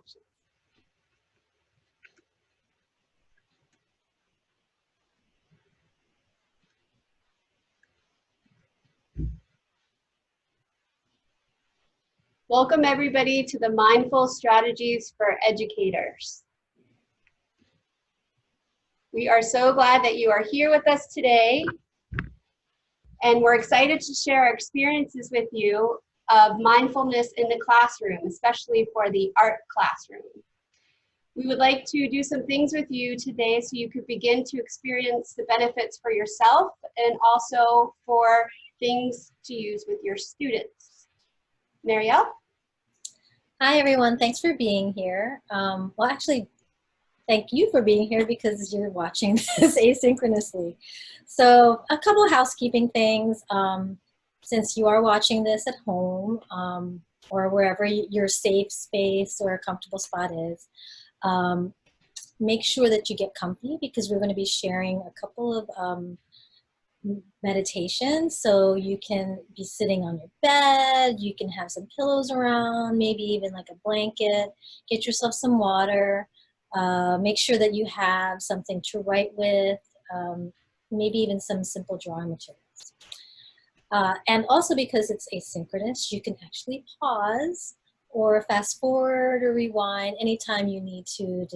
Affirmations. Welcome everybody to the Mindful Strategies for Educators. We are so glad that you are here with us today, and we're excited to share our experiences with you of mindfulness in the classroom, especially for the art classroom. We would like to do some things with you today so you could begin to experience the benefits for yourself and also for things to use with your students. Marielle? Hi, everyone. Thanks for being here. Well, actually, thank you for being here because you're watching this asynchronously. So a couple of housekeeping things. Since you are watching this at home or wherever your safe space or a comfortable spot is, make sure that you get comfy because we're going to be sharing a couple of meditation. So you can be sitting on your bed, you can have some pillows around, maybe even like a blanket, get yourself some water, make sure that you have something to write with, maybe even some simple drawing materials. And also because it's asynchronous, you can actually pause or fast forward or rewind anytime you need to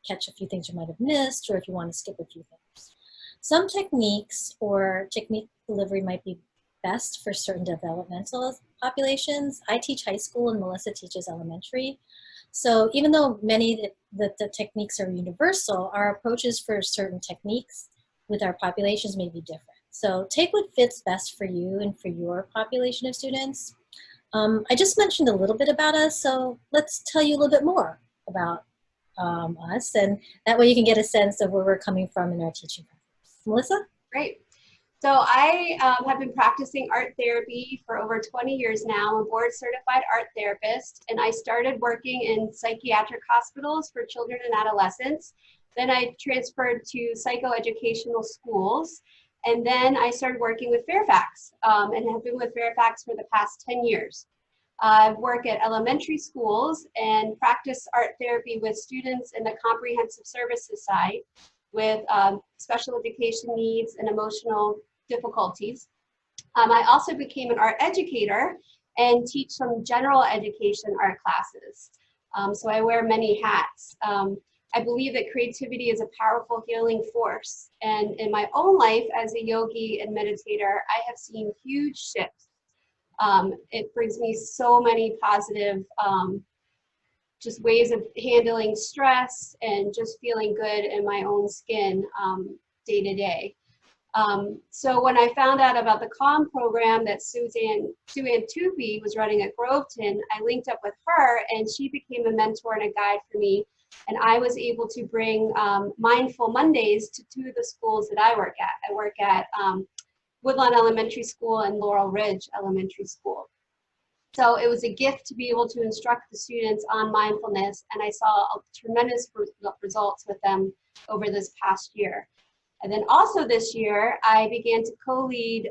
catch a few things you might have missed, or if you want to skip a few things. Some techniques or technique delivery might be best for certain developmental populations. I teach high school and Melissa teaches elementary. So even though many of the techniques are universal, our approaches for certain techniques with our populations may be different. So take what fits best for you and for your population of students. I just mentioned a little bit about us, so let's tell you a little bit more about us, and that way you can get a sense of where we're coming from in our teaching practice. Melissa? Great. So I have been practicing art therapy for over 20 years now. I'm a board certified art therapist, and I started working in psychiatric hospitals for children and adolescents. Then I transferred to psychoeducational schools, and then I started working with Fairfax and have been with Fairfax for the past 10 years. I work at elementary schools and practice art therapy with students in the comprehensive services side with special education needs and emotional difficulties. I also became an art educator and teach some general education art classes. So I wear many hats. I believe that creativity is a powerful healing force. And in my own life as a yogi and meditator, I have seen huge shifts. It brings me so many positive just ways of handling stress and just feeling good in my own skin day to day. So when I found out about the Calm program that Sue-Ann Tupy was running at Groveton, I linked up with her and she became a mentor and a guide for me. And I was able to bring Mindful Mondays to two of the schools that I work at. I work at Woodlawn Elementary School and Laurel Ridge Elementary School. So it was a gift to be able to instruct the students on mindfulness, and I saw tremendous results with them over this past year. And then also this year, I began to co-lead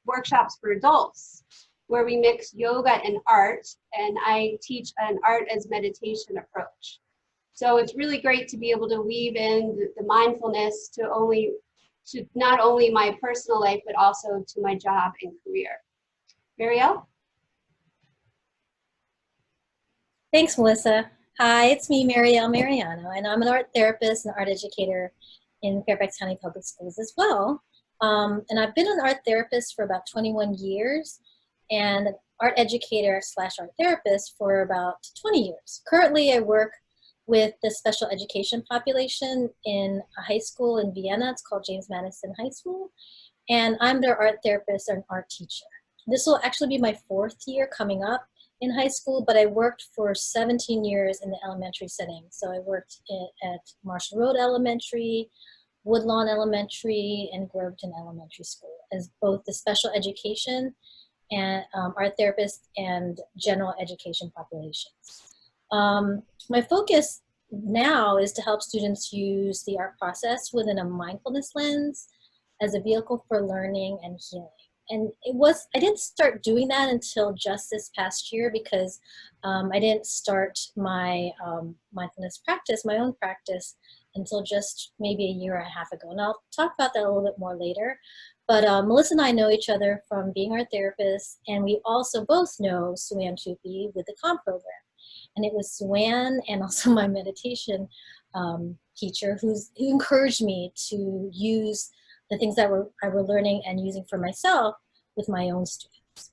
workshops for adults where we mix yoga and art, and I teach an art as meditation approach. So it's really great to be able to weave in the mindfulness to not only my personal life, but also to my job and career. Marielle? Thanks, Melissa. Hi, it's me, Marielle Mariano, and I'm an art therapist and art educator in Fairfax County Public Schools as well. And I've been an art therapist for about 21 years and an art educator / art therapist for about 20 years. Currently, I work with the special education population in a high school in Vienna. It's called James Madison High School. And I'm their art therapist and art teacher. This will actually be my 4th year coming up in high school, but I worked for 17 years in the elementary setting. So I worked at Marshall Road Elementary, Woodlawn Elementary, and Groveton Elementary School as both the special education and art therapist and general education populations. My focus now is to help students use the art process within a mindfulness lens as a vehicle for learning and healing. I didn't start doing that until just this past year, because I didn't start my mindfulness practice, my own practice, until just maybe a year and a half ago. And I'll talk about that a little bit more later. But Melissa and I know each other from being our therapists, and we also both know Suan Chupi with the Calm program. And it was Suan and also my meditation teacher who encouraged me to use the things that I were learning and using for myself with my own students.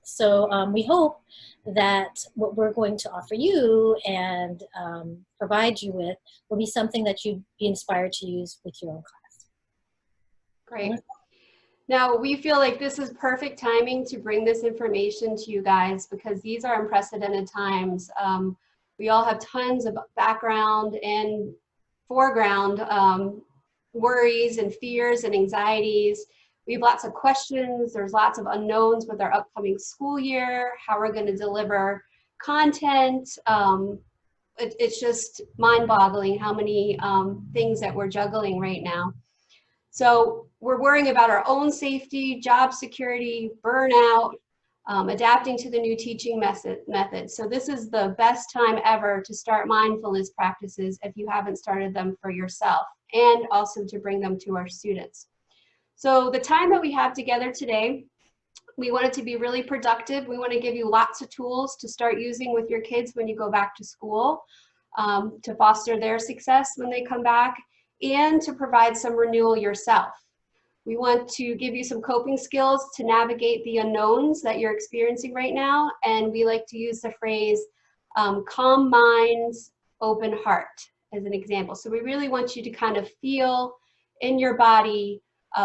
So we hope that what we're going to offer you and provide you with will be something that you'd be inspired to use with your own class. Great. Now, we feel like this is perfect timing to bring this information to you guys, because these are unprecedented times. We all have tons of background and foreground worries and fears and anxieties. We have lots of questions. There's lots of unknowns with our upcoming school year, how we're going to deliver content. It's just mind-boggling how many things that we're juggling right now. So we're worrying about our own safety, job security, burnout, adapting to the new teaching method. So this is the best time ever to start mindfulness practices if you haven't started them for yourself, and also to bring them to our students. So the time that we have together today, we want it to be really productive. We want to give you lots of tools to start using with your kids when you go back to school, to foster their success when they come back, and to provide some renewal yourself. We want to give you some coping skills to navigate the unknowns that you're experiencing right now. And we like to use the phrase, calm minds, open heart, as an example. So we really want you to kind of feel in your body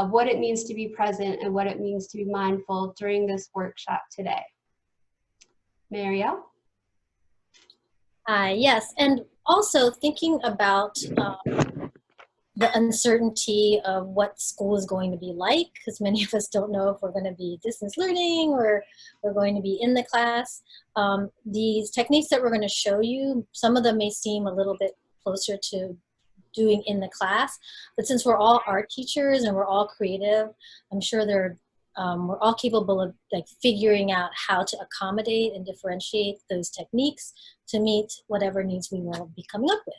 what it means to be present and what it means to be mindful during this workshop today. Marielle? Yes, and also thinking about the uncertainty of what school is going to be like, because many of us don't know if we're going to be distance learning or we're going to be in the class. These techniques that we're going to show you, some of them may seem a little bit closer to doing in the class, but since we're all art teachers and we're all creative, I'm sure we're all capable of like figuring out how to accommodate and differentiate those techniques to meet whatever needs we will be coming up with.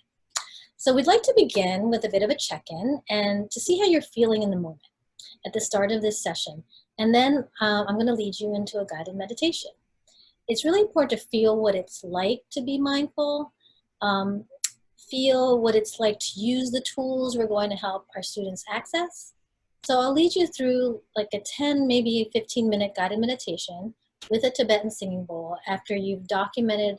So we'd like to begin with a bit of a check-in and to see how you're feeling in the moment at the start of this session. And then I'm going to lead you into a guided meditation. It's really important to feel what it's like to be mindful, feel what it's like to use the tools we're going to help our students access. So I'll lead you through like a 10, maybe 15-minute guided meditation with a Tibetan singing bowl after you've documented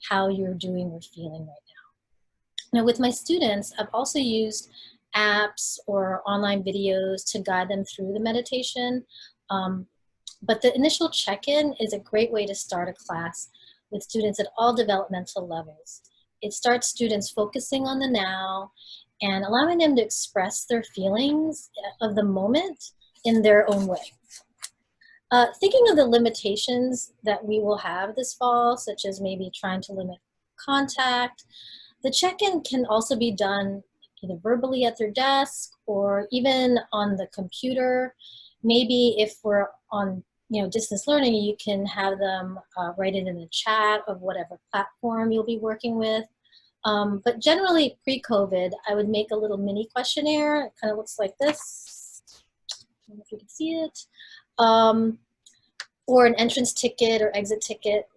how you're doing or feeling right now. Now with my students, I've also used apps or online videos to guide them through the meditation. But the initial check-in is a great way to start a class with students at all developmental levels. It starts students focusing on the now and allowing them to express their feelings of the moment in their own way. Thinking of the limitations that we will have this fall, such as maybe trying to limit contact, the check-in can also be done either verbally at their desk or even on the computer. Maybe if we're on distance learning, you can have them write it in the chat of whatever platform you'll be working with. But generally pre-COVID, I would make a little mini questionnaire. It kind of looks like this. I don't know if you can see it. Or an entrance ticket or exit ticket,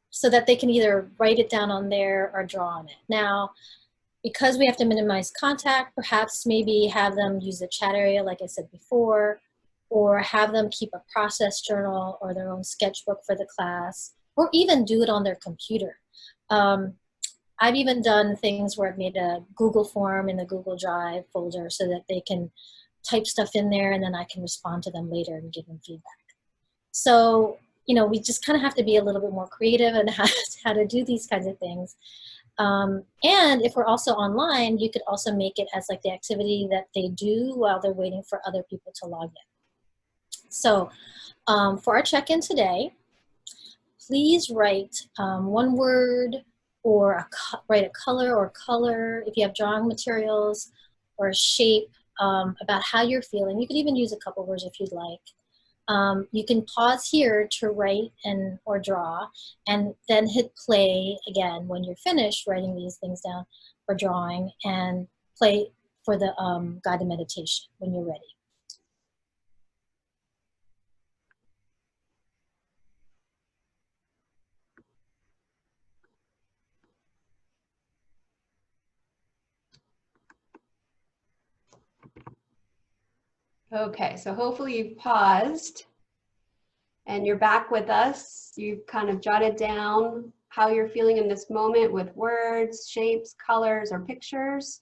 so that they can either write it down on there or draw on it. Now, because we have to minimize contact, perhaps maybe have them use the chat area like I said before, or have them keep a process journal or their own sketchbook for the class, or even do it on their computer. I've even done things where I've made a Google form in the Google Drive folder so that they can type stuff in there and then I can respond to them later and give them feedback. So, we just kind of have to be a little bit more creative in how to do these kinds of things. And if we're also online, you could also make it as like the activity that they do while they're waiting for other people to log in. So for our check-in today, please write one word or write a color or color if you have drawing materials, or a shape about how you're feeling. You could even use a couple words if you'd like. You can pause here to write or draw, and then hit play again when you're finished writing these things down or drawing, and play for the guided meditation when you're ready. Okay, so hopefully you've paused and you're back with us. You've kind of jotted down how you're feeling in this moment with words, shapes, colors, or pictures.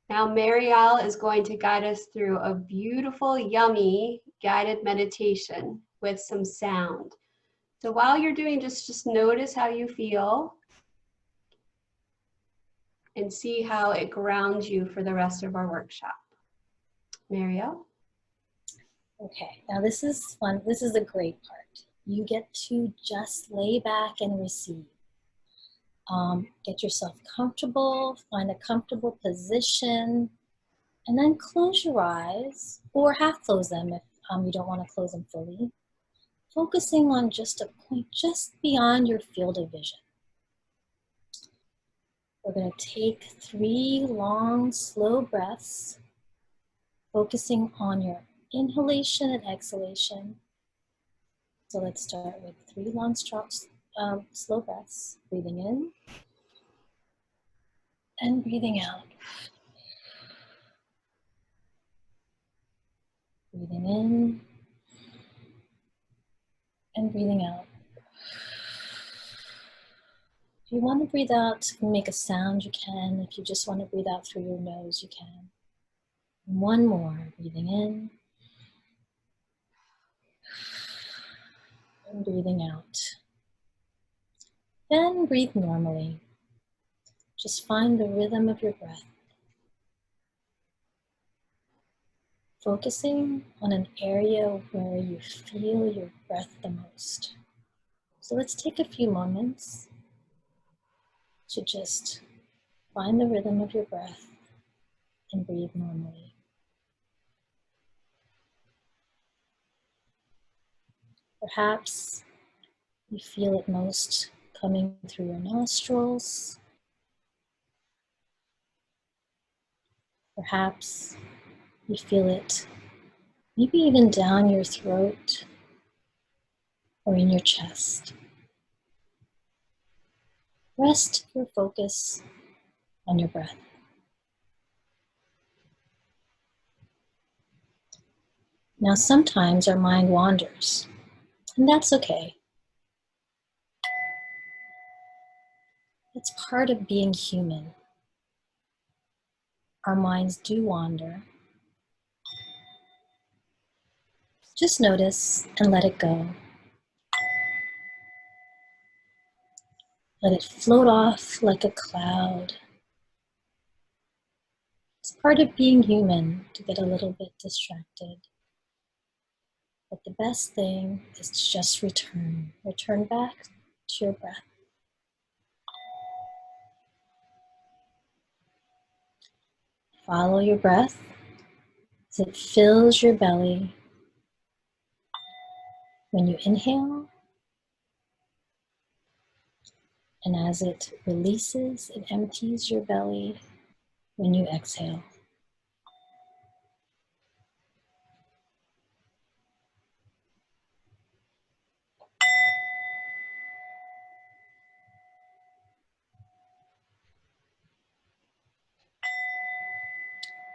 Now Marielle is going to guide us through a beautiful, yummy guided meditation with some sound. So while you're doing, just notice how you feel and see how it grounds you for the rest of our workshop. Marielle? Okay, now this is fun. This is the great part. You get to just lay back and receive. Get yourself comfortable, find a comfortable position, and then close your eyes, or half close them if you don't want to close them fully. Focusing on just a point just beyond your field of vision. We're going to take 3 long, slow breaths, focusing on your inhalation and exhalation. So let's start with 3 long, slow breaths. Breathing in and breathing out. Breathing in and breathing out. If you want to breathe out and make a sound, you can. If you just want to breathe out through your nose, you can. And 1 more. Breathing in and breathing out. Then breathe normally. Just find the rhythm of your breath. Focusing on an area where you feel your breath the most. So let's take a few moments to just find the rhythm of your breath and breathe normally. Perhaps you feel it most coming through your nostrils. Perhaps you feel it maybe even down your throat or in your chest. Rest your focus on your breath. Now, sometimes our mind wanders, and that's okay. It's part of being human. Our minds do wander. Just notice and let it go. Let it float off like a cloud. It's part of being human to get a little bit distracted. But the best thing is to just return. Return back to your breath. Follow your breath as it fills your belly. When you inhale, and as it releases, it empties your belly when you exhale.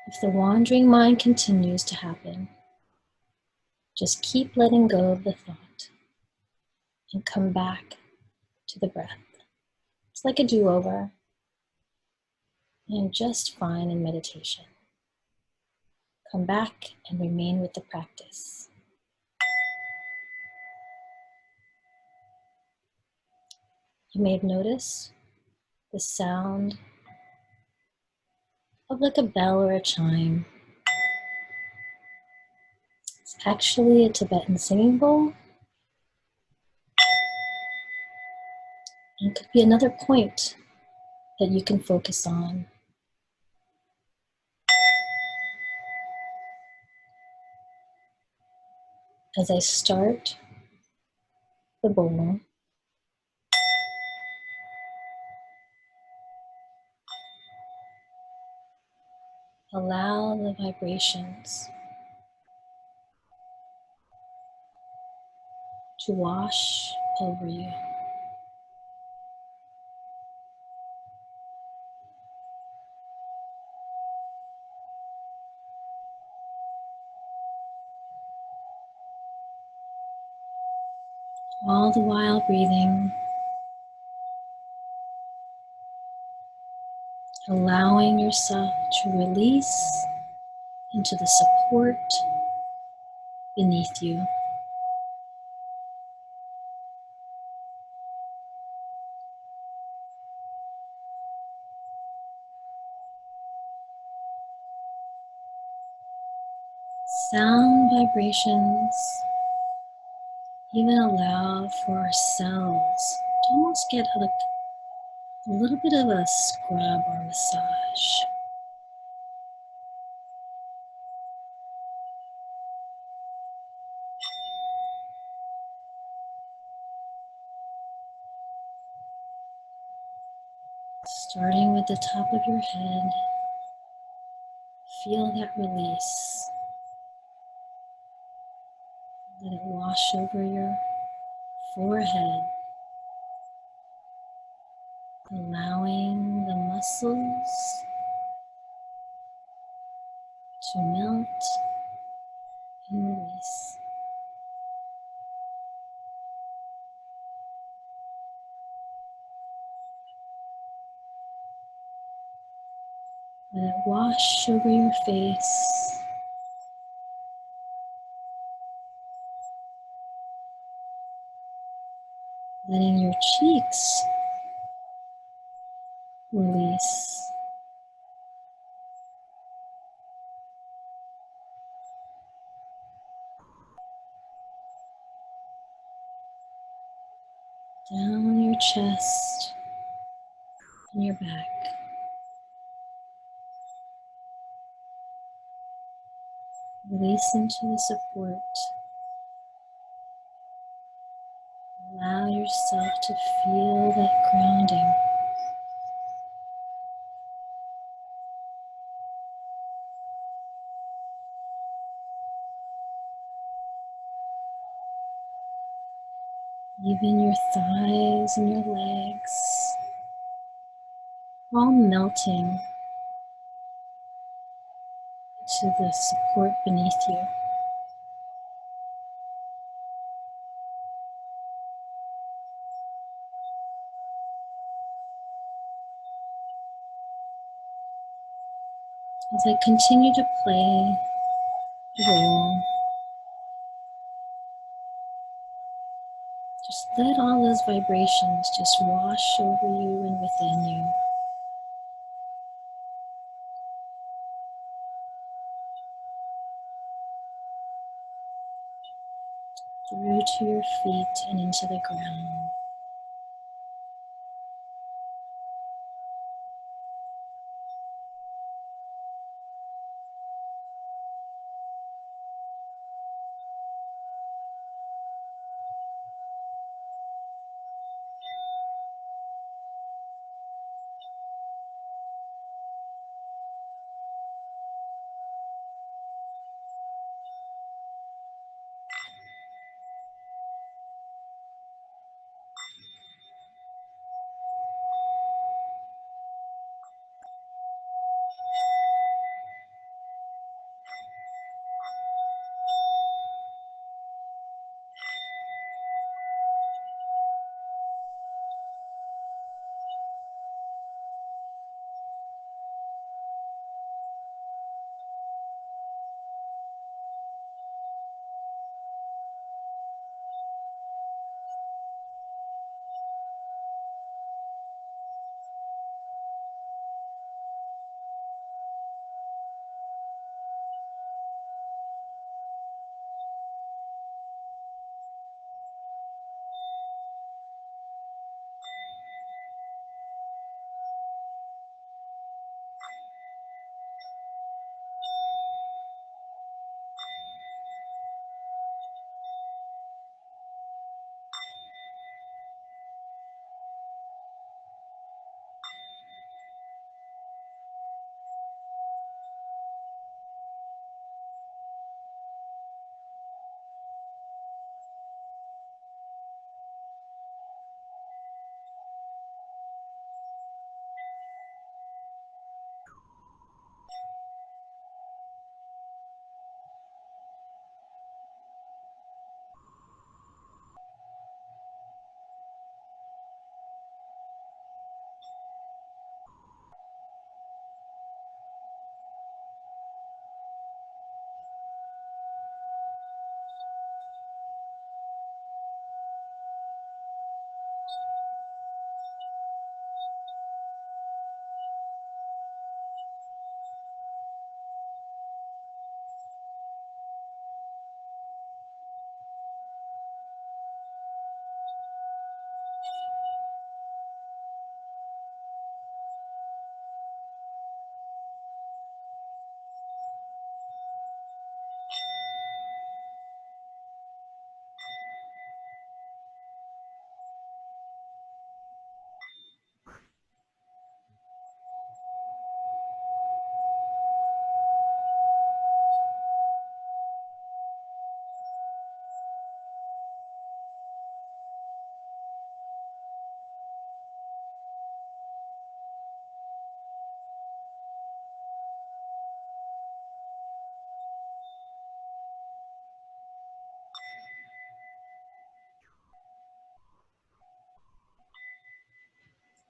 If the wandering mind continues to happen, just keep letting go of the thought and come back to the breath. It's like a do-over, and just fine in meditation. Come back and remain with the practice. You may have noticed the sound of like a bell or a chime. It's actually a Tibetan singing bowl. And it could be another point that you can focus on. as I start the bowl, allow the vibrations to wash over you. All the while breathing, allowing yourself to release into the support beneath you. Sound vibrations even allow for our cells to almost get a little bit of a scrub or massage. Starting with the top of your head, feel that release. Let it wash over your forehead, allowing the muscles to melt and release. Let it wash over your face, letting your cheeks release. Down your chest and your back. Release into the support. Allow yourself to feel that grounding. Even your thighs and your legs, all melting to the support beneath you. As I continue to play the role, just let all those vibrations just wash over you and within you. Through to your feet and into the ground.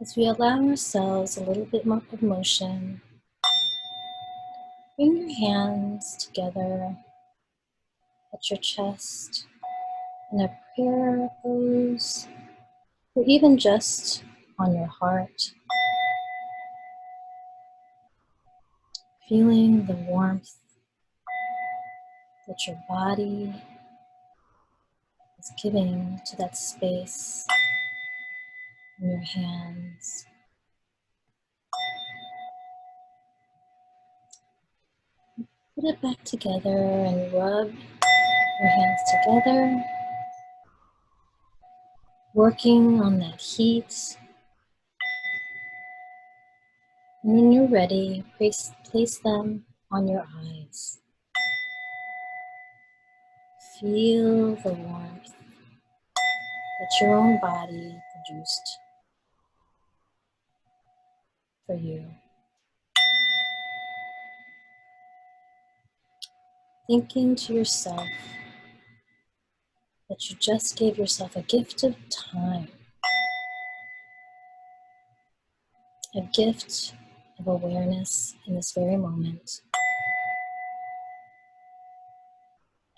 As we allow ourselves a little bit more of motion, bring your hands together at your chest in a prayer pose, or even just on your heart, feeling the warmth that your body is giving to that space in your hands. Put it back together and rub your hands together, working on that heat. And when you're ready, place them on your eyes. Feel the warmth that your own body produced for you. Thinking to yourself that you just gave yourself a gift of time, a gift of awareness in this very moment.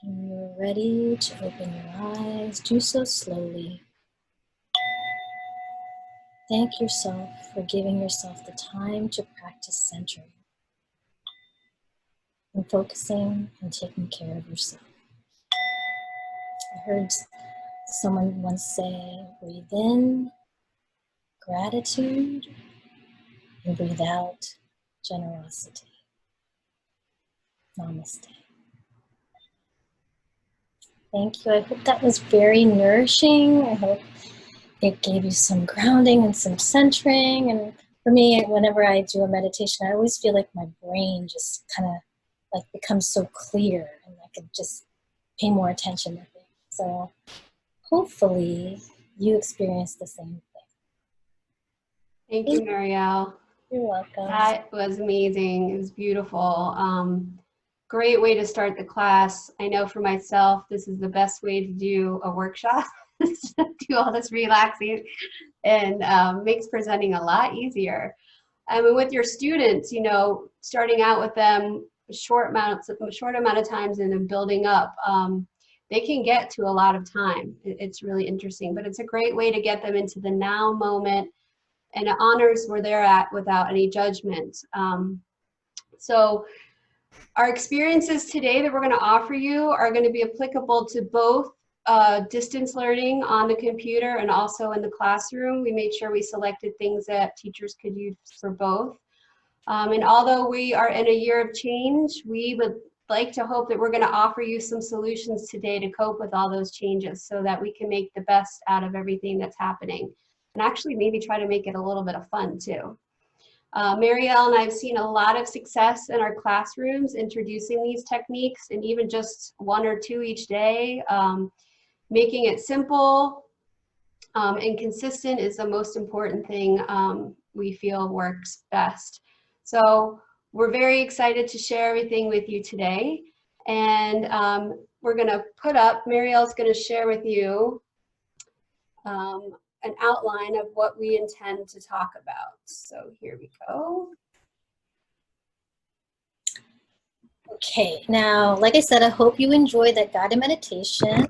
And when you're ready to open your eyes, do so slowly. Thank yourself for giving yourself the time to practice centering and focusing and taking care of yourself. I heard someone once say, breathe in gratitude and breathe out generosity. Namaste. Thank you. I hope that was very nourishing. I hope it gave you some grounding and some centering. And for me, whenever I do a meditation, I always feel like my brain just kind of like becomes so clear and I could just pay more attention to things. So hopefully you experience the same thing. Thank you, Marielle. You're welcome. That was amazing. It was beautiful. Great way to start the class. I know for myself, this is the best way to do a workshop. Do all this relaxing and makes presenting a lot easier. I mean, with your students, you know, starting out with them a short amount of times and then building up, they can get to a lot of time. It's really interesting, but it's a great way to get them into the now moment, and it honors where they're at without any judgment. So our experiences today that we're going to offer you are going to be applicable to both distance learning on the computer and also in the classroom. We made sure we selected things that teachers could use for both. And although we are in a year of change, we would like to hope that we're going to offer you some solutions today to cope with all those changes so that we can make the best out of everything that's happening. And actually maybe try to make it a little bit of fun too. Marielle and I have seen a lot of success in our classrooms introducing these techniques, and even just one or two each day. Making it simple and consistent is the most important thing we feel works best. So we're very excited to share everything with you today. And we're going to put up, Marielle's going to share with you an outline of what we intend to talk about. So here we go. Okay, now, like I said, I hope you enjoyed that guided meditation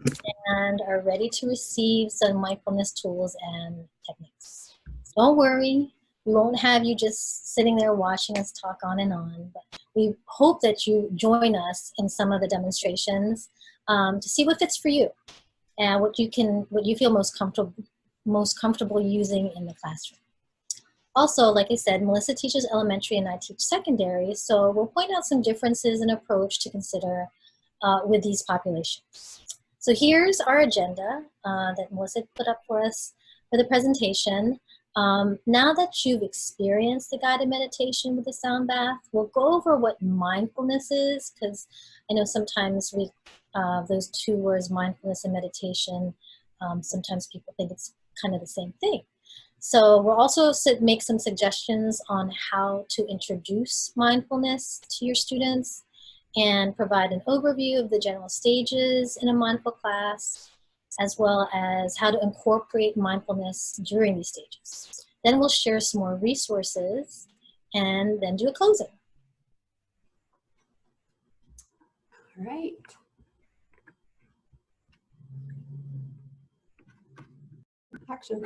and are ready to receive some mindfulness tools and techniques. Don't worry, we won't have you just sitting there watching us talk on and on, but we hope that you join us in some of the demonstrations to see what fits for you and what you feel most comfortable using in the classroom. Also, like I said, Melissa teaches elementary and I teach secondary, so we'll point out some differences in approach to consider with these populations. So here's our agenda that Melissa put up for us for the presentation. Now that you've experienced the guided meditation with the sound bath, we'll go over what mindfulness is, because I know sometimes those two words, mindfulness and meditation, sometimes people think it's kind of the same thing. So we'll also make some suggestions on how to introduce mindfulness to your students and provide an overview of the general stages in a mindful class, as well as how to incorporate mindfulness during these stages. Then we'll share some more resources and then do a closing. All right. Action.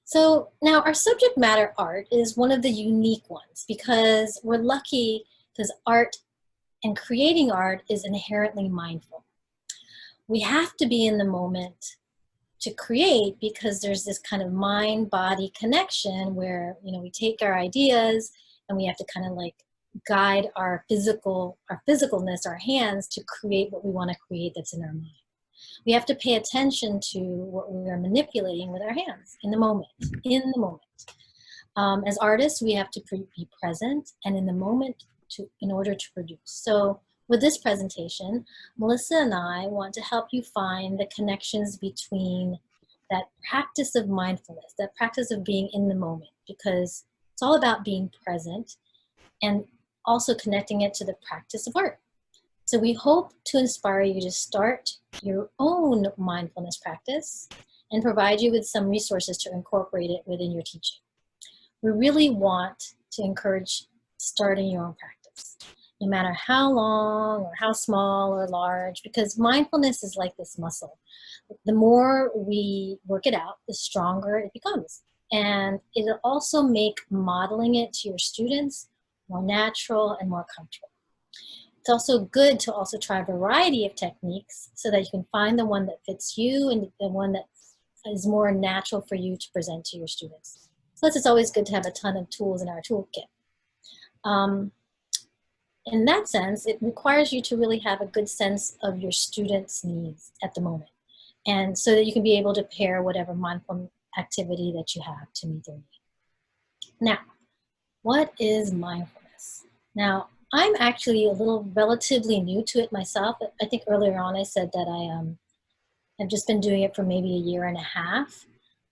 So now our subject matter, art, is one of the unique ones because we're lucky because art and creating art is inherently mindful. We have to be in the moment to create because there's this kind of mind-body connection where, you know, we take our ideas and we have to kind of like guide our physicalness, our hands, to create what we want to create that's in our mind. We have to pay attention to what we are manipulating with our hands in the moment, As artists, we have to be present and in the moment in order to produce. So with this presentation, Melissa and I want to help you find the connections between that practice of mindfulness, that practice of being in the moment, because it's all about being present and also connecting it to the practice of art. So we hope to inspire you to start your own mindfulness practice and provide you with some resources to incorporate it within your teaching. We really want to encourage starting your own practice, no matter how long or how small or large, because mindfulness is like this muscle. The more we work it out, the stronger it becomes. And it'll also make modeling it to your students more natural and more comfortable. It's also good to also try a variety of techniques so that you can find the one that fits you and the one that is more natural for you to present to your students. Plus, it's always good to have a ton of tools in our toolkit. In that sense, it requires you to really have a good sense of your students' needs at the moment, and so that you can be able to pair whatever mindful activity that you have to meet their need. Now, what is mindfulness? Now, I'm actually a little relatively new to it myself. I think earlier on I said that I have just been doing it for maybe a year and a half.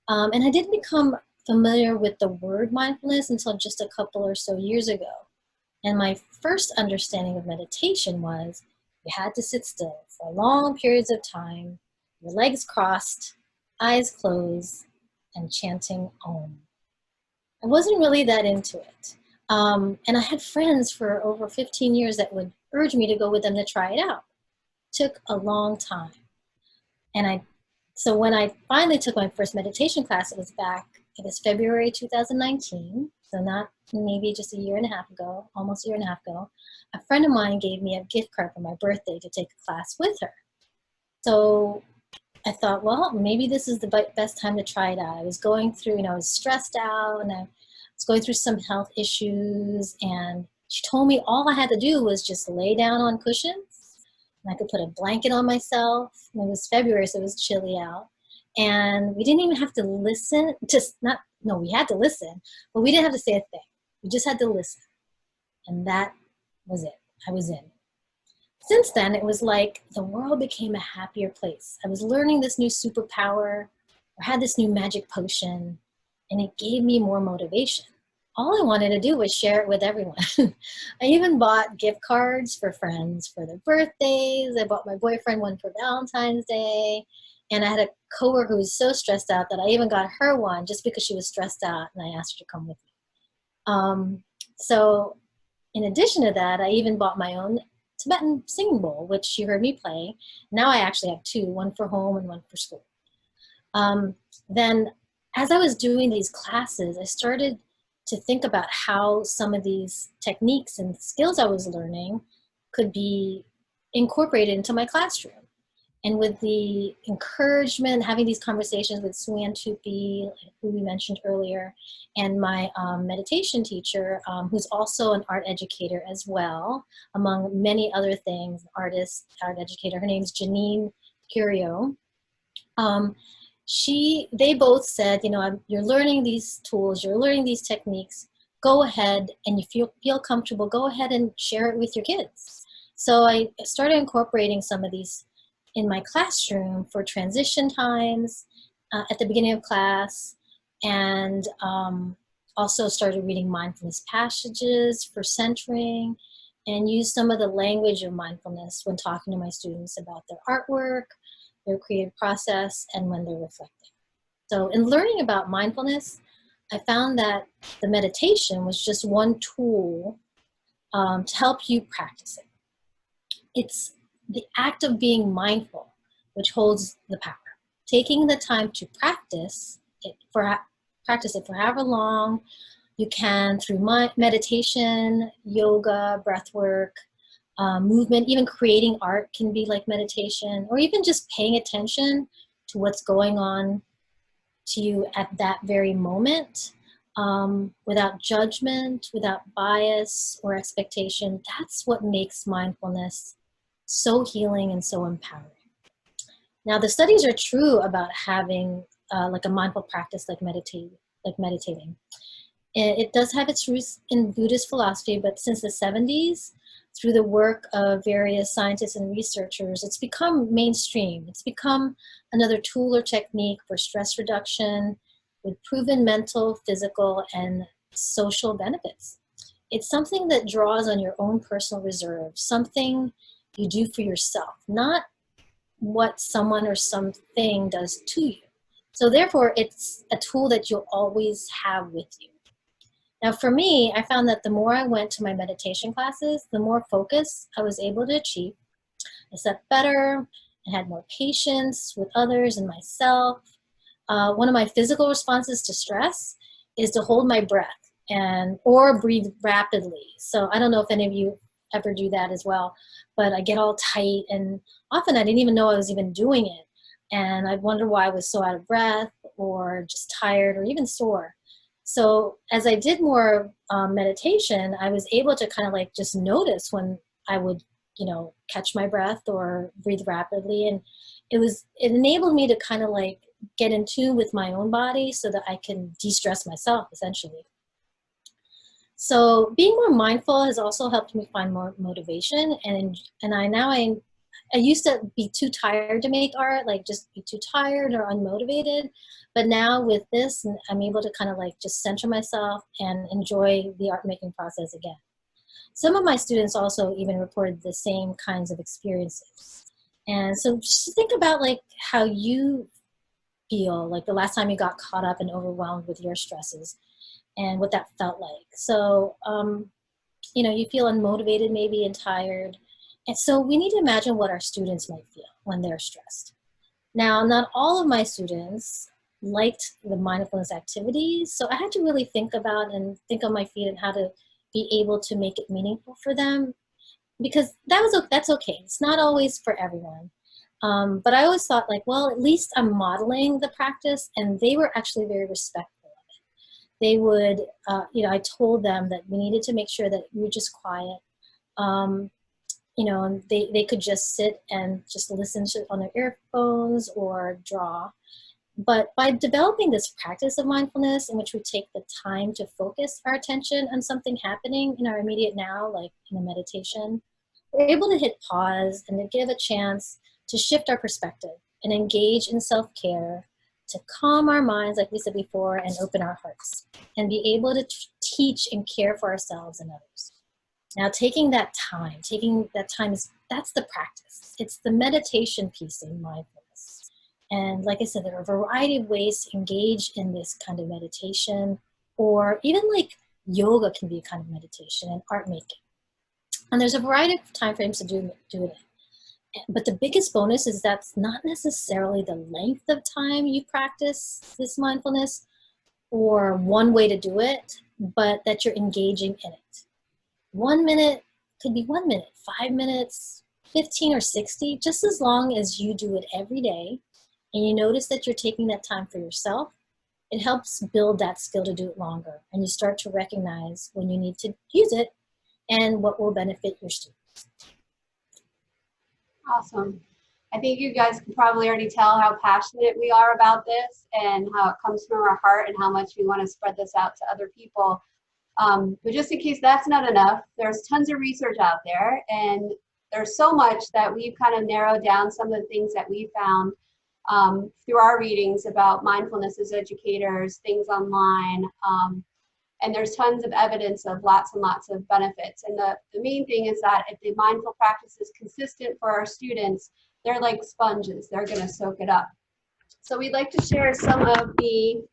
And I didn't become familiar with the word mindfulness until just a couple or so years ago. And my first understanding of meditation was you had to sit still for long periods of time, your legs crossed, eyes closed, and chanting Om. I wasn't really that into it. And I had friends for over 15 years that would urge me to go with them to try it out. It took a long time. So when I finally took my first meditation class, it was February 2019, so not maybe just a year and a half ago, almost a year and a half ago. A friend of mine gave me a gift card for my birthday to take a class with her. So I thought, well, maybe this is the best time to try it out. I was going through, I was stressed out and I was going through some health issues, and she told me all I had to do was just lay down on cushions and I could put a blanket on myself. And it was February, so it was chilly out. And we didn't even have to listen, we had to listen, but we didn't have to say a thing. We just had to listen. And that was it. I was in. Since then, it was like the world became a happier place. I was learning this new superpower, or had this new magic potion, and it gave me more motivation. All I wanted to do was share it with everyone. I even bought gift cards for friends for their birthdays. I bought my boyfriend one for Valentine's Day. And I had a coworker who was so stressed out that I even got her one just because she was stressed out, and I asked her to come with me. So in addition to that, I even bought my own Tibetan singing bowl, which she heard me play. Now I actually have two, one for home and one for school. Then as I was doing these classes, I started to think about how some of these techniques and skills I was learning could be incorporated into my classroom. And with the encouragement, having these conversations with Suan Tupi, who we mentioned earlier, and my meditation teacher, who's also an art educator as well, among many other things, art educator. Her name's Janine Curio. They both said, you're learning these tools, you're learning these techniques, go ahead, and if you feel comfortable, go ahead and share it with your kids. So I started incorporating some of these in my classroom for transition times at the beginning of class, and also started reading mindfulness passages for centering, and use some of the language of mindfulness when talking to my students about their artwork, their creative process, and when they're reflecting. So in learning about mindfulness, I found that the meditation was just one tool to help you practice it. It's the act of being mindful which holds the power. Taking the time to practice it for however long you can through meditation, yoga, breath work, movement, even creating art can be like meditation, or even just paying attention to what's going on to you at that very moment, without judgment, without bias or expectation. That's what makes mindfulness so healing and so empowering. Now, the studies are true about having like a mindful practice like meditating. It does have its roots in Buddhist philosophy, but since the 70s, through the work of various scientists and researchers, it's become mainstream. It's become another tool or technique for stress reduction with proven mental, physical, and social benefits. It's something that draws on your own personal reserve, something you do for yourself, not what someone or something does to you. So therefore, it's a tool that you'll always have with you. Now, for me, I found that the more I went to my meditation classes, the more focus I was able to achieve. I slept better, I had more patience with others and myself. One of my physical responses to stress is to hold my breath or breathe rapidly. So I don't know if any of you ever do that as well, but I get all tight, and often I didn't even know I was even doing it. And I'd wonder why I was so out of breath or just tired or even sore. So as I did more meditation, I was able to kind of like just notice when I would, catch my breath or breathe rapidly. And it enabled me to kind of like get in tune with my own body so that I can de-stress myself essentially. So being more mindful has also helped me find more motivation. And I used to be too tired to make art, like just be too tired or unmotivated. But now with this, I'm able to kind of like just center myself and enjoy the art making process again. Some of my students also even reported the same kinds of experiences. And so just think about like how you feel like the last time you got caught up and overwhelmed with your stresses and what that felt like. So, you feel unmotivated maybe and tired. And so we need to imagine what our students might feel when they're stressed. Now, not all of my students liked the mindfulness activities, so I had to really think about and think on my feet and how to be able to make it meaningful for them, because that's okay. It's not always for everyone. But I always thought like, well, at least I'm modeling the practice, and they were actually very respectful of it. They would, I told them that we needed to make sure that we were just quiet. And they could just sit and just listen on their earphones or draw. But by developing this practice of mindfulness in which we take the time to focus our attention on something happening in our immediate now, like in a meditation, we're able to hit pause and to give a chance to shift our perspective and engage in self-care, to calm our minds, like we said before, and open our hearts, and be able to teach and care for ourselves and others. Now, taking that time that's the practice. It's the meditation piece in mindfulness. And like I said, there are a variety of ways to engage in this kind of meditation, or even like yoga can be a kind of meditation, and art making. And there's a variety of time frames to do it. But the biggest bonus is that's not necessarily the length of time you practice this mindfulness or one way to do it, but that you're engaging in it. 1 minute could be 1 minute, 5 minutes, 15 or 60, just as long as you do it every day and you notice that you're taking that time for yourself. It helps build that skill to do it longer, and you start to recognize when you need to use it and what will benefit your students. Awesome. I think you guys can probably already tell how passionate we are about this and how it comes from our heart and how much we want to spread this out to other people. But just in case that's not enough, there's tons of research out there, and there's so much that we've kind of narrowed down some of the things that we found through our readings about mindfulness as educators, things online, and there's tons of evidence of lots and lots of benefits. And the main thing is that if the mindful practice is consistent for our students, they're like sponges. They're going to soak it up. So we'd like to share some of the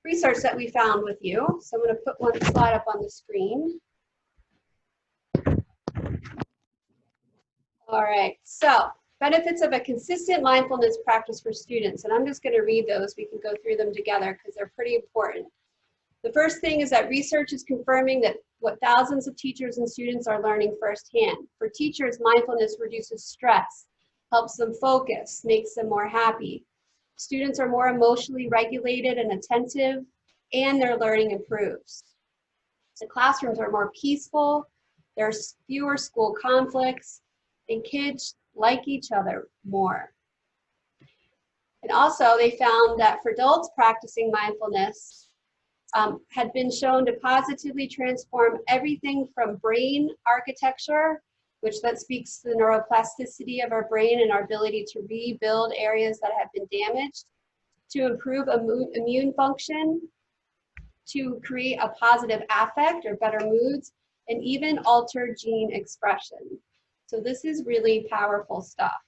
research that we found with you. So I'm going to put one slide up on the screen. All right, so benefits of a consistent mindfulness practice for students. And I'm just going to read those. We can go through them together because they're pretty important. The first thing is that research is confirming that what thousands of teachers and students are learning firsthand. For teachers, mindfulness reduces stress, helps them focus, makes them more happy. Students are more emotionally regulated and attentive, and their learning improves. The classrooms are more peaceful, there's fewer school conflicts, and kids like each other more. And also, they found that for adults practicing mindfulness, had been shown to positively transform everything from brain architecture, which that speaks to the neuroplasticity of our brain and our ability to rebuild areas that have been damaged, to improve immune function, to create a positive affect or better moods, and even alter gene expression. So this is really powerful stuff.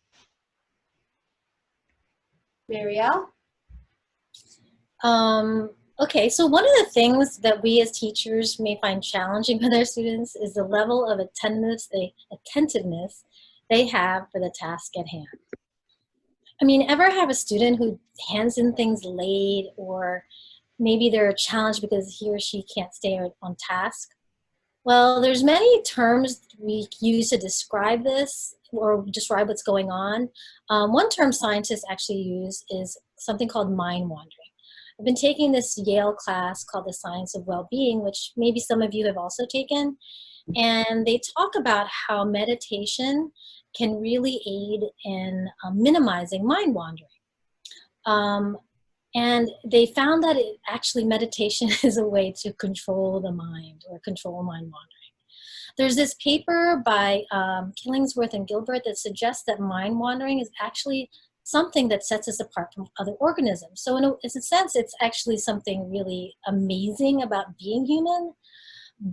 Marielle? Okay, so one of the things that we as teachers may find challenging with our students is the level of attentiveness they have for the task at hand. I mean, ever have a student who hands in things late, or maybe they're challenged because he or she can't stay on task? Well, there's many terms we use to describe this or describe what's going on. One term scientists actually use is something called mind wandering. I've been taking this Yale class called The Science of Well-Being, which maybe some of you have also taken. And they talk about how meditation can really aid in minimizing mind wandering. And they found that meditation is a way to control the mind or control mind wandering. There's this paper by Killingsworth and Gilbert that suggests that mind wandering is actually something that sets us apart from other organisms. So in a sense, it's actually something really amazing about being human.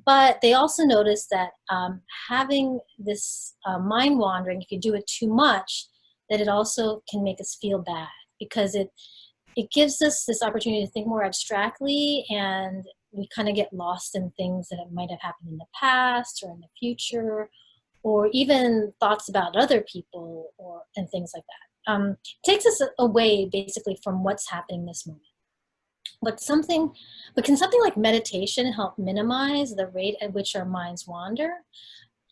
But they also noticed that having this mind wandering, if you do it too much, that it also can make us feel bad, because it gives us this opportunity to think more abstractly, and we kind of get lost in things that might have happened in the past or in the future, or even thoughts about other people and things like that. Takes us away basically from what's happening this moment. But can something like meditation help minimize the rate at which our minds wander?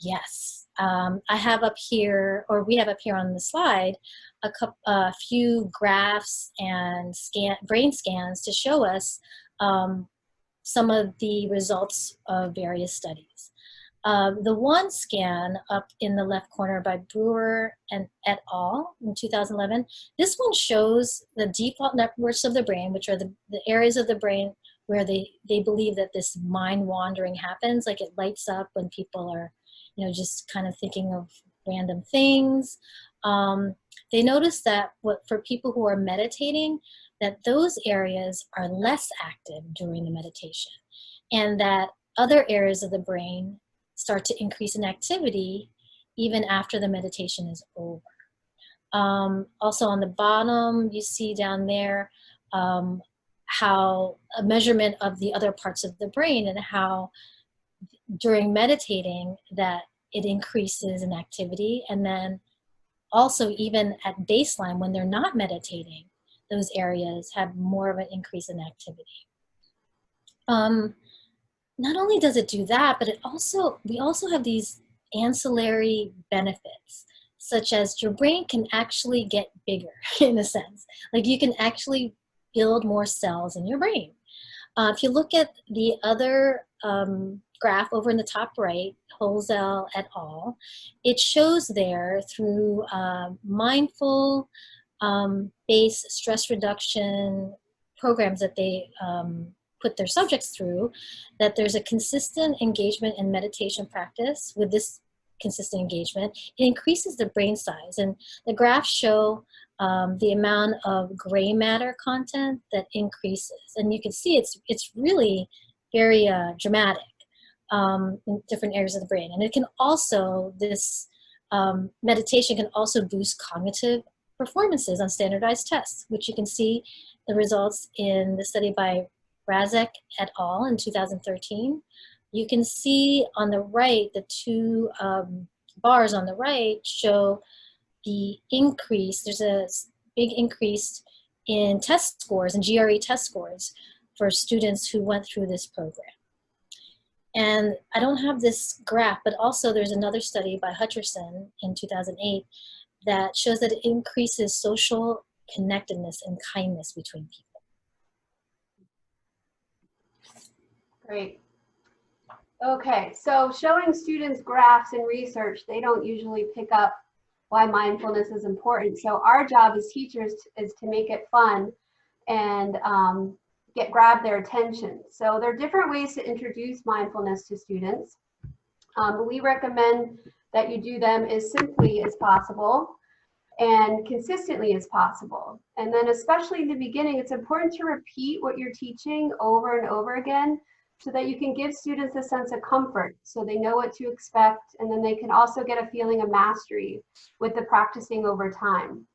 Yes. I have up here, or we have up here on the slide, a few graphs and brain scans to show us some of the results of various studies. The one scan up in the left corner by Brewer and et al. In 2011, this one shows the default networks of the brain, which are the areas of the brain where they believe that this mind wandering happens, like it lights up when people are, just kind of thinking of random things. They noticed that for people who are meditating, that those areas are less active during the meditation, and that other areas of the brain start to increase in activity even after the meditation is over. Also on the bottom, you see down there how a measurement of the other parts of the brain, and how during meditating that it increases in activity, and then also even at baseline when they're not meditating, those areas have more of an increase in activity. Not only does it do that, but we also have these ancillary benefits, such as your brain can actually get bigger in a sense. Like you can actually build more cells in your brain. If you look at the other graph over in the top right, Holzel et al., it shows there through mindful based stress reduction programs that they put their subjects through, that there's a consistent engagement in meditation practice. With this consistent engagement, it increases the brain size. And the graphs show the amount of gray matter content that increases. And you can see it's really very dramatic in different areas of the brain. And it can also, this meditation can also boost cognitive performances on standardized tests, which you can see the results in the study by Razek et al. In 2013. You can see on the right, the two bars on the right show the increase. There's a big increase in test scores and GRE test scores for students who went through this program. And I don't have this graph, but also there's another study by Hutcherson in 2008 that shows that it increases social connectedness and kindness between people. Great. Okay, so showing students graphs in research, they don't usually pick up why mindfulness is important. So our job as teachers is to make it fun and grab their attention. So there are different ways to introduce mindfulness to students. We recommend that you do them as simply as possible and consistently as possible. And then especially in the beginning, it's important to repeat what you're teaching over and over again so that you can give students a sense of comfort so they know what to expect, and then they can also get a feeling of mastery with the practicing over time.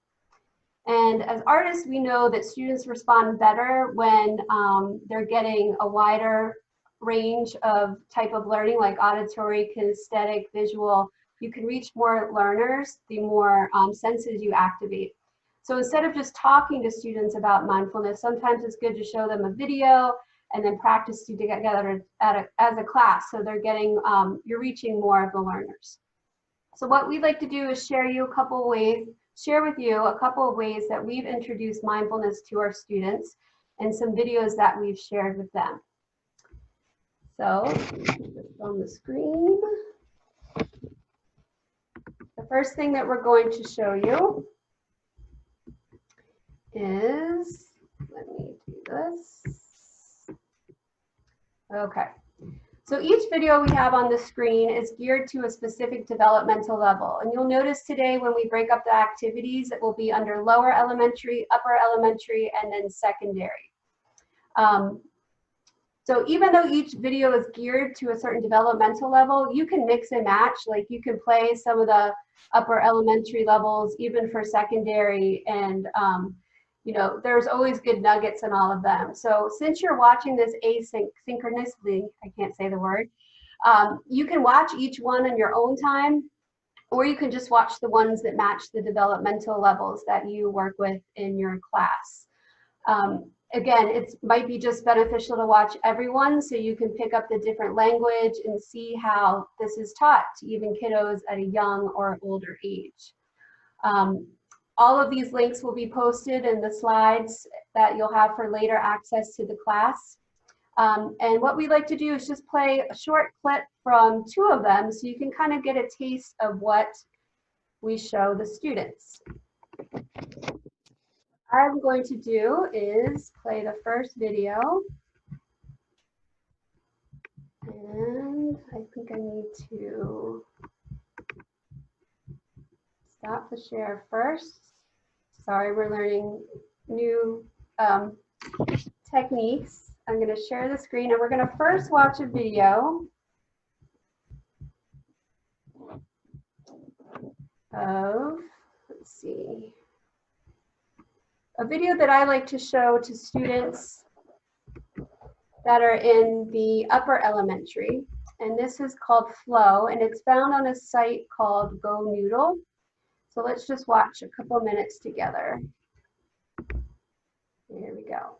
And as artists, we know that students respond better when they're getting a wider range of type of learning, like auditory, kinesthetic, visual. You can reach more learners the more senses you activate. So instead of just talking to students about mindfulness, sometimes it's good to show them a video and then practice together as a class. So they're getting, you're reaching more of the learners. So what we'd like to do is share with you a couple of ways that we've introduced mindfulness to our students and some videos that we've shared with them. So just on the screen. The first thing that we're going to show you is, let me do this. Okay, so each video we have on the screen is geared to a specific developmental level. And you'll notice today when we break up the activities, it will be under lower elementary, upper elementary, and then secondary. So even though each video is geared to a certain developmental level, you can mix and match. Like you can play some of the upper elementary levels, even for secondary, and you know, there's always good nuggets in all of them. So since you're watching this asynchronously, I can't say the word, you can watch each one in your own time, or you can just watch the ones that match the developmental levels that you work with in your class. Again, it might be just beneficial to watch everyone so you can pick up the different language and see how this is taught to even kiddos at a young or older age. All of these links will be posted in the slides that you'll have for later access to the class. And what we like to do is just play a short clip from two of them so you can kind of get a taste of what we show the students. What I'm going to do is play the first video. And I think I need to stop the share first. Sorry, we're learning new techniques. I'm going to share the screen and we're going to first watch a video of, let's see, a video that I like to show to students that are in the upper elementary. And this is called Flow, and it's found on a site called Go Noodle. So let's just watch a couple minutes together. Here we go.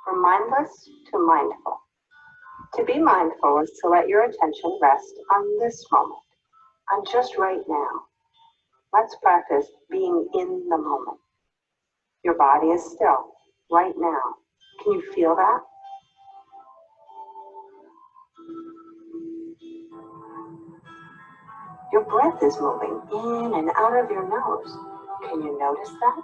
From mindless to mindful. To be mindful is to let your attention rest on this moment, on just right now. Let's practice being in the moment. Your body is still, right now. Can you feel that? Your breath is moving in and out of your nose. Can you notice that?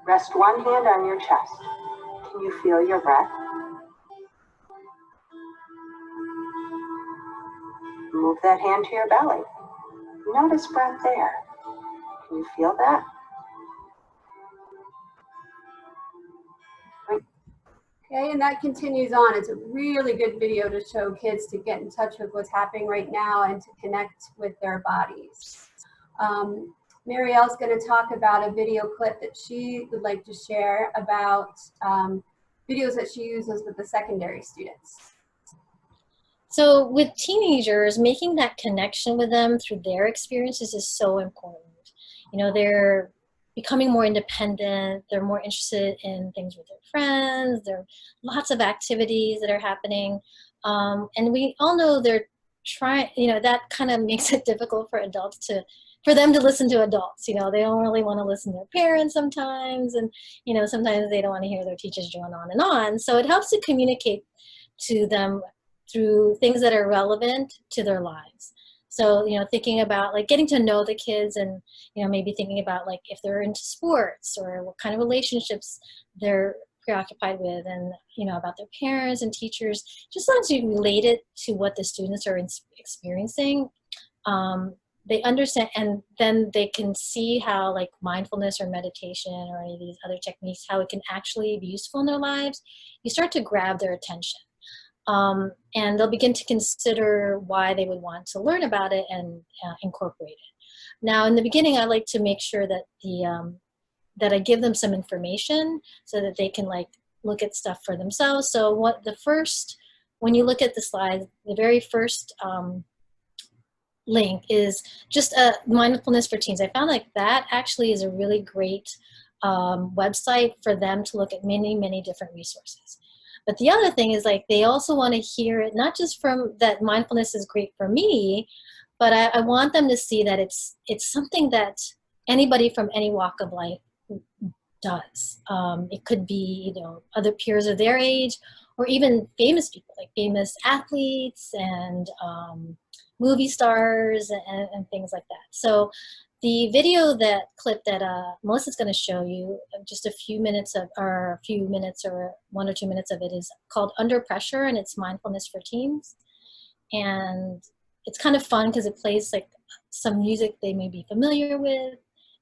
Rest one hand on your chest. Can you feel your breath? Move that hand to your belly. Notice breath there. Can you feel that? Okay, and that continues on. It's a really good video to show kids to get in touch with what's happening right now and to connect with their bodies. Marielle's going to talk about a video clip that she would like to share about videos that she uses with the secondary students. So with teenagers, making that connection with them through their experiences is so important. You know, they're becoming more independent, they're more interested in things with their friends, there are lots of activities that are happening. And we all know they're trying, you know, that kind of makes it difficult for adults for them to listen to adults. You know, they don't really want to listen to their parents sometimes, and, you know, sometimes they don't want to hear their teachers going on and on. So it helps to communicate to them through things that are relevant to their lives. So, you know, thinking about like getting to know the kids and, you know, maybe thinking about like if they're into sports or what kind of relationships they're preoccupied with, and, you know, about their parents and teachers, just as long as you relate it to what the students are experiencing, they understand, and then they can see how like mindfulness or meditation or any of these other techniques, how it can actually be useful in their lives. You start to grab their attention. And they'll begin to consider why they would want to learn about it and incorporate it. Now, in the beginning, I like to make sure that that I give them some information so that they can like look at stuff for themselves. So when you look at the slide, the very first link is just a mindfulness for teens. I found like that actually is a really great website for them to look at many, many different resources. But the other thing is like they also want to hear it, not just from that mindfulness is great for me, but I want them to see that it's something that anybody from any walk of life does. It could be, you know, other peers of their age, or even famous people, like famous athletes and movie stars and things like that. So the video, that clip that Melissa's going to show you, just a few minutes or 1 or 2 minutes of it, is called Under Pressure, and it's mindfulness for teens. And it's kind of fun because it plays like some music they may be familiar with,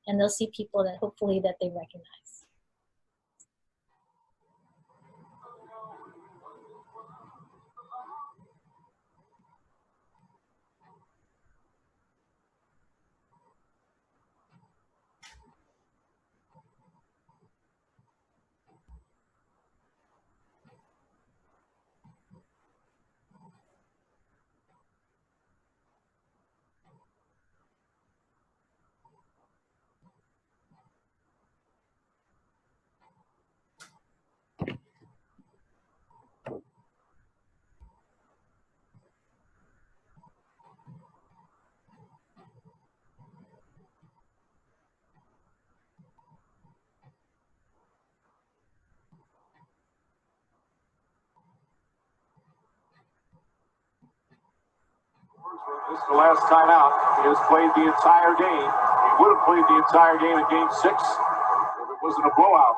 and they'll see people that hopefully that they recognize. This is the last time out. He has played the entire game. He would have played the entire game in Game 6 if it wasn't a blowout.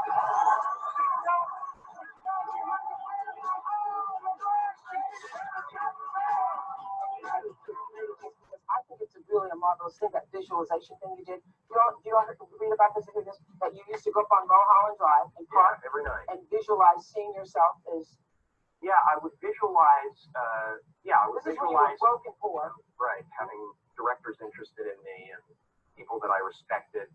I think it's really a marvelous thing, that visualization thing you did. Do you read about this? That you used to go up on Mulholland Drive and park every night and visualize seeing yourself as. Yeah, I would visualize. I would This is when you were visualize. broken poor. Right, having directors interested in me and people that I respected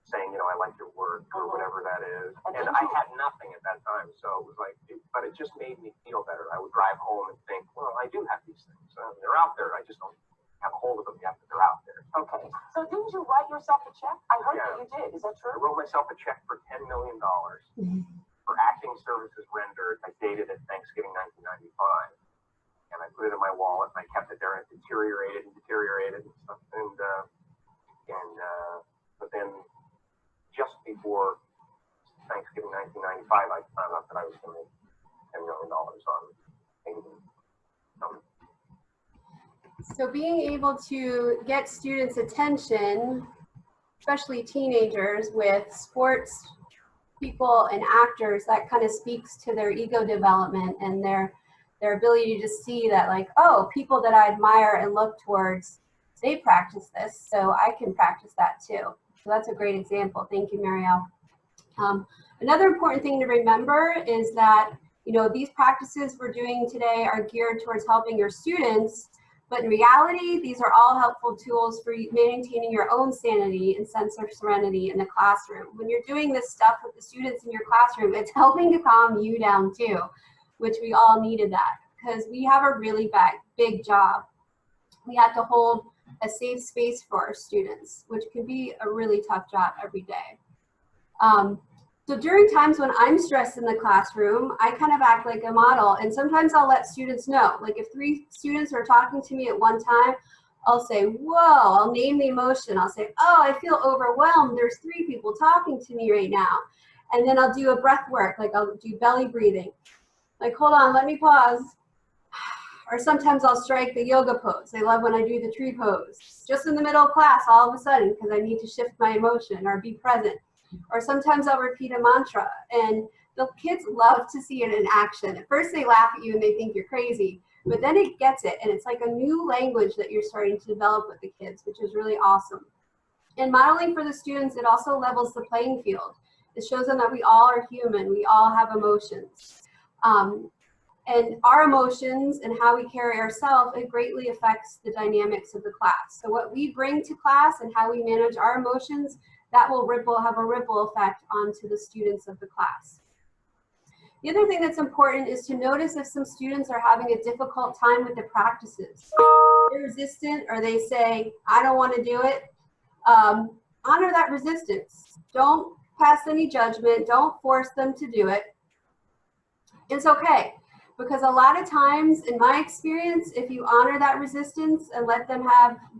saying, you know, I like your work or whatever that is. And I had nothing at that time, so it was like, but it just made me feel better. I would drive home and think, well, I do have these things. They're out there. I just don't have a hold of them yet, but they're out there. Okay. So didn't you write yourself a check? I heard that you did. Is that true? I wrote myself a check for $10 million for acting services rendered. I dated it Thanksgiving 1995. And I put it in my wallet, and I kept it there, and it deteriorated and stuff. But then, just before Thanksgiving 1995, I found out that I was going to make $10 million on painting. So being able to get students' attention, especially teenagers, with sports people and actors, that kind of speaks to their ego development and their their ability to see that, like, oh, people that I admire and look towards, they practice this, so I can practice that too. So that's a great example. Thank you, Marielle. Another important thing to remember is that, you know, these practices we're doing today are geared towards helping your students, but in reality, these are all helpful tools for maintaining your own sanity and sense of serenity in the classroom. When you're doing this stuff with the students in your classroom, it's helping to calm you down too, which we all needed that, because we have a really big job. We have to hold a safe space for our students, which can be a really tough job every day. So during times when I'm stressed in the classroom, I kind of act like a model, and sometimes I'll let students know. Like if 3 students are talking to me at one time, I'll say, whoa, I'll name the emotion. I'll say, oh, I feel overwhelmed. There's 3 people talking to me right now. And then I'll do a breath work, like I'll do belly breathing. Like, hold on, let me pause. Or sometimes I'll strike the yoga pose. They love when I do the tree pose. Just in the middle of class, all of a sudden, because I need to shift my emotion or be present. Or sometimes I'll repeat a mantra, and the kids love to see it in action. At first they laugh at you and they think you're crazy, but then it gets it, and it's like a new language that you're starting to develop with the kids, which is really awesome. And modeling for the students, it also levels the playing field. It shows them that we all are human, we all have emotions. And our emotions and how we carry ourselves, it greatly affects the dynamics of the class. So what we bring to class and how we manage our emotions, that will have a ripple effect onto the students of the class. The other thing that's important is to notice if some students are having a difficult time with the practices. They're resistant, or they say, I don't want to do it. Honor that resistance. Don't pass any judgment. Don't force them to do it. It's okay, because a lot of times, in my experience, if you honor that resistance and let them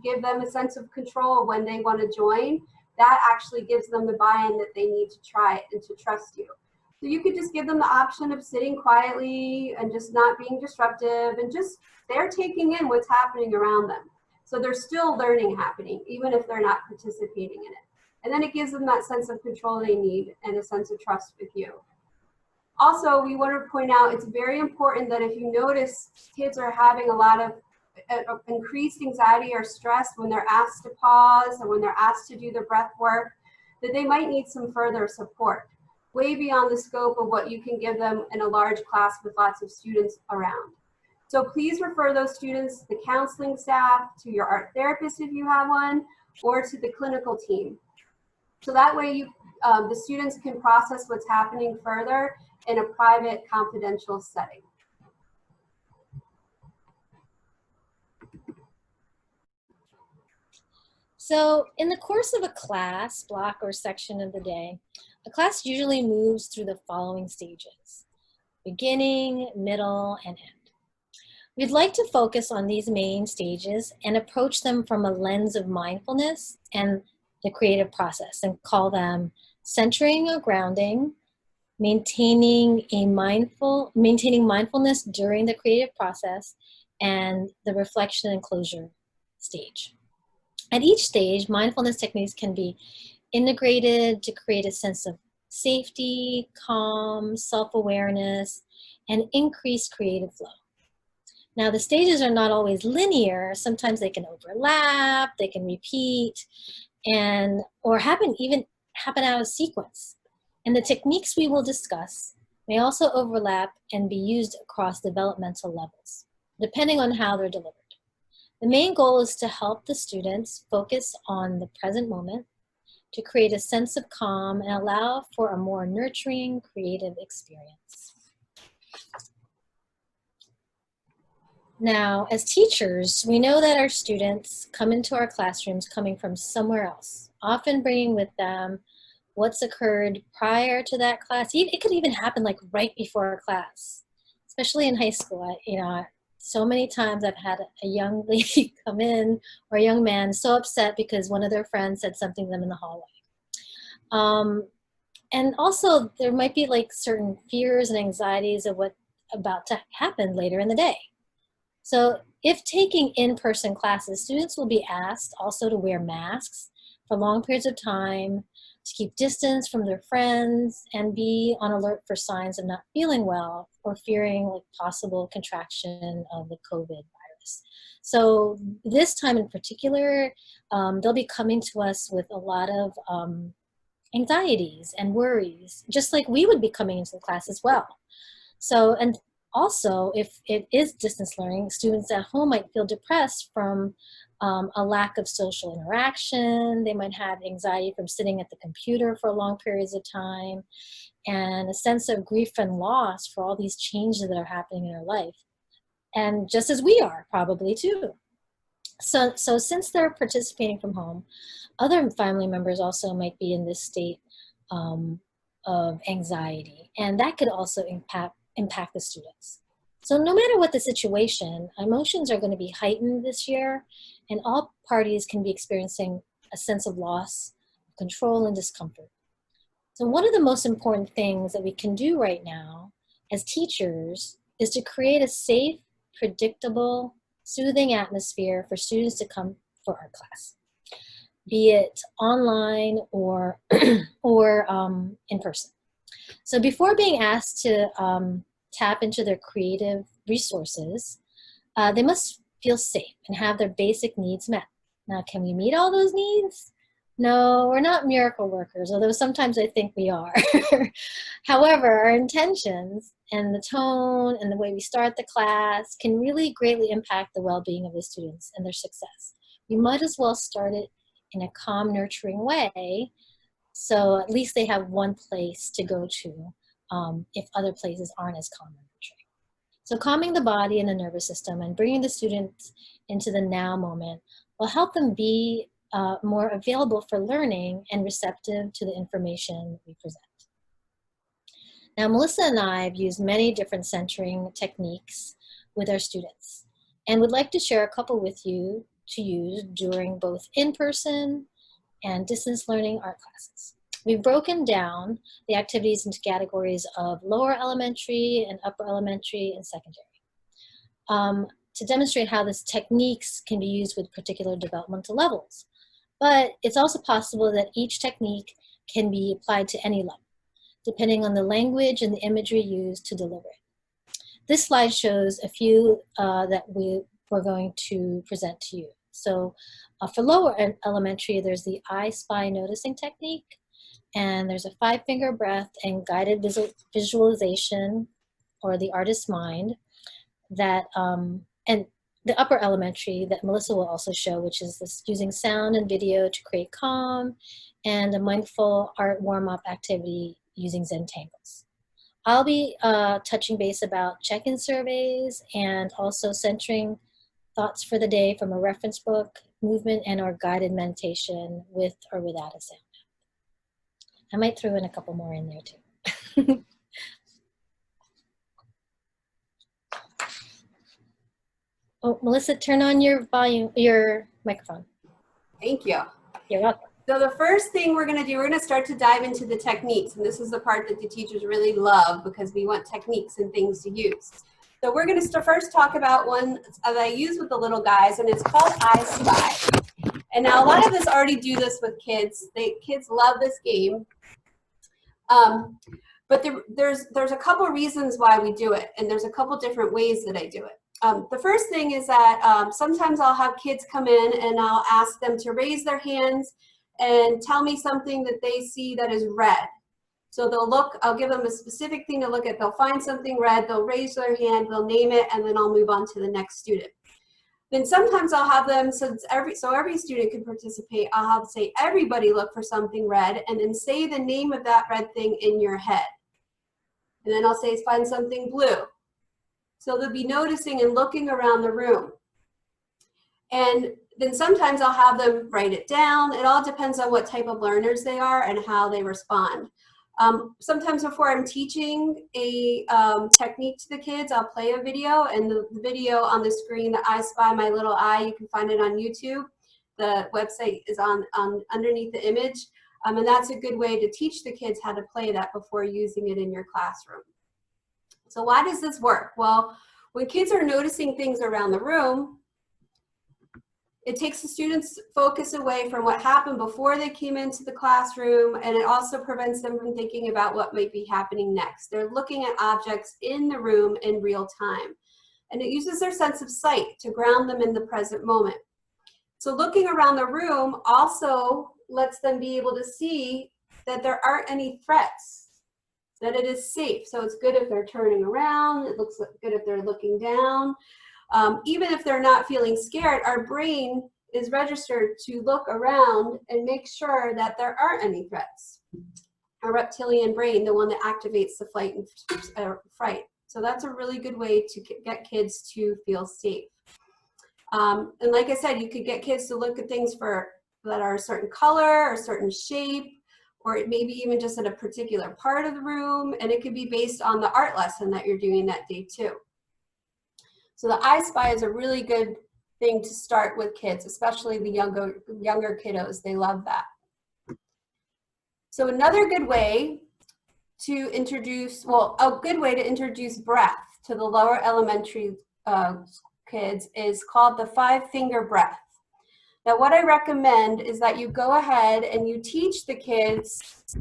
give them a sense of control when they want to join, that actually gives them the buy-in that they need to try it and to trust you. So you could just give them the option of sitting quietly and just not being disruptive, and just they're taking in what's happening around them. So there's still learning happening, even if they're not participating in it. And then it gives them that sense of control they need and a sense of trust with you. Also, we want to point out it's very important that if you notice kids are having a lot of increased anxiety or stress when they're asked to pause or when they're asked to do their breath work, that they might need some further support, way beyond the scope of what you can give them in a large class with lots of students around. So please refer those students to the counseling staff, to your art therapist if you have one, or to the clinical team. So that way the students can process what's happening further in a private, confidential setting. So in the course of a class, block, or section of the day, a class usually moves through the following stages: beginning, middle, and end. We'd like to focus on these main stages and approach them from a lens of mindfulness and the creative process, and call them centering or grounding, maintaining mindfulness during the creative process, and the reflection and closure stage. At each stage, mindfulness techniques can be integrated to create a sense of safety, calm, self-awareness, and increased creative flow. Now, the stages are not always linear. Sometimes they can overlap, they can repeat, or even happen out of sequence. And the techniques we will discuss may also overlap and be used across developmental levels, depending on how they're delivered. The main goal is to help the students focus on the present moment, to create a sense of calm and allow for a more nurturing, creative experience. Now, as teachers, we know that our students come into our classrooms coming from somewhere else, often bringing with them what's occurred prior to that class. It could even happen like right before a class, especially in high school. So many times I've had a young lady come in, or a young man, so upset because one of their friends said something to them in the hallway. And also there might be like certain fears and anxieties of what's about to happen later in the day. So if taking in-person classes, students will be asked also to wear masks for long periods of time, to keep distance from their friends, and be on alert for signs of not feeling well or fearing like possible contraction of the COVID virus. So this time in particular, they'll be coming to us with a lot of anxieties and worries, just like we would be coming into the class as well. So, and also, if it is distance learning, students at home might feel depressed from a lack of social interaction. They might have anxiety from sitting at the computer for long periods of time, and a sense of grief and loss for all these changes that are happening in their life. And just as we are probably too. So since they're participating from home, other family members also might be in this state of anxiety, and that could also impact the students. So no matter what the situation, emotions are going to be heightened this year, and all parties can be experiencing a sense of loss, control, and discomfort. So one of the most important things that we can do right now as teachers is to create a safe, predictable, soothing atmosphere for students to come for our class, be it online or, in person. So before being asked to tap into their creative resources, they must feel safe and have their basic needs met. Now, can we meet all those needs? No, we're not miracle workers, although sometimes I think we are. However, our intentions and the tone and the way we start the class can really greatly impact the well-being of the students and their success. We might as well start it in a calm, nurturing way, so at least they have one place to go to if other places aren't as calm and nurturing. So calming the body and the nervous system and bringing the students into the now moment will help them be more available for learning and receptive to the information we present. Now, Melissa and I have used many different centering techniques with our students and would like to share a couple with you to use during both in-person and distance learning art classes. We've broken down the activities into categories of lower elementary and upper elementary and secondary to demonstrate how these techniques can be used with particular developmental levels. But it's also possible that each technique can be applied to any level, depending on the language and the imagery used to deliver it. This slide shows a few that we're going to present to you. So for lower elementary, there's the I Spy Noticing technique, and there's a 5-finger breath and guided visualization, or the artist's mind, that, and the upper elementary that Melissa will also show, which is this using sound and video to create calm, and a mindful art warm-up activity using Zentangles. I'll be touching base about check-in surveys and also centering thoughts for the day from a reference book, movement, and or guided meditation with or without a sound. I might throw in a couple more in there too. Oh, Melissa, turn on your volume, your microphone. Thank you. You're welcome. So the first thing we're going to do, we're going to start to dive into the techniques. And this is the part that the teachers really love because we want techniques and things to use. So we're going to first talk about one that I use with the little guys, and it's called I Spy. And now a lot of us already do this with kids. Kids love this game. But there's a couple reasons why we do it, and there's a couple different ways that I do it. The first thing is that sometimes I'll have kids come in and I'll ask them to raise their hands and tell me something that they see that is red. So they'll look, I'll give them a specific thing to look at. They'll find something red, they'll raise their hand, they'll name it, and then I'll move on to the next student. Then sometimes I'll have them, so every student can participate, I'll have to say, everybody look for something red, and then say the name of that red thing in your head. And then I'll say, find something blue. So they'll be noticing and looking around the room. And then sometimes I'll have them write it down. It all depends on what type of learners they are and how they respond. Sometimes before I'm teaching a technique to the kids, I'll play a video, and the video on the screen that I Spy My Little Eye, you can find it on YouTube. The website is on underneath the image. And that's a good way to teach the kids how to play that before using it in your classroom. So why does this work? Well, when kids are noticing things around the room, It takes the students' focus away from what happened before they came into the classroom, and it also prevents them from thinking about what might be happening next. They're looking at objects in the room in real time. And it uses their sense of sight to ground them in the present moment. So looking around the room also lets them be able to see that there aren't any threats, that it is safe. So it's good if they're turning around, it looks good if they're looking down. Even if they're not feeling scared, our brain is registered to look around and make sure that there aren't any threats. Our reptilian brain, the one that activates the flight and fright. So that's a really good way to get kids to feel safe. And like I said, you could get kids to look at things that are a certain color or a certain shape, or maybe even just in a particular part of the room, and it could be based on the art lesson that you're doing that day too. So the I Spy is a really good thing to start with kids, especially the younger kiddos. They love that. So another good way to introduce, a good way to introduce breath to the lower elementary kids is called the 5-finger breath. Now what I recommend is that you go ahead and you teach the kids,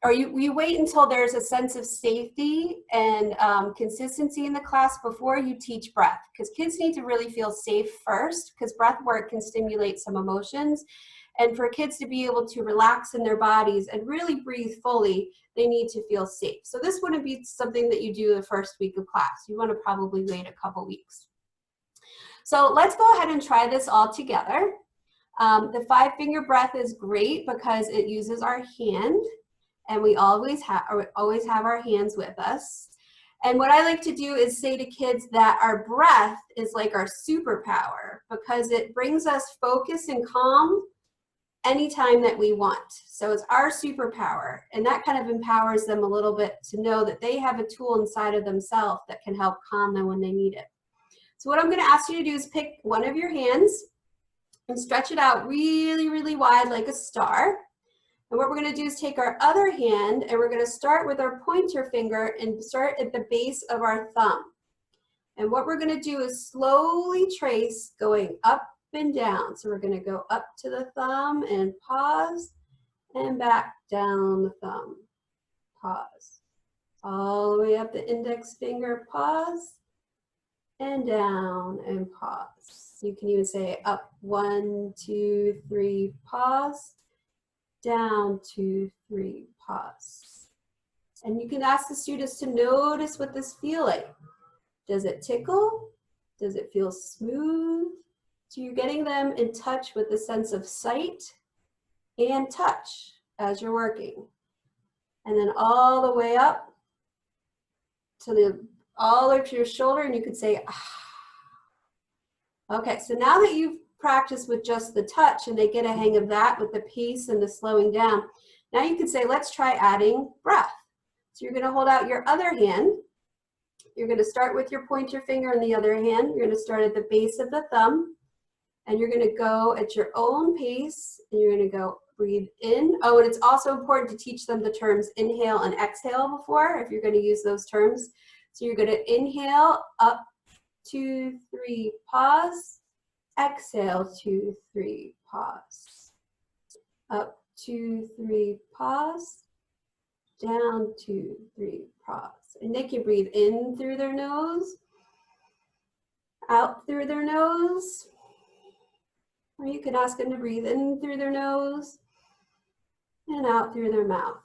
or you wait until there's a sense of safety and consistency in the class before you teach breath, because kids need to really feel safe first, because breath work can stimulate some emotions. And for kids to be able to relax in their bodies and really breathe fully, they need to feel safe. So this wouldn't be something that you do the first week of class. You want to probably wait a couple weeks. So let's go ahead and try this all together. The 5-finger breath is great because it uses our hand, and we always have our hands with us. And what I like to do is say to kids that our breath is like our superpower, because it brings us focus and calm anytime that we want. So it's our superpower, and that kind of empowers them a little bit to know that they have a tool inside of themselves that can help calm them when they need it. So what I'm going to ask you to do is pick one of your hands and stretch it out really, really wide like a star. And what we're going to do is take our other hand, and we're going to start with our pointer finger and start at the base of our thumb. And what we're going to do is slowly trace going up and down. So we're going to go up to the thumb and pause, and back down the thumb, pause. All the way up the index finger, pause, and down and pause. You can even say up 1, 2, 3, pause, down 2, 3, pause. And you can ask the students to notice what this feels like. Does it tickle? Does it feel smooth? So you're getting them in touch with the sense of sight and touch as you're working. And then all the way up to all of your shoulder, and you could say, ah. Okay, so now that you've practiced with just the touch and they get a hang of that with the pace and the slowing down, now you can say, let's try adding breath. So you're gonna hold out your other hand. You're gonna start with your pointer finger in the other hand. You're gonna start at the base of the thumb, and you're gonna go at your own pace, and you're gonna go breathe in. Oh, and it's also important to teach them the terms inhale and exhale before, if you're gonna use those terms. So you're gonna inhale, up, 2, 3, pause. Exhale, 2, 3, pause. Up, 2, 3, pause. Down, 2, 3, pause. And they can breathe in through their nose, out through their nose. Or you can ask them to breathe in through their nose and out through their mouth.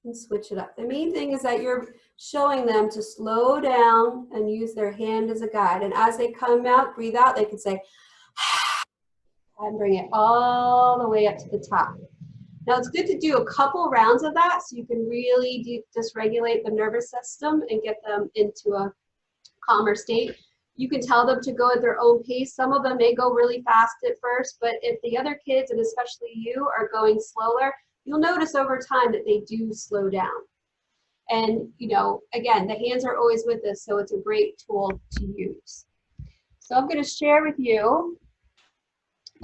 And switch it up. The main thing is that you're showing them to slow down and use their hand as a guide. And as they come out, breathe out, they can say, and bring it all the way up to the top. Now it's good to do a couple rounds of that so you can really dysregulate the nervous system and get them into a calmer state. You can tell them to go at their own pace. Some of them may go really fast at first, but if the other kids, and especially you, are going slower, you'll notice over time that they do slow down. And, you know, again, the hands are always with us, so it's a great tool to use. So I'm going to share with you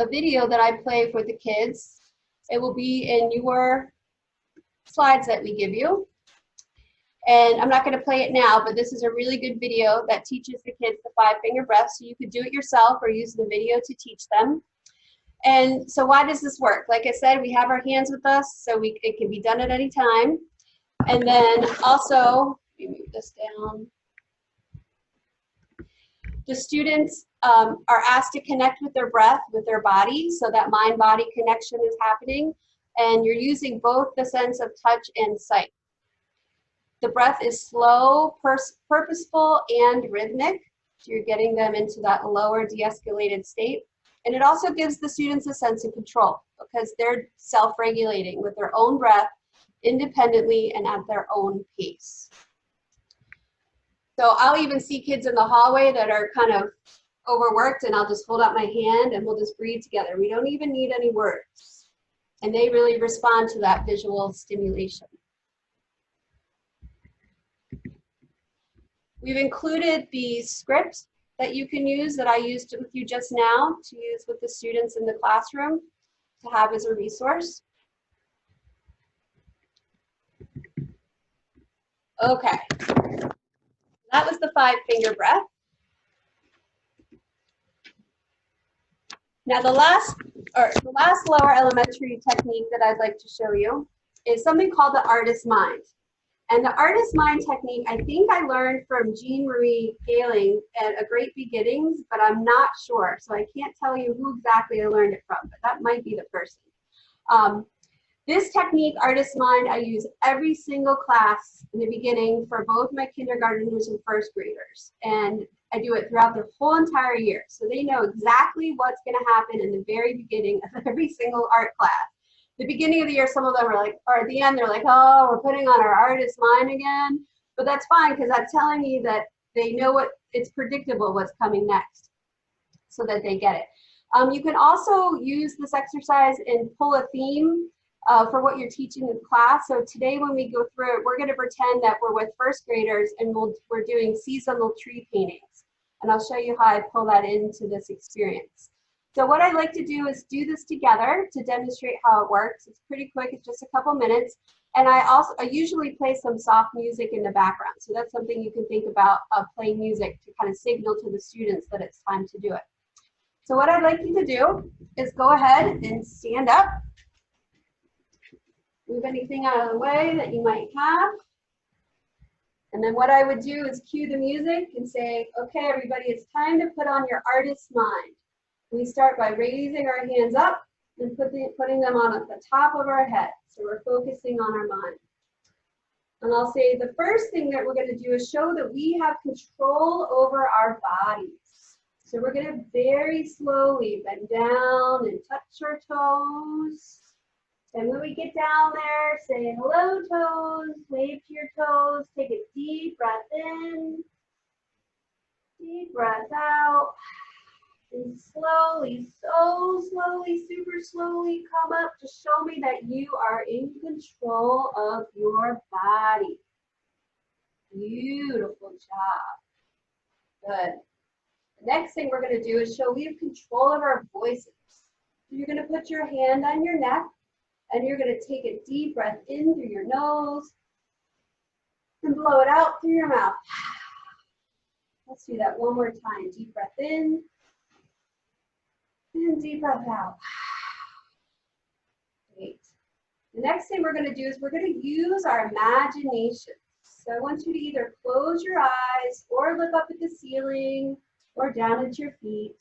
a video that I play for the kids. It will be in your slides that we give you. And I'm not going to play it now, but this is a really good video that teaches the kids the 5-finger breath. So you could do it yourself or use the video to teach them. And so why does this work? Like I said, we have our hands with us, so it can be done at any time. And then also, let me move this down. The students are asked to connect with their breath, with their body, so that mind-body connection is happening. And you're using both the sense of touch and sight. The breath is slow, purposeful, and rhythmic. So you're getting them into that lower de-escalated state. And it also gives the students a sense of control because they're self-regulating with their own breath independently and at their own pace. So I'll even see kids in the hallway that are kind of overworked, and I'll just hold out my hand and we'll just breathe together. We don't even need any words. And they really respond to that visual stimulation. We've included the script that you can use that I used with you just now to use with the students in the classroom to have as a resource. Okay, that was the 5-finger breath. Now the last lower elementary technique that I'd like to show you is something called the artist's mind. And the artist mind technique, I think I learned from Jean Marie Gehling at A Great Beginnings, but I'm not sure. So I can't tell you who exactly I learned it from, but that might be the person. This technique, artist mind, I use every single class in the beginning for both my kindergartners and first graders. And I do it throughout their whole entire year. So they know exactly what's going to happen in the very beginning of every single art class. The beginning of the year, some of them are like, or at the end, they're like, oh, we're putting on our artist mind again. But that's fine because that's telling me that they know it's predictable what's coming next so that they get it. You can also use this exercise and pull a theme for what you're teaching in class. So today when we go through it, we're going to pretend that we're with first graders and we're doing seasonal tree paintings. And I'll show you how I pull that into this experience. So what I like to do is do this together to demonstrate how it works. It's pretty quick, it's just a couple minutes. And I usually play some soft music in the background. So that's something you can think about, playing music to kind of signal to the students that it's time to do it. So what I'd like you to do is go ahead and stand up. Move anything out of the way that you might have. And then what I would do is cue the music and say, okay, everybody, it's time to put on your artist's mind. We start by raising our hands up and putting them on at the top of our head. So we're focusing on our mind. And I'll say the first thing that we're going to do is show that we have control over our bodies. So we're going to very slowly bend down and touch our toes. And when we get down there, say hello toes, wave to your toes, take a deep breath in, deep breath out. And slowly, so slowly, super slowly come up to show me that you are in control of your body. Beautiful job. Good. The next thing we're going to do is show we have control of our voices. So you're going to put your hand on your neck and you're going to take a deep breath in through your nose and blow it out through your mouth. Let's do that one more time. Deep breath in. And deep breath out. Great. The next thing we're going to do is we're going to use our imagination. So I want you to either close your eyes or look up at the ceiling or down at your feet.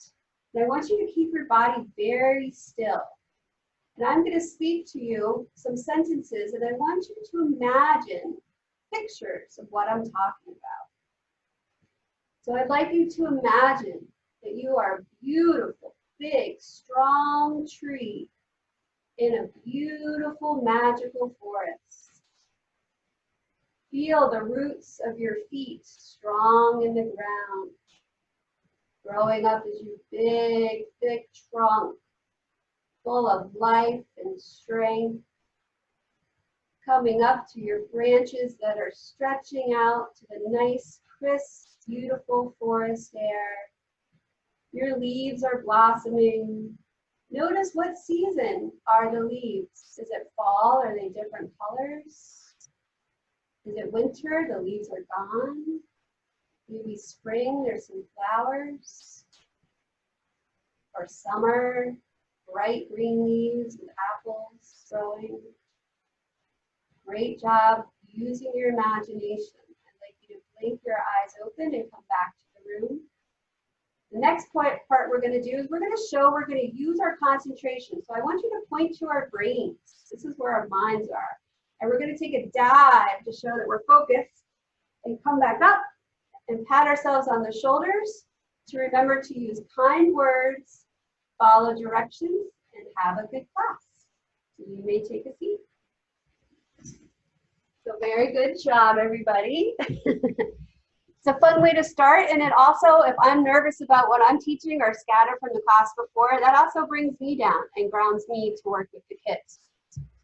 And I want you to keep your body very still. And I'm going to speak to you some sentences and I want you to imagine pictures of what I'm talking about. So I'd like you to imagine that you are a beautiful, big, strong tree in a beautiful, magical forest. Feel the roots of your feet strong in the ground, growing up as your big, thick trunk, full of life and strength, coming up to your branches that are stretching out to the nice, crisp, beautiful forest air. Your leaves are blossoming. Notice what season are the leaves. Is it fall? Are they different colors? Is it winter? The leaves are gone. Maybe spring, there's some flowers. Or summer, bright green leaves with apples growing. Great job using your imagination. I'd like you to blink your eyes open and come back to the room. The next part we're going to do is we're going to use our concentration. So I want you to point to our brains. This is where our minds are. And we're going to take a dive to show that we're focused and come back up and pat ourselves on the shoulders to remember to use kind words, follow directions, and have a good class. So you may take a seat. So very good job, everybody. It's a fun way to start, and it also, if I'm nervous about what I'm teaching or scattered from the class before, that also brings me down and grounds me to work with the kids.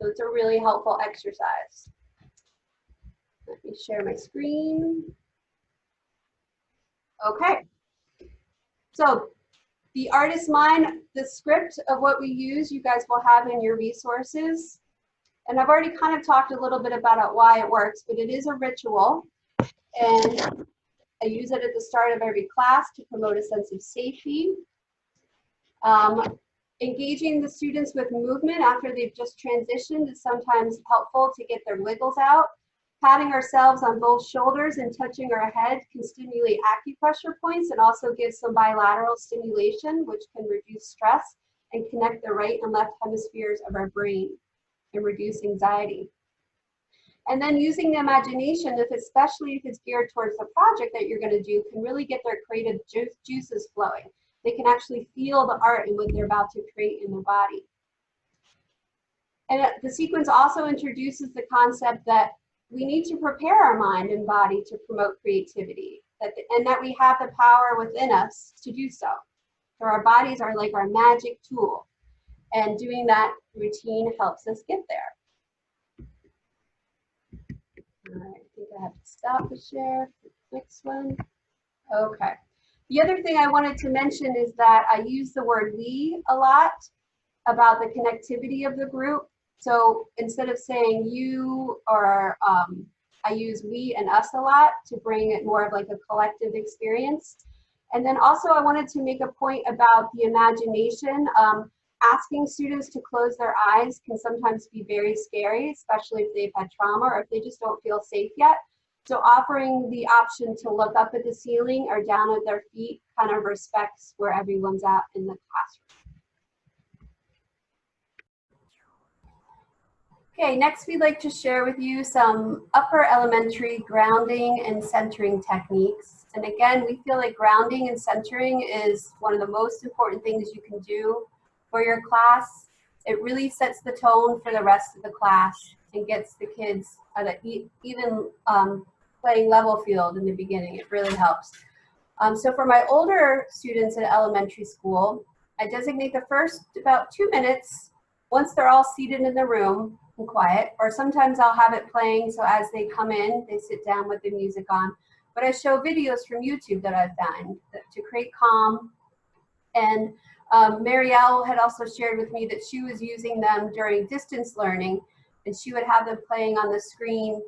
So it's a really helpful exercise. Let me share my screen. Okay. So the artist mind, the script of what we use, you guys will have in your resources. And I've already kind of talked a little bit about why it works, but it is a ritual. And I use it at the start of every class to promote a sense of safety. Engaging the students with movement after they've just transitioned is sometimes helpful to get their wiggles out. Patting ourselves on both shoulders and touching our head can stimulate acupressure points and also give some bilateral stimulation, which can reduce stress and connect the right and left hemispheres of our brain and reduce anxiety. And then using the imagination, especially if it's geared towards the project that you're going to do, can really get their creative juices flowing. They can actually feel the art in what they're about to create in their body. And the sequence also introduces the concept that we need to prepare our mind and body to promote creativity, and that we have the power within us to do so. So our bodies are like our magic tool, and doing that routine helps us get there. All right, I think I have to stop the share for the next one. Okay. The other thing I wanted to mention is that I use the word we a lot about the connectivity of the group. So instead of saying you or I use we and us a lot to bring it more of like a collective experience. And then also I wanted to make a point about the imagination. Asking students to close their eyes can sometimes be very scary, especially if they've had trauma or if they just don't feel safe yet. So offering the option to look up at the ceiling or down at their feet kind of respects where everyone's at in the classroom. Okay, next we'd like to share with you some upper elementary grounding and centering techniques. And again, we feel like grounding and centering is one of the most important things you can do for your class. It really sets the tone for the rest of the class and gets the kids at an even playing level field in the beginning. It really helps. So for my older students at elementary school, I designate the first about 2 minutes once they're all seated in the room and quiet, or sometimes I'll have it playing so as they come in, they sit down with the music on. But I show videos from YouTube that I've found to create calm. And Marielle had also shared with me that she was using them during distance learning, and she would have them playing on the screen.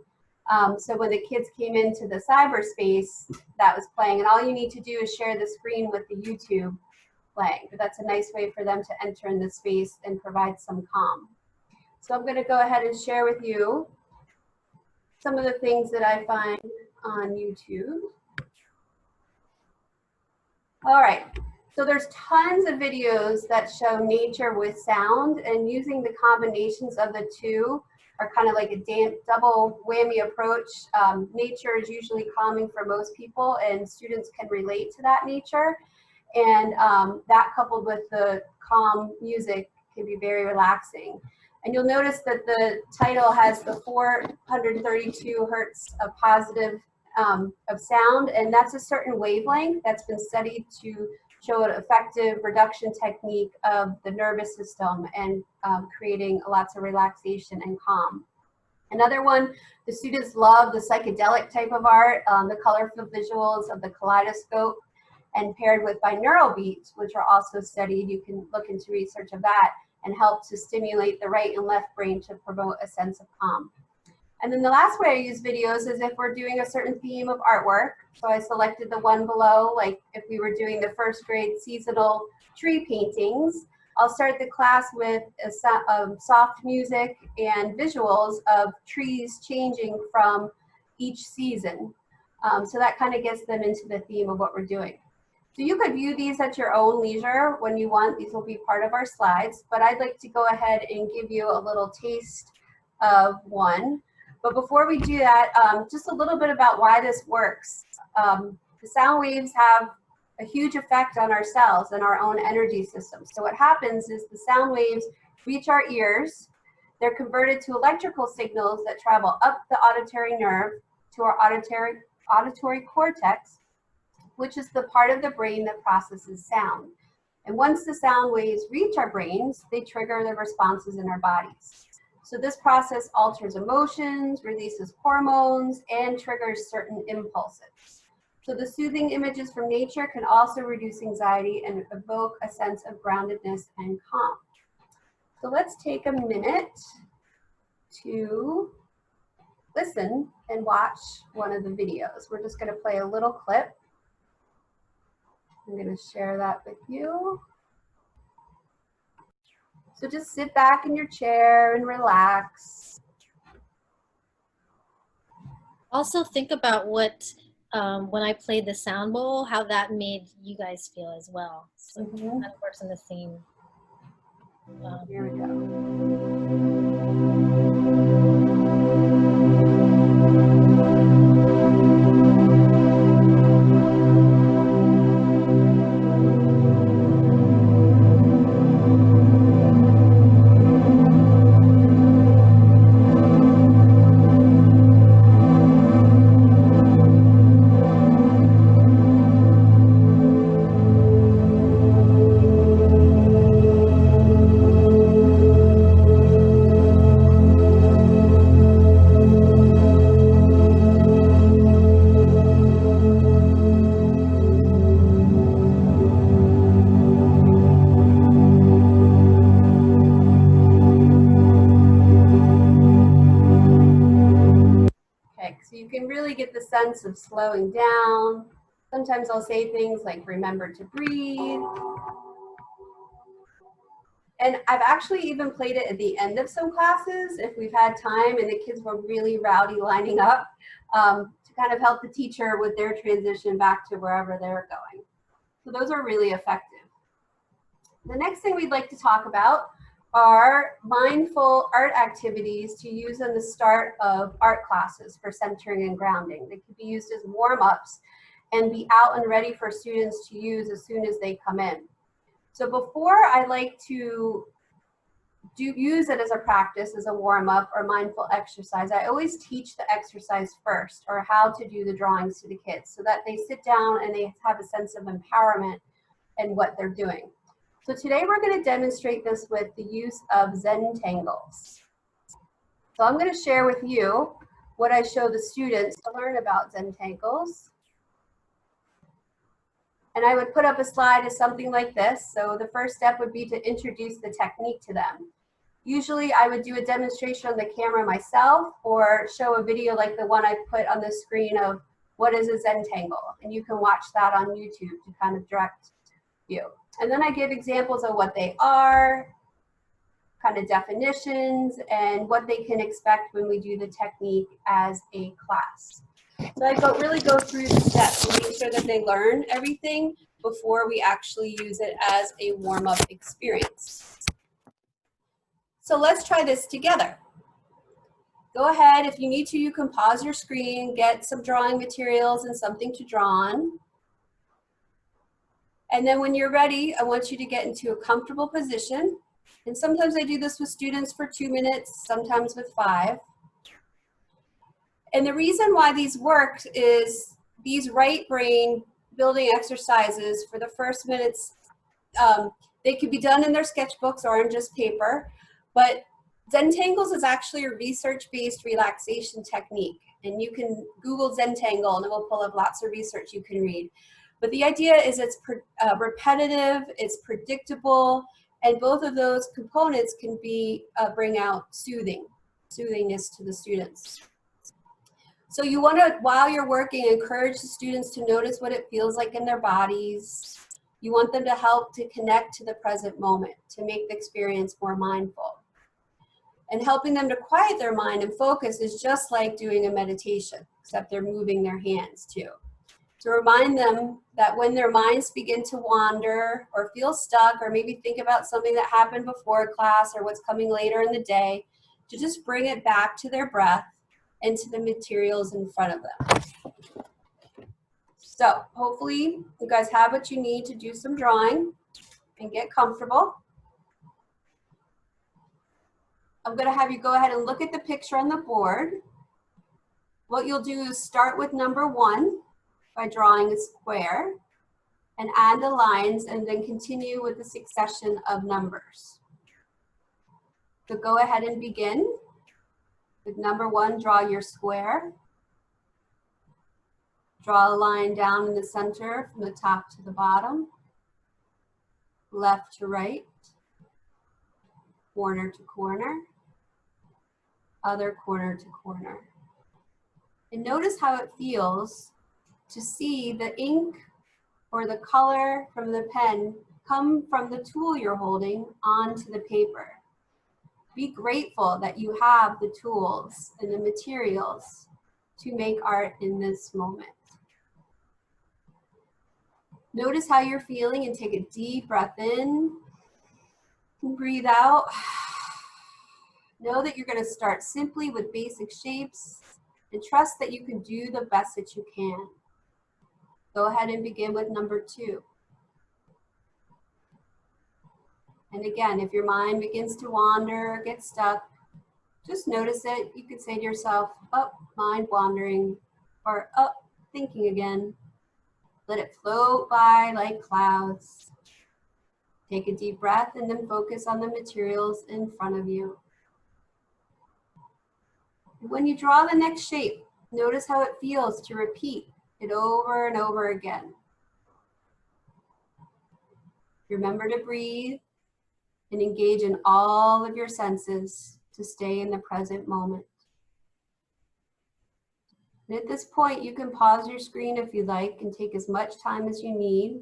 So when the kids came into the cyberspace, that was playing. And all you need to do is share the screen with the YouTube playing. But that's a nice way for them to enter in the space and provide some calm. So I'm going to go ahead and share with you some of the things that I find on YouTube. All right. So there's tons of videos that show nature with sound, and using the combinations of the two are kind of like a double whammy approach. Nature is usually calming for most people, and students can relate to that nature. And that coupled with the calm music can be very relaxing. And you'll notice that the title has the 432 hertz of positive of sound, and that's a certain wavelength that's been studied to show an effective reduction technique of the nervous system and creating lots of relaxation and calm. Another one, the students love the psychedelic type of art, the colorful visuals of the kaleidoscope, and paired with binaural beats, which are also studied. You can look into research of that and help to stimulate the right and left brain to promote a sense of calm. And then the last way I use videos is if we're doing a certain theme of artwork. So I selected the one below, like if we were doing the first grade seasonal tree paintings, I'll start the class with soft music and visuals of trees changing from each season. So that kind of gets them into the theme of what we're doing. So you could view these at your own leisure when you want. These will be part of our slides, but I'd like to go ahead and give you a little taste of one. But before we do that, just a little bit about why this works. The sound waves have a huge effect on our cells and our own energy system. So what happens is the sound waves reach our ears. They're converted to electrical signals that travel up the auditory nerve to our auditory cortex, which is the part of the brain that processes sound. And once the sound waves reach our brains, they trigger the responses in our bodies. So this process alters emotions, releases hormones, and triggers certain impulses. So the soothing images from nature can also reduce anxiety and evoke a sense of groundedness and calm. So let's take a minute to listen and watch one of the videos. We're just going to play a little clip. I'm going to share that with you. So just sit back in your chair and relax. Also think about what, when I played the sound bowl, how that made you guys feel as well. So that works in the same. Here we go. So you can really get the sense of slowing down. Sometimes I'll say things like, remember to breathe. And I've actually even played it at the end of some classes if we've had time and the kids were really rowdy lining up to kind of help the teacher with their transition back to wherever they're going. So those are really effective. The next thing we'd like to talk about are mindful art activities to use in the start of art classes for centering and grounding. They could be used as warm-ups and be out and ready for students to use as soon as they come in. So before I like to use it as a practice, as a warm-up or mindful exercise, I always teach the exercise first, or how to do the drawings to the kids so that they sit down and they have a sense of empowerment in what they're doing. So today we're going to demonstrate this with the use of Zentangles. So I'm going to share with you what I show the students to learn about Zentangles. And I would put up a slide as something like this. So the first step would be to introduce the technique to them. Usually I would do a demonstration on the camera myself or show a video like the one I put on the screen of what is a Zentangle. And you can watch that on YouTube to kind of direct you. And then I give examples of what they are, kind of definitions, and what they can expect when we do the technique as a class. So I really go through the steps to make sure that they learn everything before we actually use it as a warm-up experience. So let's try this together. Go ahead, if you need to, you can pause your screen, get some drawing materials and something to draw on. And then when you're ready, I want you to get into a comfortable position. And sometimes I do this with students for 2 minutes, sometimes with 5. And the reason why these work is these right brain building exercises for the first minutes, they could be done in their sketchbooks or on just paper, but Zentangles is actually a research-based relaxation technique. And you can Google Zentangle and it will pull up lots of research you can read. But the idea is it's repetitive, it's predictable, and both of those components can be bring out soothingness to the students. So you want to, while you're working, encourage the students to notice what it feels like in their bodies. You want them to help to connect to the present moment, to make the experience more mindful. And helping them to quiet their mind and focus is just like doing a meditation, except they're moving their hands too. To remind them that when their minds begin to wander or feel stuck, or maybe think about something that happened before class or what's coming later in the day, to just bring it back to their breath and to the materials in front of them. So hopefully you guys have what you need to do some drawing and get comfortable. I'm going to have you go ahead and look at the picture on the board. What you'll do is start with number 1 by drawing a square and add the lines, and then continue with the succession of numbers. So go ahead and begin with number 1. Draw your square. Draw a line down in the center from the top to the bottom, left to right, corner to corner, other corner to corner. And notice how it feels to see the ink or the color from the pen come from the tool you're holding onto the paper. Be grateful that you have the tools and the materials to make art in this moment. Notice how you're feeling and take a deep breath in and breathe out. Know that you're going to start simply with basic shapes and trust that you can do the best that you can. Go ahead and begin with number 2. And again, if your mind begins to wander or get stuck, just notice it. You could say to yourself, oh, mind wandering, or oh, thinking again. Let it float by like clouds. Take a deep breath and then focus on the materials in front of you. When you draw the next shape, notice how it feels to repeat it over and over again. Remember to breathe and engage in all of your senses to stay in the present moment. And at this point, you can pause your screen if you like and take as much time as you need.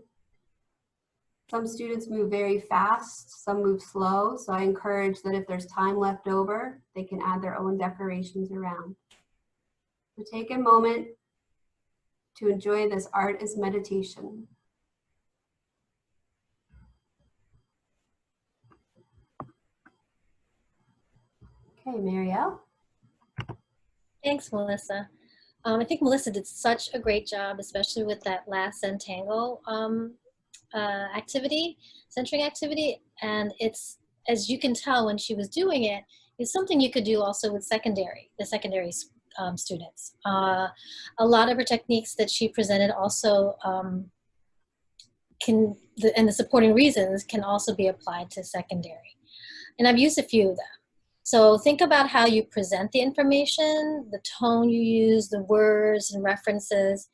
Some students move very fast, some move slow, so I encourage that if there's time left over, they can add their own decorations around. So take a moment to enjoy this art as meditation. Okay, Marielle. Thanks, Melissa. I think Melissa did such a great job, especially with that last Zentangle activity, centering activity. And it's, as you can tell when she was doing it, it's something you could do also with the secondary students. A lot of her techniques that she presented also and the supporting reasons can also be applied to secondary. And I've used a few of them. So think about how you present the information, the tone you use, the words and references.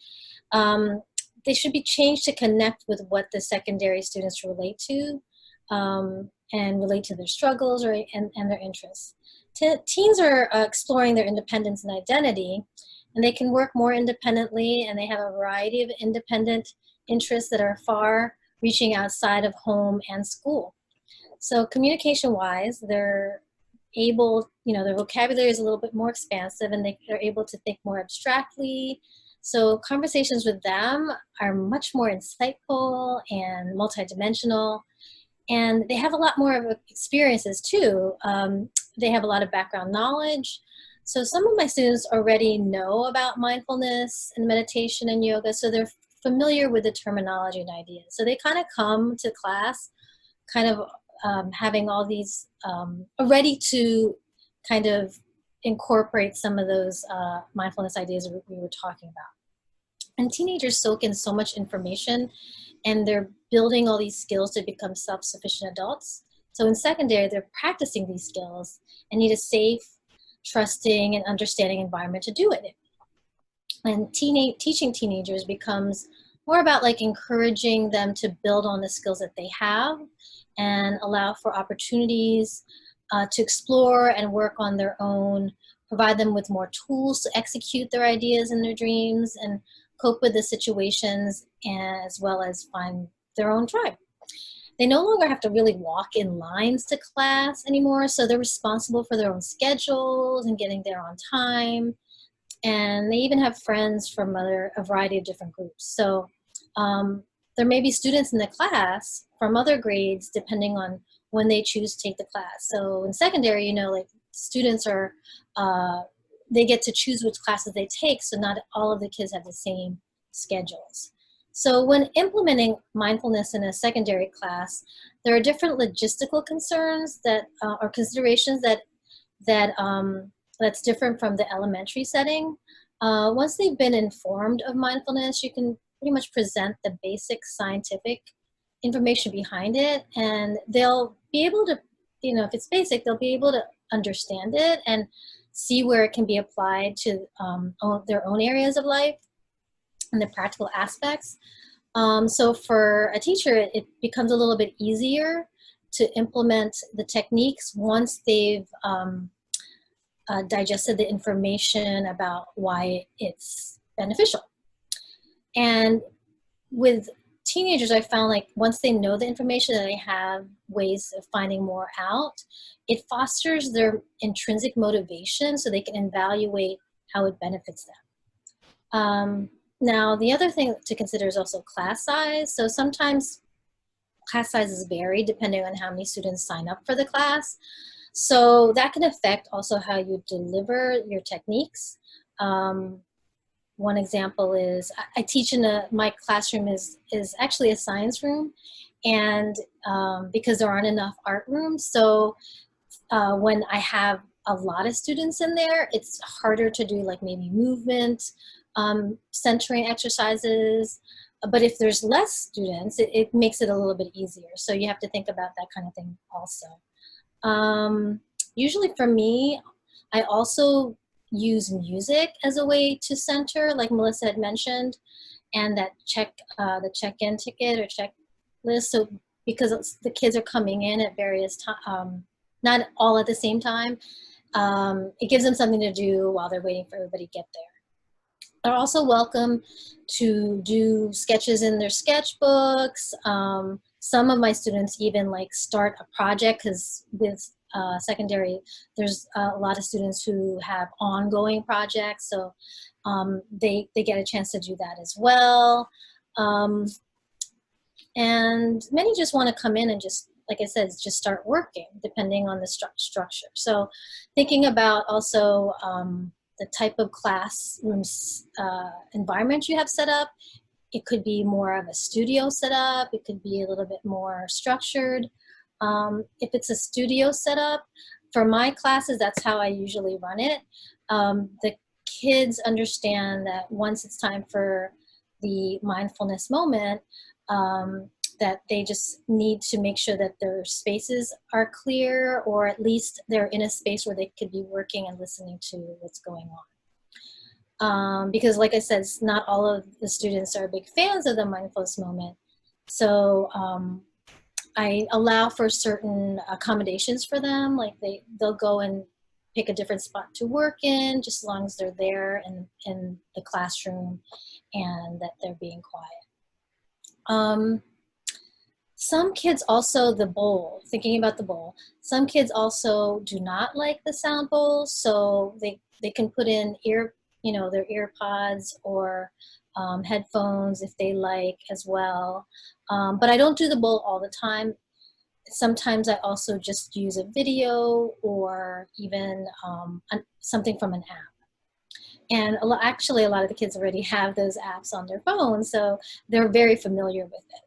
They should be changed to connect with what the secondary students relate to and relate to their struggles and their interests. Teens are exploring their independence and identity, and they can work more independently, and they have a variety of independent interests that are far reaching outside of home and school. So communication-wise, they're able, their vocabulary is a little bit more expansive, and they're able to think more abstractly. So conversations with them are much more insightful and multidimensional, and they have a lot more of experiences too. They have a lot of background knowledge. So some of my students already know about mindfulness and meditation and yoga, so they're familiar with the terminology and ideas. So they kind of come to class kind of having all these ready to kind of incorporate some of those mindfulness ideas we were talking about. And teenagers soak in so much information, and they're building all these skills to become self-sufficient adults. So in secondary, they're practicing these skills and need a safe, trusting, and understanding environment to do it. And teaching teenagers becomes more about like encouraging them to build on the skills that they have and allow for opportunities to explore and work on their own provide them with more tools to execute their ideas and their dreams and cope with the situations, as well as find their own tribe. They no longer have to really walk in lines to class anymore, so they're responsible for their own schedules and getting there on time. And they even have friends from a variety of different groups. So there may be students in the class from other grades depending on when they choose to take the class. So in secondary, you know, like students are, they get to choose which classes they take, so not all of the kids have the same schedules. So when implementing mindfulness in a secondary class, there are different logistical concerns that, or considerations that's different from the elementary setting. Once they've been informed of mindfulness, you can pretty much present the basic scientific information behind it, and they'll be able to, you know, if it's basic, they'll be able to understand it and see where it can be applied to their own areas of life and the practical aspects. So for a teacher, it becomes a little bit easier to implement the techniques once they've digested the information about why it's beneficial. And with teenagers, I found like once they know the information and they have ways of finding more out, it fosters their intrinsic motivation so they can evaluate how it benefits them. Now, the other thing to consider is also class size. So sometimes class sizes vary depending on how many students sign up for the class. So that can affect also how you deliver your techniques. One example is I teach in my classroom is actually a science room, and because there aren't enough art rooms, so when I have a lot of students in there, it's harder to do like maybe movement, centering exercises. But if there's less students, it makes it a little bit easier. So you have to think about that kind of thing also. Usually for me, I also use music as a way to center, like Melissa had mentioned, and that the check-in ticket or checklist. So because the kids are coming in at various times, not all at the same time, it gives them something to do while they're waiting for everybody to get there. They're also welcome to do sketches in their sketchbooks. Some of my students even like start a project, because with secondary, there's a lot of students who have ongoing projects, so they get a chance to do that as well. And many just want to come in and just, like I said, just start working depending on the structure. So thinking about also the type of classrooms environment you have set up. It could be more of a studio setup. It could be a little bit more structured. If it's a studio setup, for my classes, that's how I usually run it. The kids understand that once it's time for the mindfulness moment, that they just need to make sure that their spaces are clear, or at least they're in a space where they could be working and listening to what's going on. Because like I said, not all of the students are big fans of the mindfulness moment. So I allow for certain accommodations for them, like they'll go and pick a different spot to work in, just as long as they're there in the classroom and that they're being quiet. Some kids also, the bowl, thinking about the bowl, some kids also do not like the sound bowl, so they can put in their ear pods or headphones if they like as well. But I don't do the bowl all the time. Sometimes I also just use a video or even something from an app. And actually a lot of the kids already have those apps on their phones, so they're very familiar with it.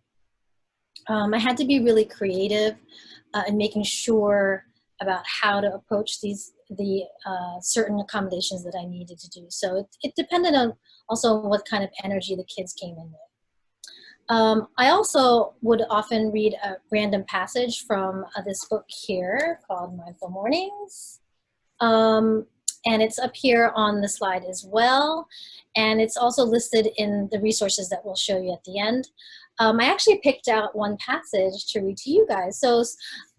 I had to be really creative in making sure about how to approach the certain accommodations that I needed to do. So it depended on also what kind of energy the kids came in with. I also would often read a random passage from this book here called Mindful Mornings. And it's up here on the slide as well. And it's also listed in the resources that we'll show you at the end. I actually picked out one passage to read to you guys. So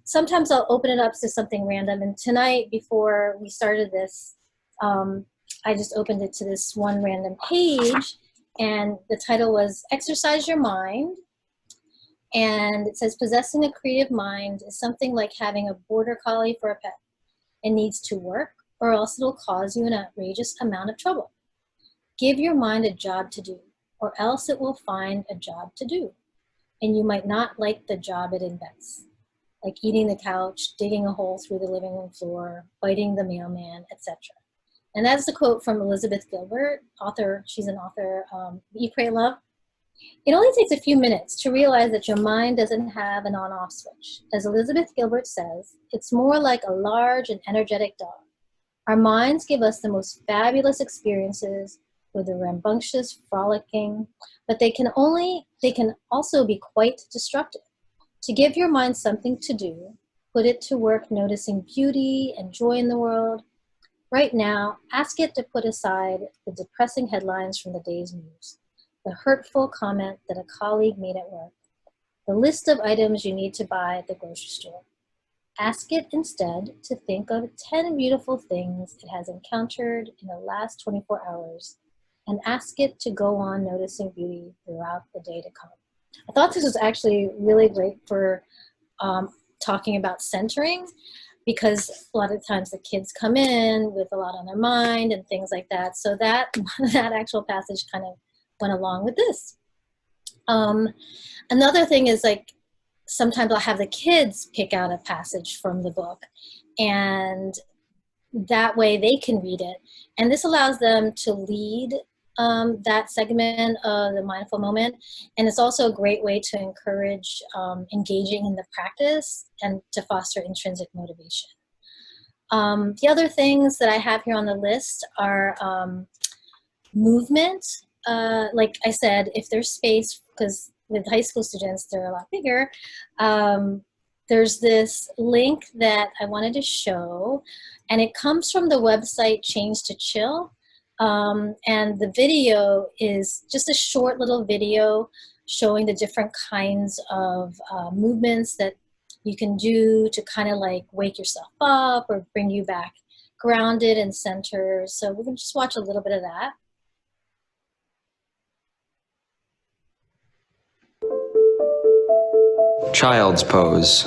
sometimes I'll open it up to something random. And tonight, before we started this I just opened it to this one random page, and the title was Exercise Your Mind. And it says, possessing a creative mind is something like having a border collie for a pet. It needs to work, or else it'll cause you an outrageous amount of trouble. Give your mind a job to do, or else it will find a job to do. And you might not like the job it invents, like eating the couch, digging a hole through the living room floor, biting the mailman, etc. And that's a quote from Elizabeth Gilbert, author. She's an author, Eat, Pray, Love. It only takes a few minutes to realize that your mind doesn't have an on-off switch. As Elizabeth Gilbert says, it's more like a large and energetic dog. Our minds give us the most fabulous experiences with the rambunctious, frolicking, but they can also be quite destructive. To give your mind something to do, put it to work noticing beauty and joy in the world. Right now, ask it to put aside the depressing headlines from the day's news, the hurtful comment that a colleague made at work, the list of items you need to buy at the grocery store. Ask it instead to think of 10 beautiful things it has encountered in the last 24 hours, and ask it to go on noticing beauty throughout the day to come. I thought this was actually really great for talking about centering, because a lot of times the kids come in with a lot on their mind and things like that. So that actual passage kind of went along with this. Another thing is, like, sometimes I'll have the kids pick out a passage from the book, and that way they can read it. And this allows them to lead that segment of the mindful moment. And it's also a great way to encourage engaging in the practice and to foster intrinsic motivation. The other things that I have here on the list are movement. Like I said, if there's space, because with high school students, they're a lot bigger, there's this link that I wanted to show, and it comes from the website Change to Chill. And the video is just a short little video showing the different kinds of movements that you can do to kind of like wake yourself up or bring you back grounded and centered. So we're going to just watch a little bit of that. Child's pose.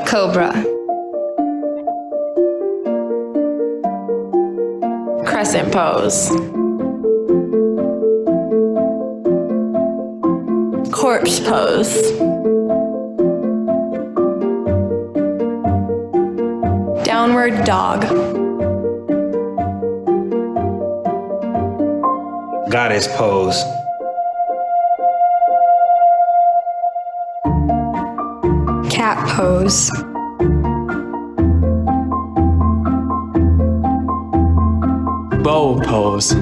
Cobra. Crescent pose. Corpse pose. Downward dog. Goddess pose. Cat pose. Bow pose.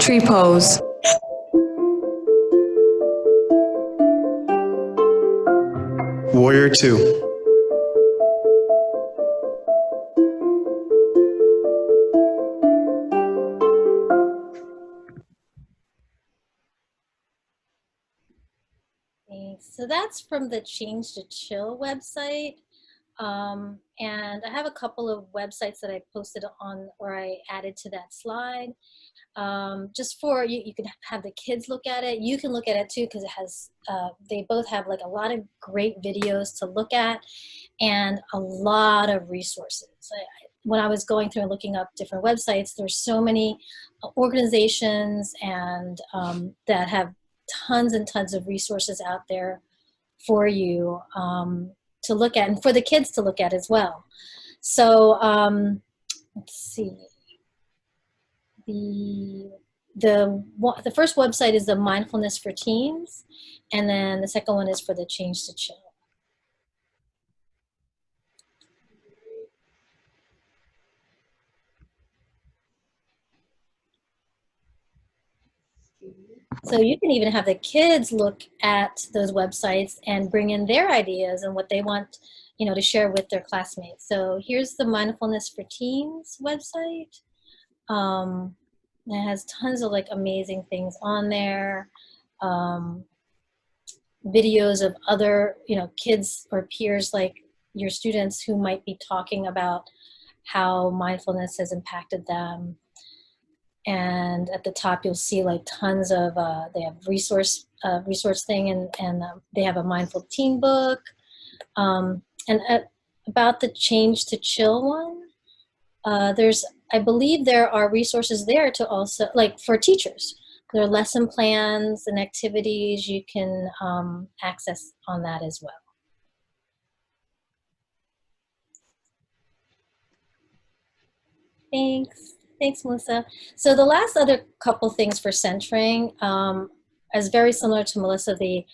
Tree pose. Warrior 2. So that's from the Change to Chill website. And I have a couple of websites that I posted on, or I added to that slide. Just for you can have the kids look at it. You can look at it too, because it has, they both have like a lot of great videos to look at and a lot of resources. When I was going through and looking up different websites, there's so many organizations and that have tons and tons of resources out there for you to look at, and for the kids to look at as well. So let's see. The first website is the Mindfulness for Teens, and then the second one is for the Change to Chill. So you can even have the kids look at those websites and bring in their ideas and what they want, to share with their classmates. So here's the Mindfulness for Teens website. It has tons of like amazing things on there. videos of other, kids or peers like your students who might be talking about how mindfulness has impacted them. And at the top, you'll see like tons of, they have resource thing, and they have a mindful teen book. And about the change to chill one, I believe there are resources there to also, like for teachers. There are lesson plans and activities you can access on that as well. Thanks, Melissa. So the last other couple things for centering is very similar to Melissa. The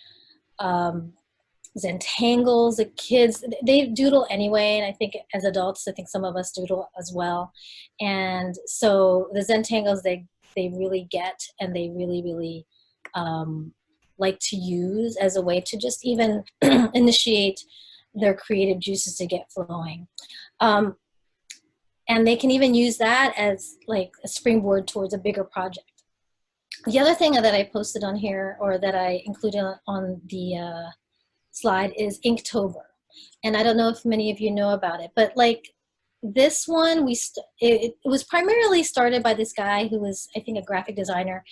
Zentangles, the kids, they doodle anyway, and I think as adults, I think some of us doodle as well. And so the Zentangles, they really get, and they really like to use as a way to just even initiate their creative juices to get flowing. And they can even use that as like a springboard towards a bigger project. The other thing that I posted on here, or that I included on the slide, is Inktober. And I don't know if many of you know about it, but like this one, it was primarily started by this guy who was, I think, a graphic designer,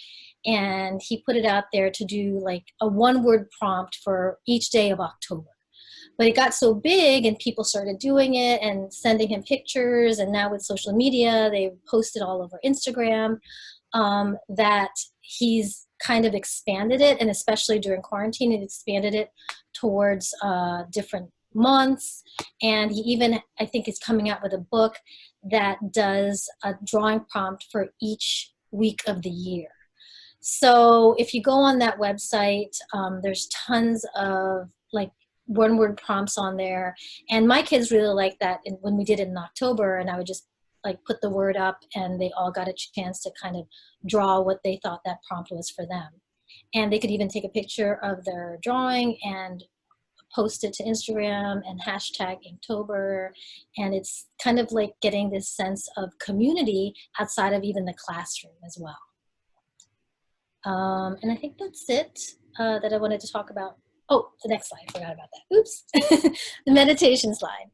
and he put it out there to do like a one-word prompt for each day of October. But it got so big and people started doing it and sending him pictures, and now with social media, they posted all over Instagram, that he's kind of expanded it, and especially during quarantine, it expanded it towards different months. And he even, I think, is coming out with a book that does a drawing prompt for each week of the year. So if you go on that website, there's tons of like one-word prompts on there, and my kids really like that. And when we did it in October, and I would just like put the word up, and they all got a chance to kind of draw what they thought that prompt was for them. And they could even take a picture of their drawing and post it to Instagram and hashtag Inktober. And it's kind of like getting this sense of community outside of even the classroom as well. And I think that's it that I wanted to talk about. Oh, the next slide, I forgot about that. Oops, the meditation slide.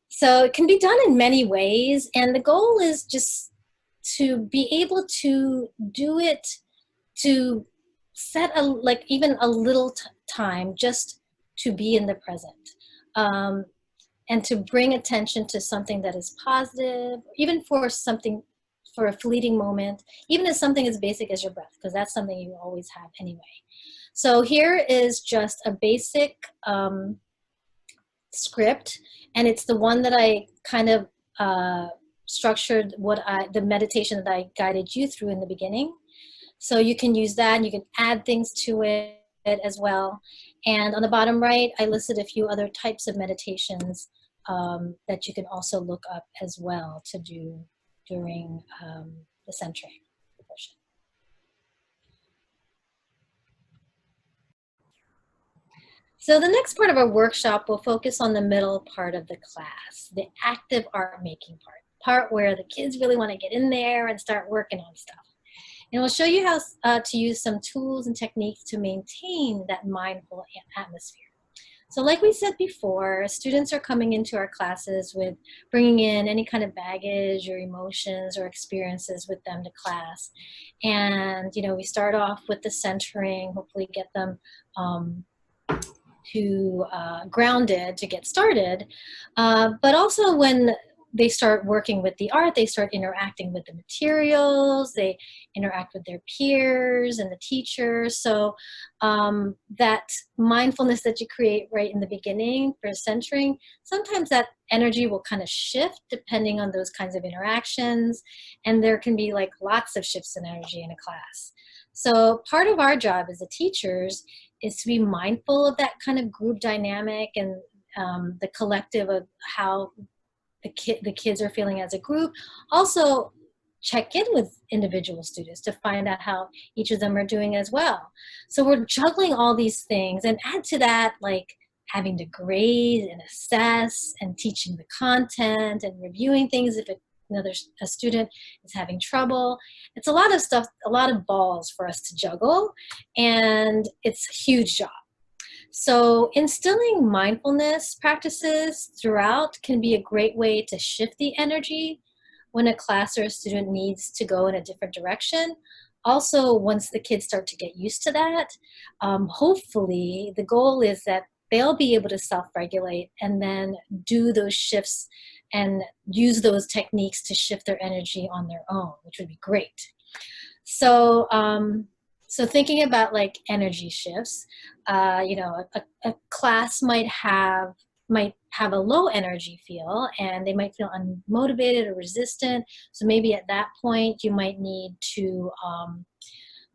So it can be done in many ways, and the goal is just to be able to do it, to set even a little time just to be in the present, and to bring attention to something that is positive, even for a fleeting moment, even as something as basic as your breath, because that's something you always have anyway. So here is just a basic script, and it's the one that I kind of structured the meditation that I guided you through in the beginning. So you can use that, and you can add things to it as well. And on the bottom right, I listed a few other types of meditations that you can also look up as well to do during the centering portion. So the next part of our workshop will focus on the middle part of the class, the active art making part where the kids really want to get in there and start working on stuff. And we'll show you how to use some tools and techniques to maintain that mindful atmosphere. So like we said before, students are coming into our classes with bringing in any kind of baggage or emotions or experiences with them to class. And, we start off with the centering, hopefully get them grounded to get started. But also when they start working with the art, they start interacting with the materials, they interact with their peers and the teachers. So that mindfulness that you create right in the beginning for centering, sometimes that energy will kind of shift depending on those kinds of interactions. And there can be like lots of shifts in energy in a class. So part of our job as the teachers is to be mindful of that kind of group dynamic and the collective of how the kids are feeling as a group. Also check in with individual students to find out how each of them are doing as well. So we're juggling all these things, and add to that like having to grade and assess and teaching the content and reviewing things if there's a student is having trouble. It's a lot of stuff, a lot of balls for us to juggle, and it's a huge job. So instilling mindfulness practices throughout can be a great way to shift the energy when a class or a student needs to go in a different direction. Also, once the kids start to get used to that, hopefully the goal is that they'll be able to self-regulate and then do those shifts and use those techniques to shift their energy on their own, which would be great. So, so thinking about like energy shifts, you know, a class might have a low energy feel, and they might feel unmotivated or resistant. So maybe at that point you might need to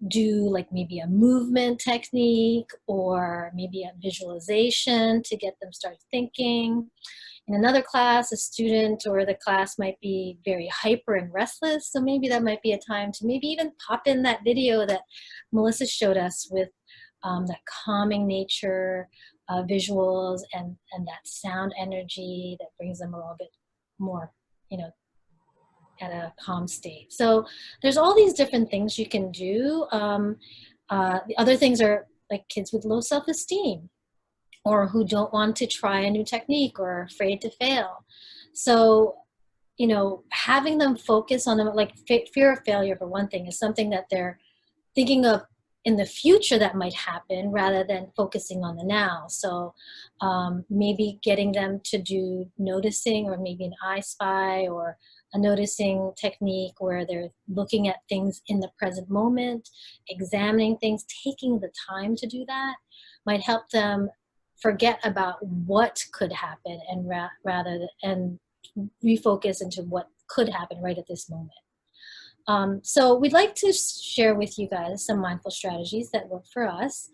do like maybe a movement technique or maybe a visualization to get them start thinking. In another class, a student or the class might be very hyper and restless, so maybe that might be a time to maybe even pop in that video that Melissa showed us with that calming nature, visuals, and that sound energy that brings them a little bit more, you know, at a calm state. So there's all these different things you can do. The other things are like kids with low self-esteem, or who don't want to try a new technique or are afraid to fail. So, you know, having them focus on them, like fear of failure for one thing, is something that they're thinking of in the future that might happen rather than focusing on the now. So maybe getting them to do noticing, or maybe an I Spy or a noticing technique where they're looking at things in the present moment, examining things, taking the time to do that might help them forget about what could happen and rather and refocus into what could happen right at this moment. So we'd like to share with you guys some mindful strategies that work for us.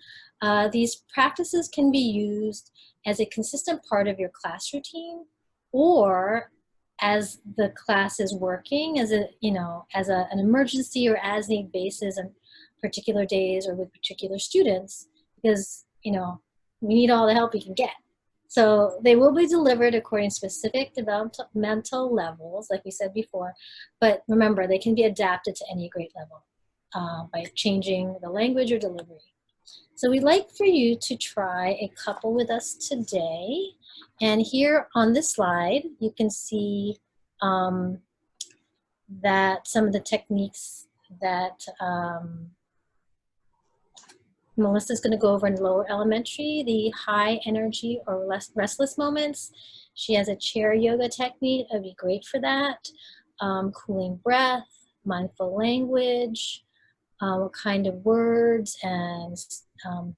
These practices can be used as a consistent part of your class routine, or as the class is working, as a, you know, as an emergency or as need basis on particular days or with particular students, because, you know, we need all the help we can get. So they will be delivered according to specific developmental levels, like we said before, but remember, they can be adapted to any grade level by changing the language or delivery. So we'd like for you to try a couple with us today. And here on this slide, you can see that some of the techniques that Melissa's going to go over in lower elementary, the high energy or restless moments. She has a chair yoga technique. That'd be great for that. Cooling breath, mindful language, what kind of words and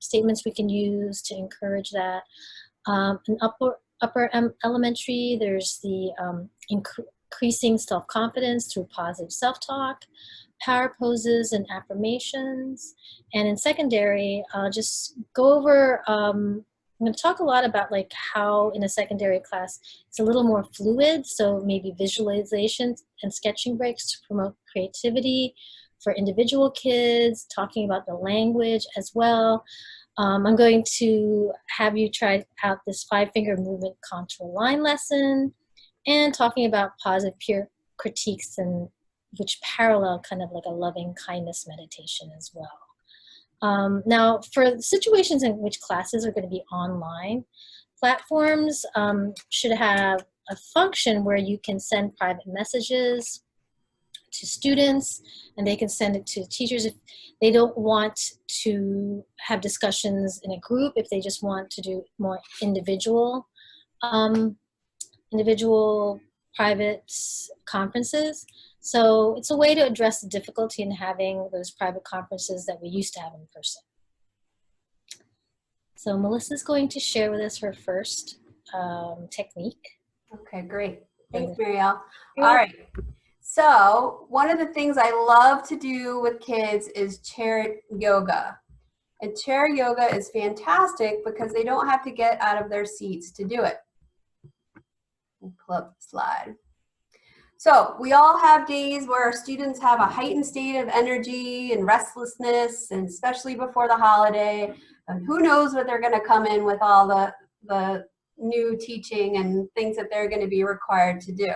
statements we can use to encourage that. In upper elementary, there's the increasing self-confidence through positive self-talk, power poses and affirmations. And in secondary, just go over, I'm going to talk a lot about like how in a secondary class it's a little more fluid, so maybe visualizations and sketching breaks to promote creativity for individual kids, talking about the language as well. I'm going to have you try out this 5-finger movement contour line lesson, and talking about positive peer critiques, and which parallel kind of like a loving kindness meditation as well. Now, for situations in which classes are going to be online, platforms should have a function where you can send private messages to students, and they can send it to teachers if they don't want to have discussions in a group, if they just want to do more individual private conferences. So it's a way to address the difficulty in having those private conferences that we used to have in person. So Melissa's going to share with us her first technique. Okay, great. Thanks, Marielle. All right. So one of the things I love to do with kids is chair yoga. And chair yoga is fantastic because they don't have to get out of their seats to do it. We'll pull up the slide. So we all have days where our students have a heightened state of energy and restlessness, and especially before the holiday. And who knows what they're going to come in with all the new teaching and things that they're going to be required to do.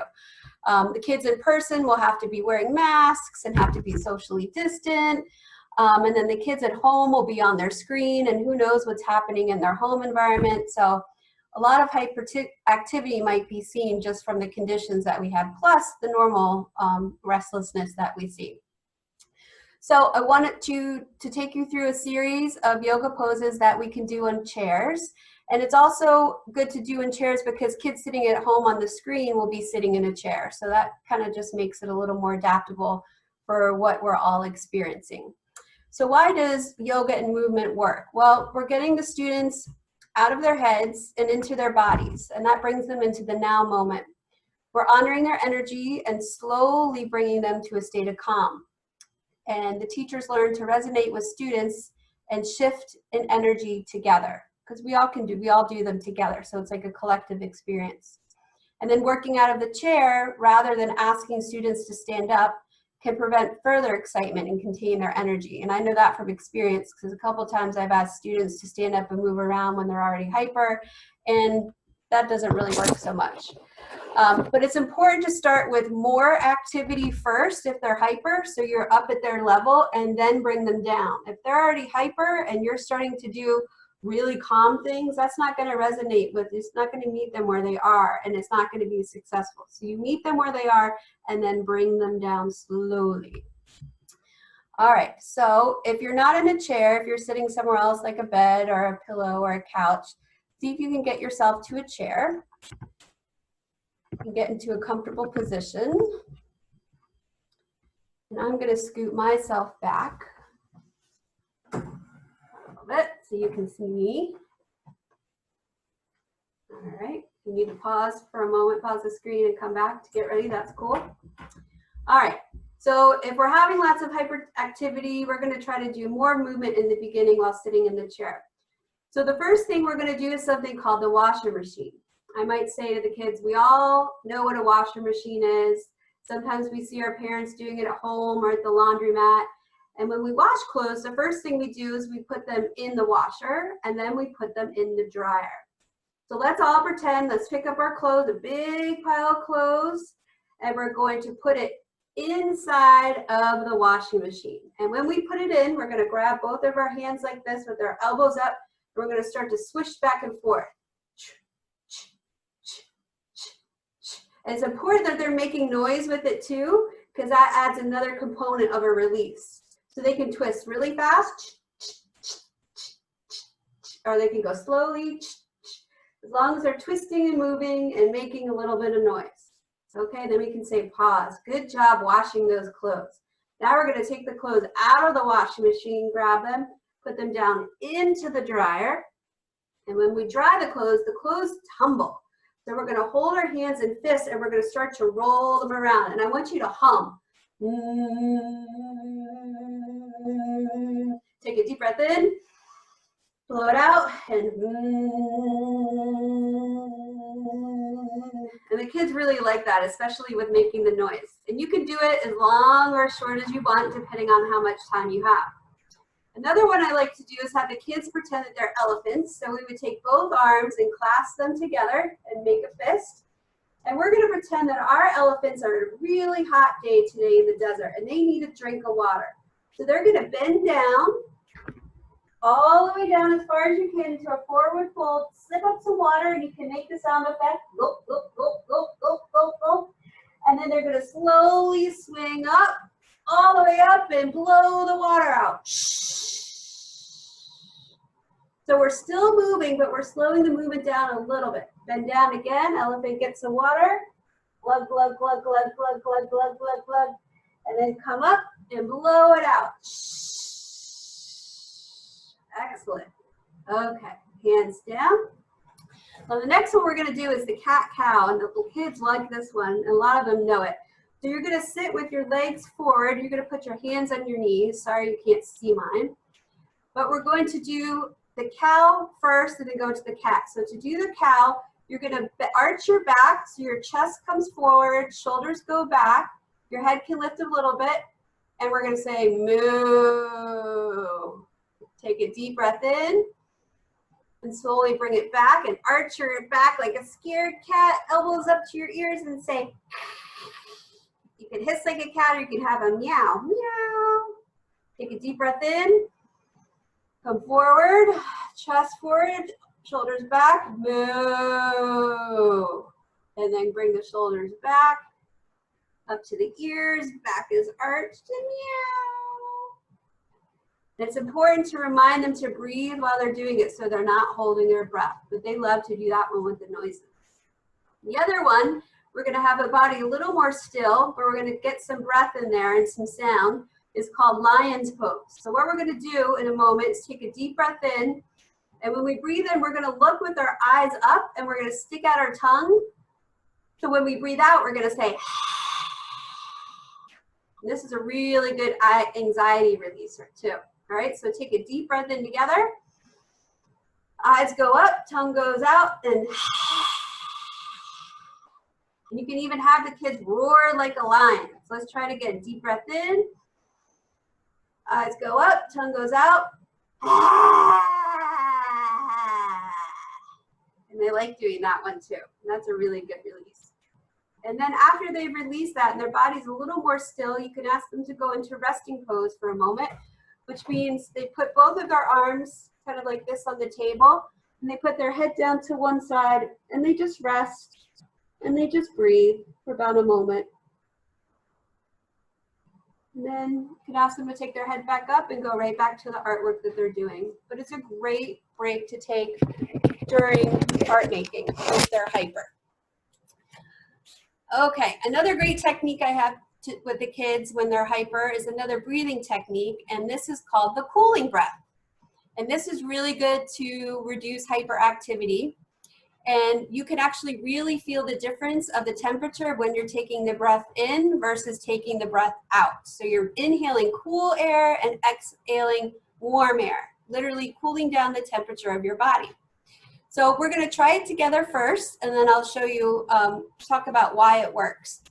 The kids in person will have to be wearing masks and have to be socially distant. And then the kids at home will be on their screen, and who knows what's happening in their home environment. So a lot of hyperactivity might be seen just from the conditions that we have, plus the normal restlessness that we see. So I wanted to take you through a series of yoga poses that we can do in chairs. And it's also good to do in chairs because kids sitting at home on the screen will be sitting in a chair. So that kind of just makes it a little more adaptable for what we're all experiencing. So why does yoga and movement work? Well, we're getting the students out of their heads and into their bodies, and that brings them into the now moment. We're honoring their energy and slowly bringing them to a state of calm. And the teachers learn to resonate with students and shift in energy together, because we all do them together. So it's like a collective experience. And then working out of the chair, rather than asking students to stand up, can prevent further excitement and contain their energy. And I know that from experience, because a couple times I've asked students to stand up and move around when they're already hyper, and that doesn't really work so much. But it's important to start with more activity first if they're hyper, so you're up at their level, and then bring them down. If they're already hyper and you're starting to do really calm things, that's not going to resonate with, it's not going to meet them where they are, and it's not going to be successful. So you meet them where they are and then bring them down slowly. All right, so if you're not in a chair, if you're sitting somewhere else like a bed or a pillow or a couch, see if you can get yourself to a chair and get into a comfortable position. And I'm going to scoot myself back a little bit so you can see me. All right, you need to pause for a moment, pause the screen and come back to get ready. That's cool. All right, so if we're having lots of hyperactivity, we're going to try to do more movement in the beginning while sitting in the chair. So the first thing we're going to do is something called the washer machine. I might say to the kids, we all know what a washer machine is. Sometimes we see our parents doing it at home or at the laundromat. And when we wash clothes, the first thing we do is we put them in the washer and then we put them in the dryer. So let's all pretend, let's pick up our clothes, a big pile of clothes, and we're going to put it inside of the washing machine. And when we put it in, we're going to grab both of our hands like this with our elbows up. We're going to start to swish back and forth. And it's important that they're making noise with it too, because that adds another component of a release. So they can twist really fast, or they can go slowly, as long as they're twisting and moving and making a little bit of noise. Okay, then we can say pause. Good job washing those clothes. Now we're going to take the clothes out of the washing machine, grab them, put them down into the dryer. And when we dry the clothes tumble. So we're going to hold our hands in fists and we're going to start to roll them around. And I want you to hum. Take a deep breath in, blow it out, and the kids really like that, especially with making the noise. And you can do it as long or as short as you want, depending on how much time you have. Another one I like to do is have the kids pretend that they're elephants. So we would take both arms and clasp them together and make a fist. And we're going to pretend that our elephants are a really hot day today in the desert and they need a drink of water. So they're going to bend down, all the way down as far as you can into a forward fold, sip up some water, and you can make the sound effect, gulp, gulp, gulp, gulp, gulp, gulp, gulp. And then they're going to slowly swing up, all the way up, and blow the water out. So we're still moving, but we're slowing the movement down a little bit. Bend down again, elephant gets some water, glug, glug, glug, glug, glug, glug, glug, glug, glug, and then come up and blow it out. Excellent. Okay, hands down. Now the next one we're going to do is the cat-cow, and the kids like this one, and a lot of them know it. So you're going to sit with your legs forward. You're going to put your hands on your knees. Sorry, you can't see mine. But we're going to do the cow first and then go to the cat. So to do the cow, you're going to arch your back so your chest comes forward, shoulders go back, your head can lift a little bit, and we're going to say moo. Take a deep breath in and slowly bring it back and arch your back like a scared cat, elbows up to your ears, and say, you can hiss like a cat or you can have a meow, meow. Take a deep breath in. Come forward, chest forward, shoulders back, move. And then bring the shoulders back, up to the ears, back is arched, and meow. It's important to remind them to breathe while they're doing it so they're not holding their breath, but they love to do that one with the noises. The other one, we're gonna have the body a little more still, but we're gonna get some breath in there and some sound, is called lion's pose. So what we're gonna do in a moment is take a deep breath in, and when we breathe in, we're gonna look with our eyes up and we're gonna stick out our tongue. So when we breathe out, we're gonna say, and this is a really good anxiety releaser too. All right, so take a deep breath in together. Eyes go up, tongue goes out, and you can even have the kids roar like a lion. So let's try it again. Deep breath in. Eyes go up, tongue goes out. And they like doing that one too. And that's a really good release. And then after they've released that and their body's a little more still, you can ask them to go into resting pose for a moment, which means they put both of their arms kind of like this on the table, and they put their head down to one side, and they just rest, and they just breathe for about a moment. And then you can ask them to take their head back up and go right back to the artwork that they're doing. But it's a great break to take during art making if they're hyper. Okay, another great technique I have with the kids when they're hyper is another breathing technique, and this is called the cooling breath. And this is really good to reduce hyperactivity. And you can actually really feel the difference of the temperature when you're taking the breath in versus taking the breath out. So you're inhaling cool air and exhaling warm air, literally cooling down the temperature of your body. So we're gonna try it together first, and then I'll show you, talk about why it works.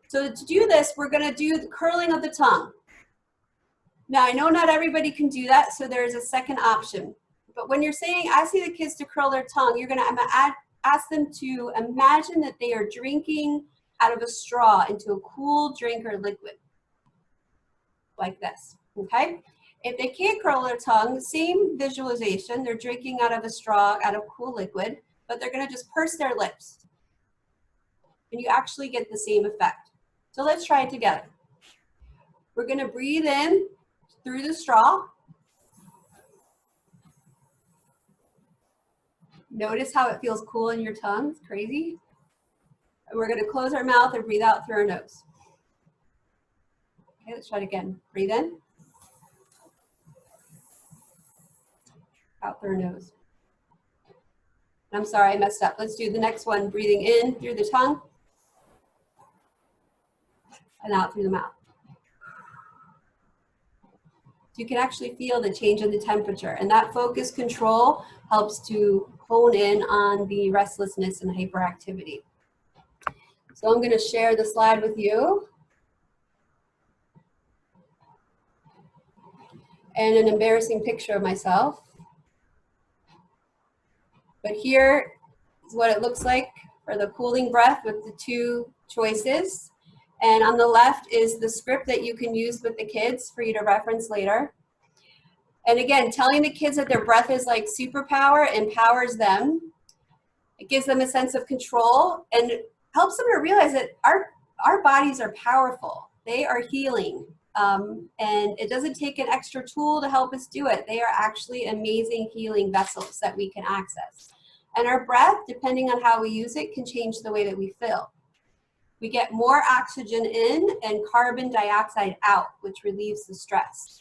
So to do this, we're gonna do the curling of the tongue. Now I know not everybody can do that, so there's a second option. But when you're saying, asking the kids to curl their tongue, you're gonna ask them to imagine that they are drinking out of a straw into a cool drink or liquid, like this, okay? If they can't curl their tongue, same visualization, they're drinking out of a straw, out of cool liquid, but they're gonna just purse their lips. And you actually get the same effect. So let's try it together. We're gonna breathe in through the straw. Notice how it feels cool in your tongue, it's crazy. And we're gonna close our mouth and breathe out through our nose. Okay, let's try it again. Breathe in. Out through our nose. I'm sorry, I messed up. Let's do the next one. Breathing in through the tongue and out through the mouth. So you can actually feel the change in the temperature, and that focus control helps to hone in on the restlessness and hyperactivity. So I'm going to share the slide with you. And an embarrassing picture of myself. But here is what it looks like for the cooling breath with the two choices. And on the left is the script that you can use with the kids for you to reference later. And again, telling the kids that their breath is like superpower empowers them. It gives them a sense of control and helps them to realize that our bodies are powerful. They are healing. And it doesn't take an extra tool to help us do it. They are actually amazing healing vessels that we can access. And our breath, depending on how we use it, can change the way that we feel. We get more oxygen in and carbon dioxide out, which relieves the stress.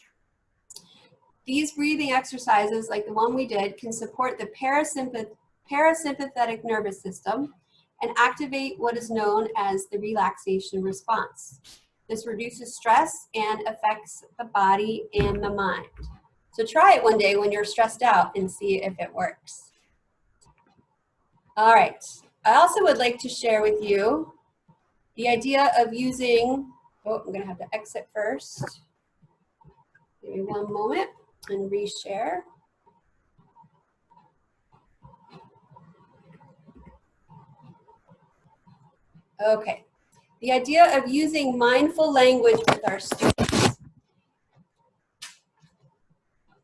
These breathing exercises, like the one we did, can support the parasympathetic nervous system and activate what is known as the relaxation response. This reduces stress and affects the body and the mind. So try it one day when you're stressed out and see if it works. All right, I also would like to share with you the idea of using, oh, I'm gonna have to exit first. Give me one moment and reshare. Okay, the idea of using mindful language with our students.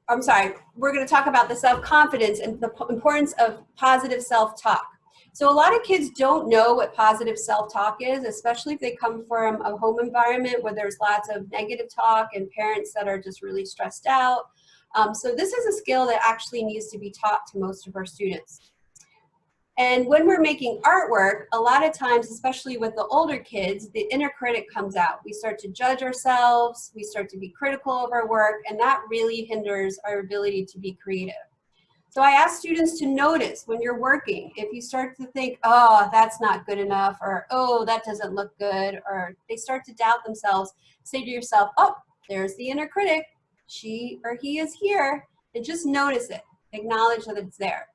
I'm sorry, we're going to talk about the self-confidence and the importance of positive self-talk. So a lot of kids don't know what positive self-talk is, especially if they come from a home environment where there's lots of negative talk and parents that are just really stressed out. So this is a skill that actually needs to be taught to most of our students. And when we're making artwork, a lot of times, especially with the older kids, the inner critic comes out. We start to judge ourselves, we start to be critical of our work, and that really hinders our ability to be creative. So I ask students to notice when you're working, if you start to think, oh, that's not good enough, or oh, that doesn't look good, or they start to doubt themselves, say to yourself, oh, there's the inner critic, she or he is here, and just notice it, acknowledge that it's there.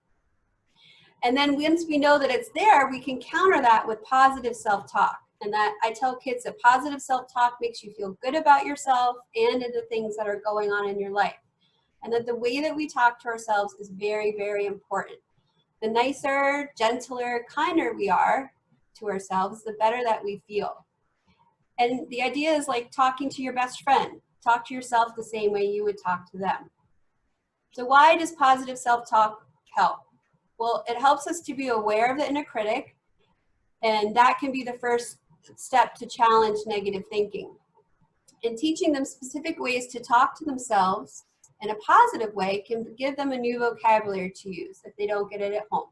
And then once we know that it's there, we can counter that with positive self-talk. And that I tell kids that positive self-talk makes you feel good about yourself and in the things that are going on in your life. And that the way that we talk to ourselves is very, very important. The nicer, gentler, kinder we are to ourselves, the better that we feel. And the idea is like talking to your best friend. Talk to yourself the same way you would talk to them. So why does positive self-talk help? Well, it helps us to be aware of the inner critic, and that can be the first step to challenge negative thinking. And teaching them specific ways to talk to themselves in a positive way can give them a new vocabulary to use if they don't get it at home.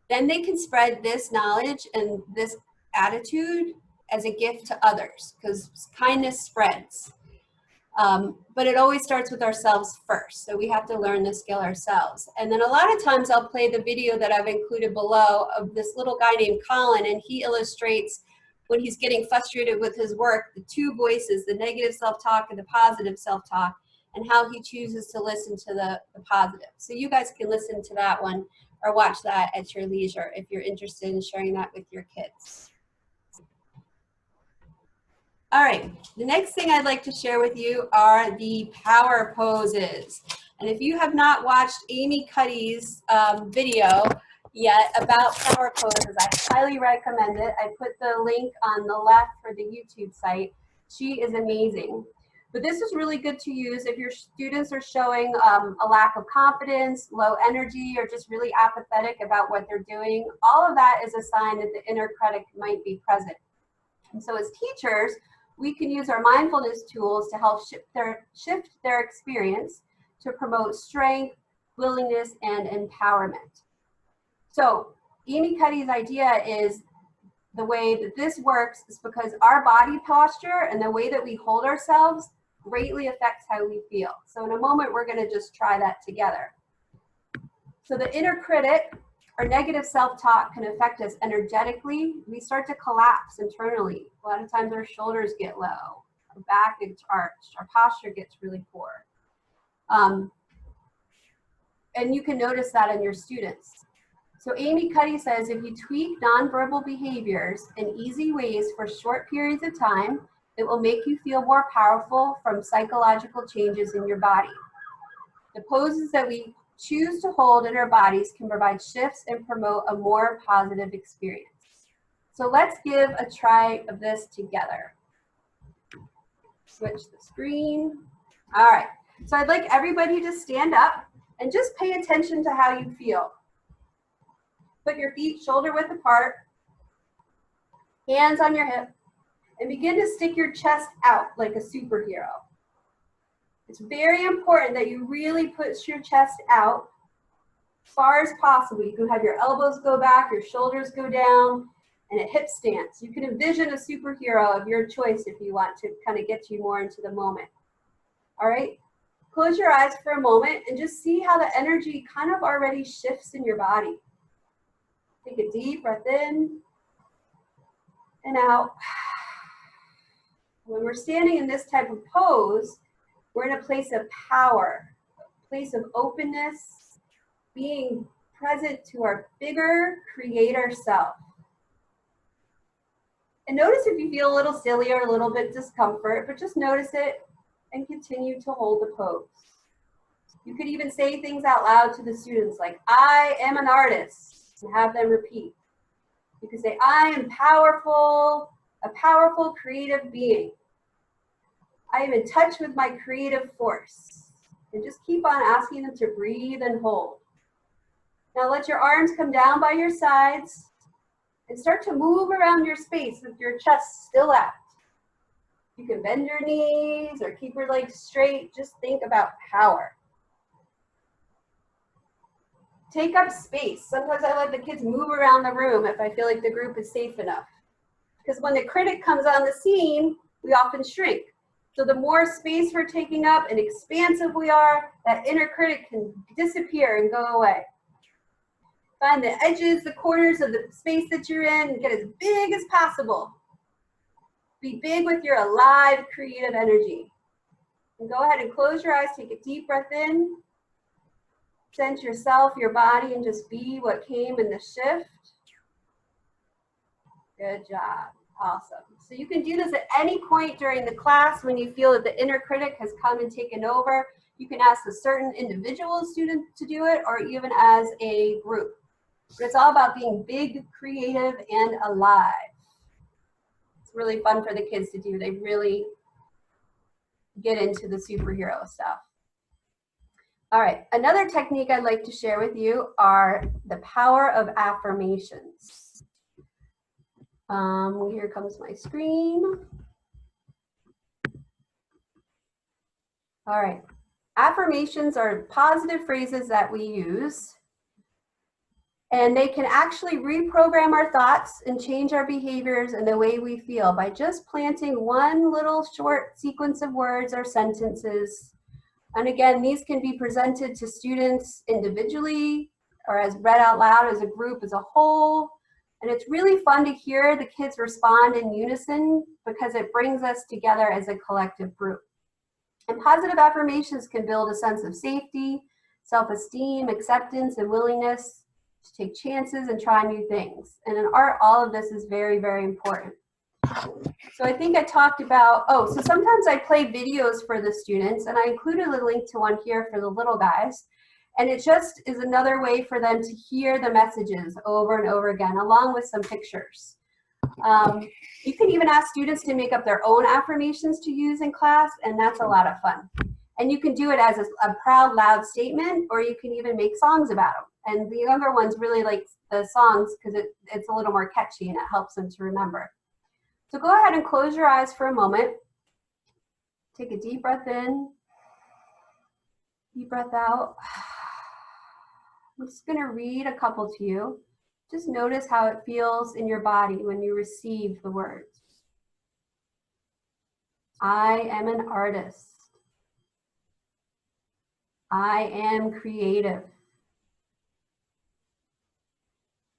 Then they can spread this knowledge and this attitude as a gift to others, because kindness spreads. But it always starts with ourselves first. So we have to learn this skill ourselves. And then a lot of times I'll play the video that I've included below of this little guy named Colin, and he illustrates when he's getting frustrated with his work, the two voices, the negative self-talk and the positive self-talk, and how he chooses to listen to the positive. So you guys can listen to that one or watch that at your leisure if you're interested in sharing that with your kids. All right, the next thing I'd like to share with you are the power poses. And if you have not watched Amy Cuddy's video yet about power poses, I highly recommend it. I put the link on the left for the YouTube site. She is amazing. But this is really good to use if your students are showing a lack of confidence, low energy, or just really apathetic about what they're doing. All of that is a sign that the inner critic might be present. And so as teachers, we can use our mindfulness tools to help shift their experience to promote strength, willingness, and empowerment. So Amy Cuddy's idea is the way that this works is because our body posture and the way that we hold ourselves greatly affects how we feel. So in a moment, we're going to just try that together. So the inner critic, or negative self-talk, can affect us energetically. We start to collapse internally. A lot of times our shoulders get low, our back gets arched, our posture gets really poor. And you can notice that in your students. So Amy Cuddy says if you tweak nonverbal behaviors in easy ways for short periods of time, it will make you feel more powerful from psychological changes in your body. The poses that we choose to hold in our bodies can provide shifts and promote a more positive experience. So let's give a try of this together. Switch the screen. All right, so I'd like everybody to stand up and just pay attention to how you feel. Put your feet shoulder width apart, hands on your hip, and begin to stick your chest out like a superhero. It's very important that you really push your chest out as far as possible. You can have your elbows go back, your shoulders go down, and a hip stance. You can envision a superhero of your choice if you want to kind of get you more into the moment. All right, close your eyes for a moment and just see how the energy kind of already shifts in your body. Take a deep breath in and out. When we're standing in this type of pose, we're in a place of power, a place of openness, being present to our bigger creator self. And notice if you feel a little silly or a little bit discomfort, but just notice it and continue to hold the pose. You could even say things out loud to the students like, I am an artist, and have them repeat. You could say, I am powerful, a powerful creative being. I am in touch with my creative force. And just keep on asking them to breathe and hold. Now let your arms come down by your sides and start to move around your space with your chest still out. You can bend your knees or keep your legs straight. Just think about power. Take up space. Sometimes I let the kids move around the room if I feel like the group is safe enough. Because when the critic comes on the scene, we often shrink. So the more space we're taking up and expansive we are, that inner critic can disappear and go away. Find the edges, the corners of the space that you're in, and get as big as possible. Be big with your alive, creative energy. And go ahead and close your eyes, take a deep breath in. Sense yourself, your body, and just be what came in the shift. Good job. Awesome. So you can do this at any point during the class when you feel that the inner critic has come and taken over. You can ask a certain individual student to do it or even as a group. But it's all about being big, creative, and alive. It's really fun for the kids to do. They really get into the superhero stuff. All right, another technique I'd like to share with you are the power of affirmations. Here comes my screen. All right, affirmations are positive phrases that we use, and they can actually reprogram our thoughts and change our behaviors and the way we feel by just planting one little short sequence of words or sentences. And again, these can be presented to students individually or as read out loud as a group as a whole. And it's really fun to hear the kids respond in unison because it brings us together as a collective group. And positive affirmations can build a sense of safety, self-esteem, acceptance, and willingness to take chances and try new things. And in art, all of this is very, very important. So I think I talked about, so sometimes I play videos for the students, and I included a link to one here for the little guys. And it just is another way for them to hear the messages over and over again, along with some pictures. You can even ask students to make up their own affirmations to use in class, and that's a lot of fun. And you can do it as a proud, loud statement, or you can even make songs about them. And the younger ones really like the songs because it's a little more catchy and it helps them to remember. So go ahead and close your eyes for a moment. Take a deep breath in, deep breath out. I'm just going to read a couple to you. Just notice how it feels in your body when you receive the words. I am an artist. I am creative.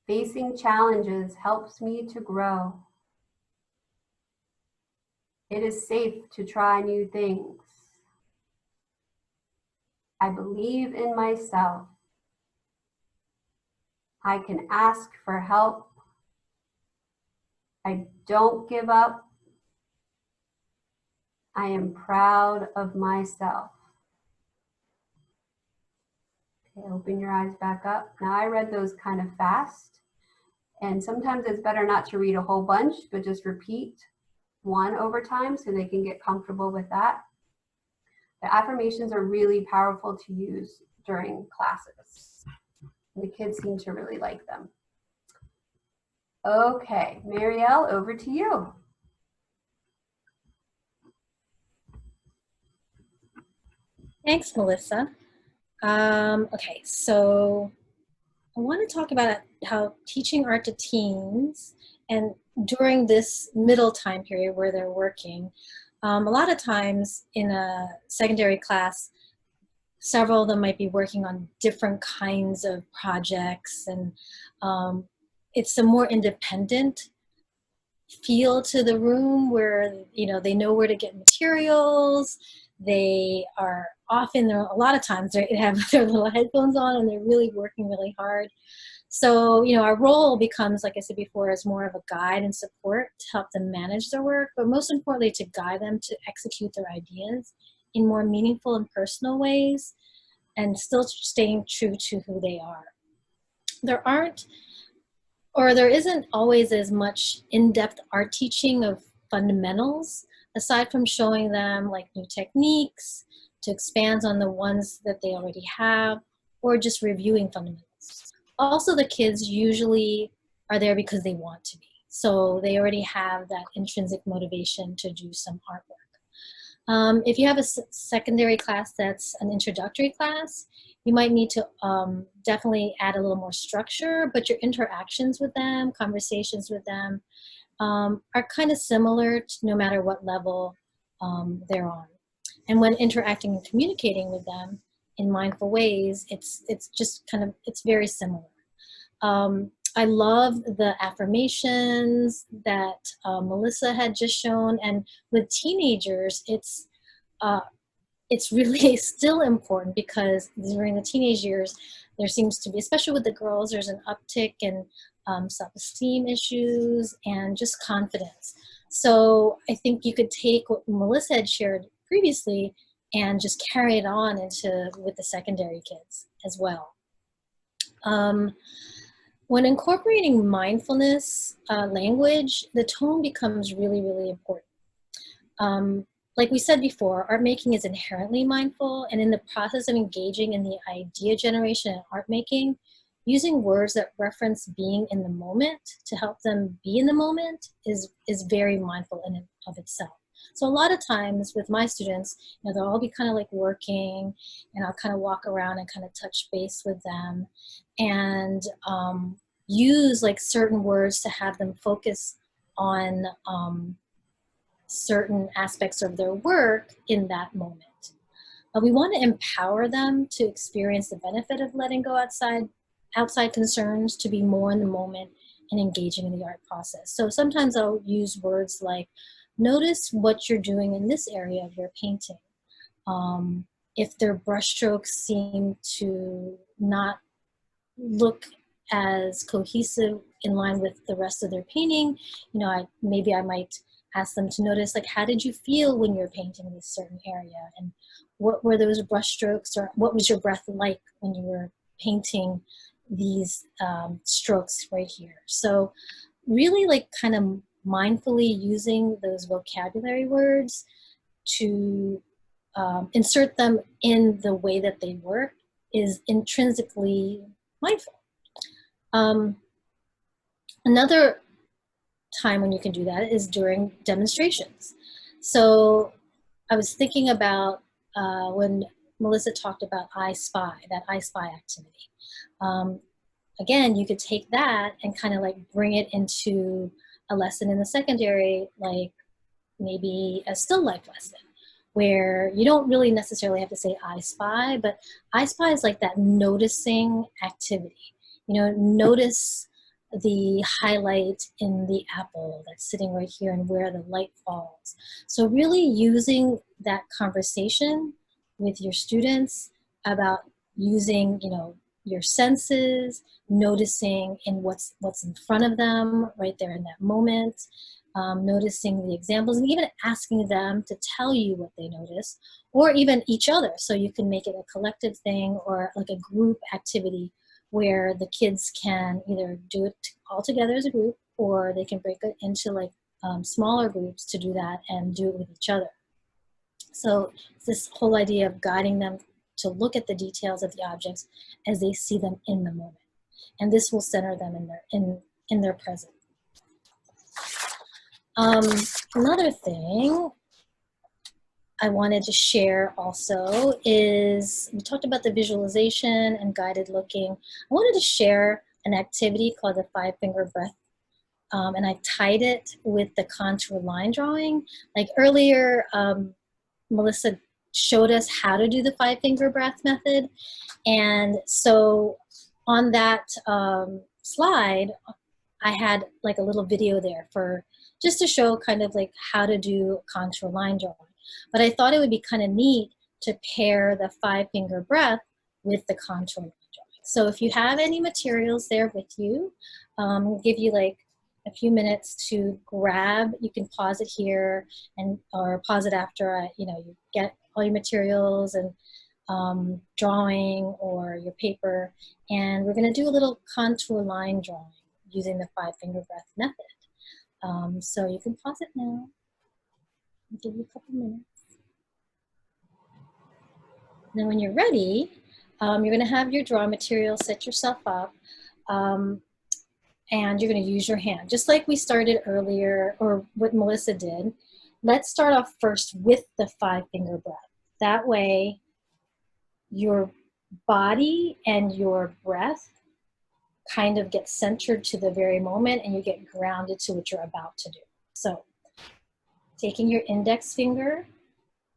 Facing challenges helps me to grow. It is safe to try new things. I believe in myself. I can ask for help. I don't give up. I am proud of myself. Okay, open your eyes back up. Now I read those kind of fast, and sometimes it's better not to read a whole bunch, but just repeat one over time so they can get comfortable with that. The affirmations are really powerful to use during classes. The kids seem to really like them. Okay, Marielle, over to you. Thanks, Melissa. Okay, so I want to talk about how teaching art to teens and during this middle time period where they're working, a lot of times in a secondary class, several of them might be working on different kinds of projects, and it's a more independent feel to the room where, you know, they know where to get materials. They are often, a lot of times they have their little headphones on and they're really working really hard. So, you know, our role becomes, like I said before, as more of a guide and support to help them manage their work, but most importantly to guide them to execute their ideas in more meaningful and personal ways and still staying true to who they are. There isn't always as much in-depth art teaching of fundamentals, aside from showing them like new techniques, to expand on the ones that they already have, or just reviewing fundamentals. Also, the kids usually are there because they want to be. So they already have that intrinsic motivation to do some artwork. If you have a secondary class that's an introductory class, you might need to definitely add a little more structure, but your interactions with them, conversations with them, are kind of similar to no matter what level they're on. And when interacting and communicating with them in mindful ways, it's just kind of, it's very similar. I love the affirmations that Melissa had just shown, and with teenagers, it's really still important because during the teenage years, there seems to be, especially with the girls, there's an uptick in self-esteem issues and just confidence. So I think you could take what Melissa had shared previously and just carry it on into with the secondary kids as well. When incorporating mindfulness language, the tone becomes really, really important. Like we said before, art making is inherently mindful, and in the process of engaging in the idea generation and art making, using words that reference being in the moment to help them be in the moment is very mindful in and of itself. So a lot of times with my students, you know, they'll all be kind of like working, and I'll kind of walk around and kind of touch base with them and use like certain words to have them focus on certain aspects of their work in that moment. We want to empower them to experience the benefit of letting go outside concerns, to be more in the moment and engaging in the art process. So sometimes I'll use words like, notice what you're doing in this area of your painting. If their brushstrokes seem to not look as cohesive in line with the rest of their painting, you know, maybe I might ask them to notice, like, how did you feel when you were painting this certain area? And what were those brushstrokes, or what was your breath like when you were painting these strokes right here? So really like kind of mindfully using those vocabulary words to insert them in the way that they work is intrinsically mindful. Another time when you can do that is during demonstrations. So I was thinking about when Melissa talked about I Spy, that I Spy activity. Again, you could take that and kind of like bring it into a lesson in the secondary, like maybe a still life lesson, where you don't really necessarily have to say I spy, but I spy is like that noticing activity. You know, notice the highlight in the apple that's sitting right here and where the light falls. So really using that conversation with your students about using, you know, your senses, noticing in what's in front of them right there in that moment, noticing the examples, and even asking them to tell you what they notice, or even each other. So you can make it a collective thing or like a group activity where the kids can either do it all together as a group, or they can break it into like smaller groups to do that and do it with each other. So it's this whole idea of guiding them to look at the details of the objects as they see them in the moment. And this will center them in their present. Another thing I wanted to share also is, we talked about the visualization and guided looking. I wanted to share an activity called the 5-finger breath. And I tied it with the contour line drawing. Like earlier, Melissa showed us how to do the 5-finger breath method. And so on that slide, I had like a little video there for just to show kind of like how to do contour line drawing. But I thought it would be kind of neat to pair the 5-finger breath with the contour line drawing. So if you have any materials there with you, we'll give you like a few minutes to grab. You can pause it here and or pause it after you know, you get all your materials and drawing or your paper, and we're going to do a little contour line drawing using the 5-finger breath method. So you can pause it now. I'll give you a couple minutes. Then when you're ready, you're going to have your drawing material, set yourself up, and you're going to use your hand. Just like we started earlier, or what Melissa did, let's start off first with the 5-finger breath. That way, your body and your breath kind of get centered to the very moment, and you get grounded to what you're about to do. So, taking your index finger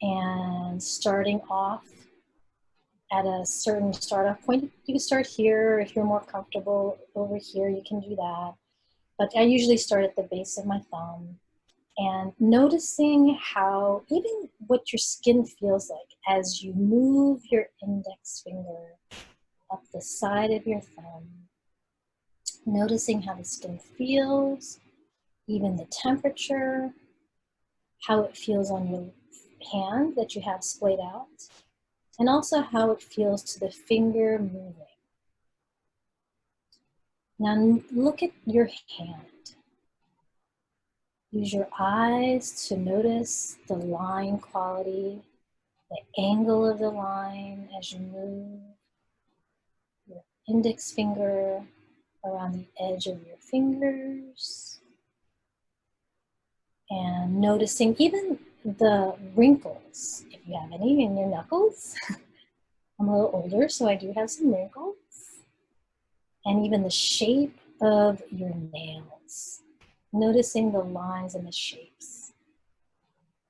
and starting off at a certain start-off point. You can start here. If you're more comfortable over here, you can do that. But I usually start at the base of my thumb, and noticing how, even what your skin feels like as you move your index finger up the side of your thumb. Noticing how the skin feels, even the temperature, how it feels on your hand that you have splayed out, and also how it feels to the finger moving. Now look at your hand. Use your eyes to notice the line quality, the angle of the line as you move your index finger around the edge of your fingers. And noticing even the wrinkles, if you have any in your knuckles. I'm a little older, so I do have some wrinkles. And even the shape of your nails. Noticing the lines and the shapes.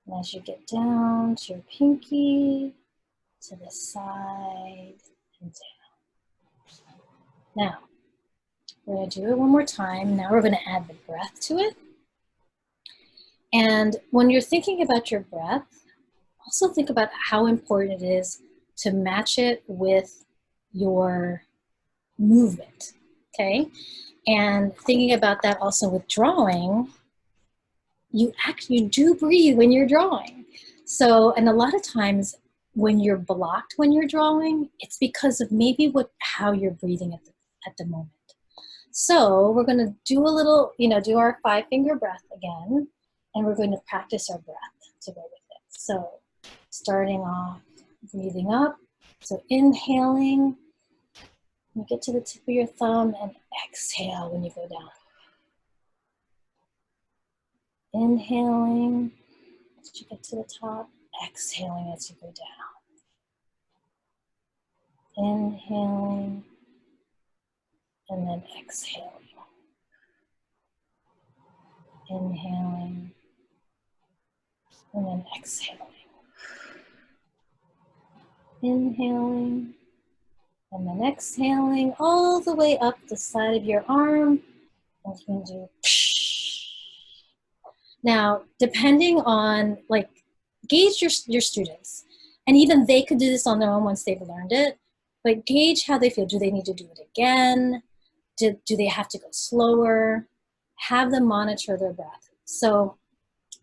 And as you get down to your pinky, to the side, and down. Now, we're going to do it one more time. Now we're going to add the breath to it. And when you're thinking about your breath, also think about how important it is to match it with your movement, okay? And thinking about that also with drawing, you do breathe when you're drawing. So, and a lot of times when you're blocked when you're drawing, it's because of maybe how you're breathing at the moment. So we're going to do a little, do our 5-finger breath again, and we're going to practice our breath to go with it. So starting off, breathing up. So inhaling, you get to the tip of your thumb, and exhale when you go down. Inhaling as you get to the top, exhaling as you go down. Inhaling, and then exhaling. Inhaling, and then exhaling. Inhaling, and then exhaling all the way up the side of your arm. And you can do. Now, depending on, gauge your students. And even they could do this on their own once they've learned it. But gauge how they feel. Do they need to do it again? Do they have to go slower? Have them monitor their breath. So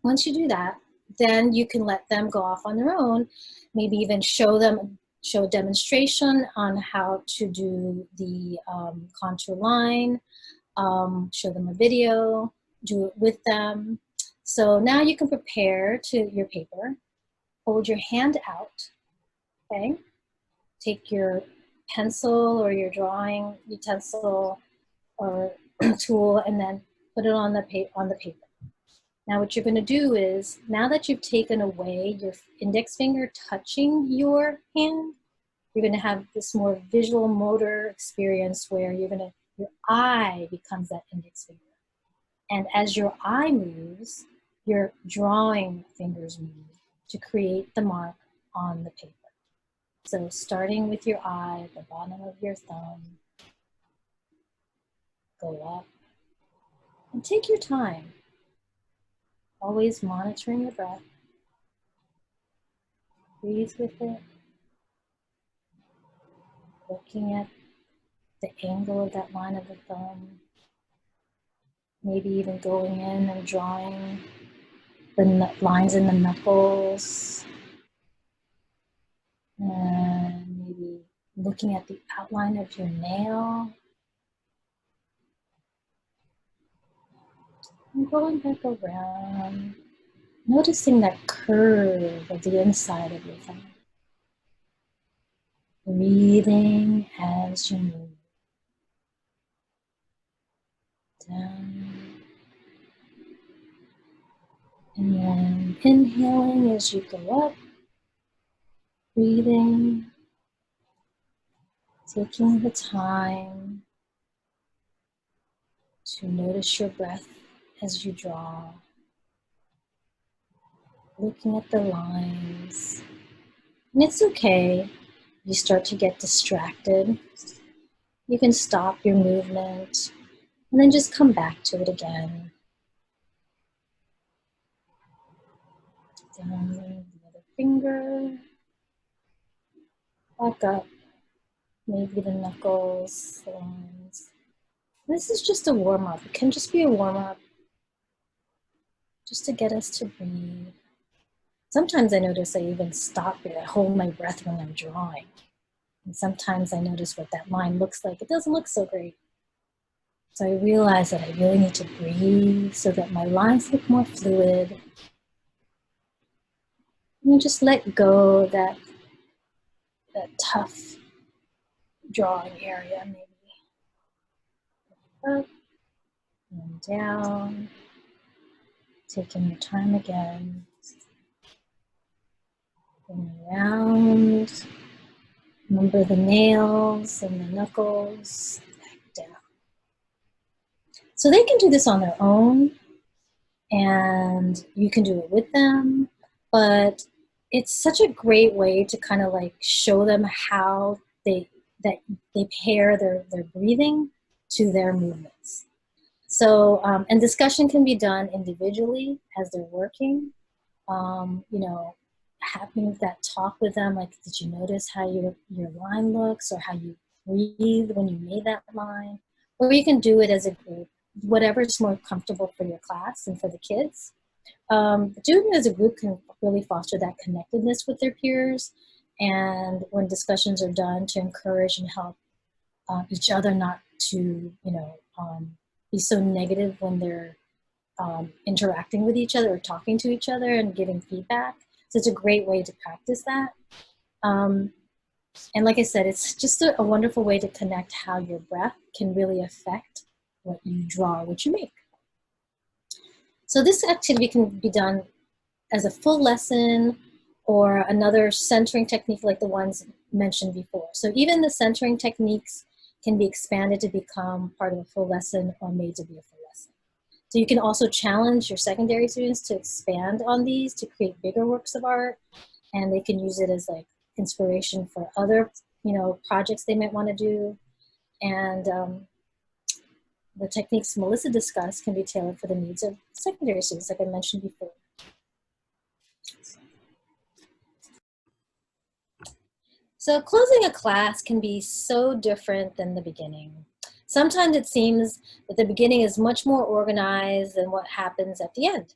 once you do that, then you can let them go off on their own. Maybe even show a demonstration on how to do the contour line. Show them a video. Do it with them. So now you can prepare to your paper. Hold your hand out, okay? Take your pencil or your drawing utensil or tool, and then put it on the paper. Now what you're going to do is, now that you've taken away your index finger touching your hand, you're going to have this more visual motor experience where your eye becomes that index finger. And as your eye moves, your drawing fingers move to create the mark on the paper. So starting with your eye, the bottom of your thumb, go up, and take your time. Always monitoring your breath. Breathe with it. Looking at the angle of that line of the thumb. Maybe even going in and drawing the lines in the knuckles. And maybe looking at the outline of your nail. And going back around, noticing that curve of the inside of your thumb. breathing as you move down, and then inhaling as you go up, breathing, taking the time to notice your breath as you draw, looking at the lines. And it's okay if you start to get distracted. You can stop your movement and then just come back to it again. Down the other finger, back up, maybe the knuckles, the lines. This is just a warm-up. It can just be a warm-up just to get us to breathe. Sometimes I notice I even stop it. I hold my breath when I'm drawing. And sometimes I notice what that line looks like. It doesn't look so great. So I realize that I really need to breathe so that my lines look more fluid. And just let go of that tough drawing area, maybe. Up and down. Taking your time again. Going around. Remember the nails and the knuckles. Back down. So they can do this on their own, and you can do it with them, but it's such a great way to kind of like show them how they pair their breathing to their movements. So, and discussion can be done individually as they're working. You know, having that talk with them, like, did you notice how your line looks, or how you breathe when you made that line? Or you can do it as a group, whatever's more comfortable for your class and for the kids. Doing it as a group can really foster that connectedness with their peers, and when discussions are done, to encourage and help each other not to, be so negative when they're interacting with each other or talking to each other and giving feedback. So it's a great way to practice that. And like I said, it's just a wonderful way to connect how your breath can really affect what you draw, what you make. So this activity can be done as a full lesson or another centering technique like the ones mentioned before. So even the centering techniques can be expanded to become part of a full lesson or made to be a full lesson. So you can also challenge your secondary students to expand on these to create bigger works of art, and they can use it as like inspiration for other, projects they might want to do. And the techniques Melissa discussed can be tailored for the needs of secondary students, like I mentioned before. So closing a class can be so different than the beginning. Sometimes it seems that the beginning is much more organized than what happens at the end.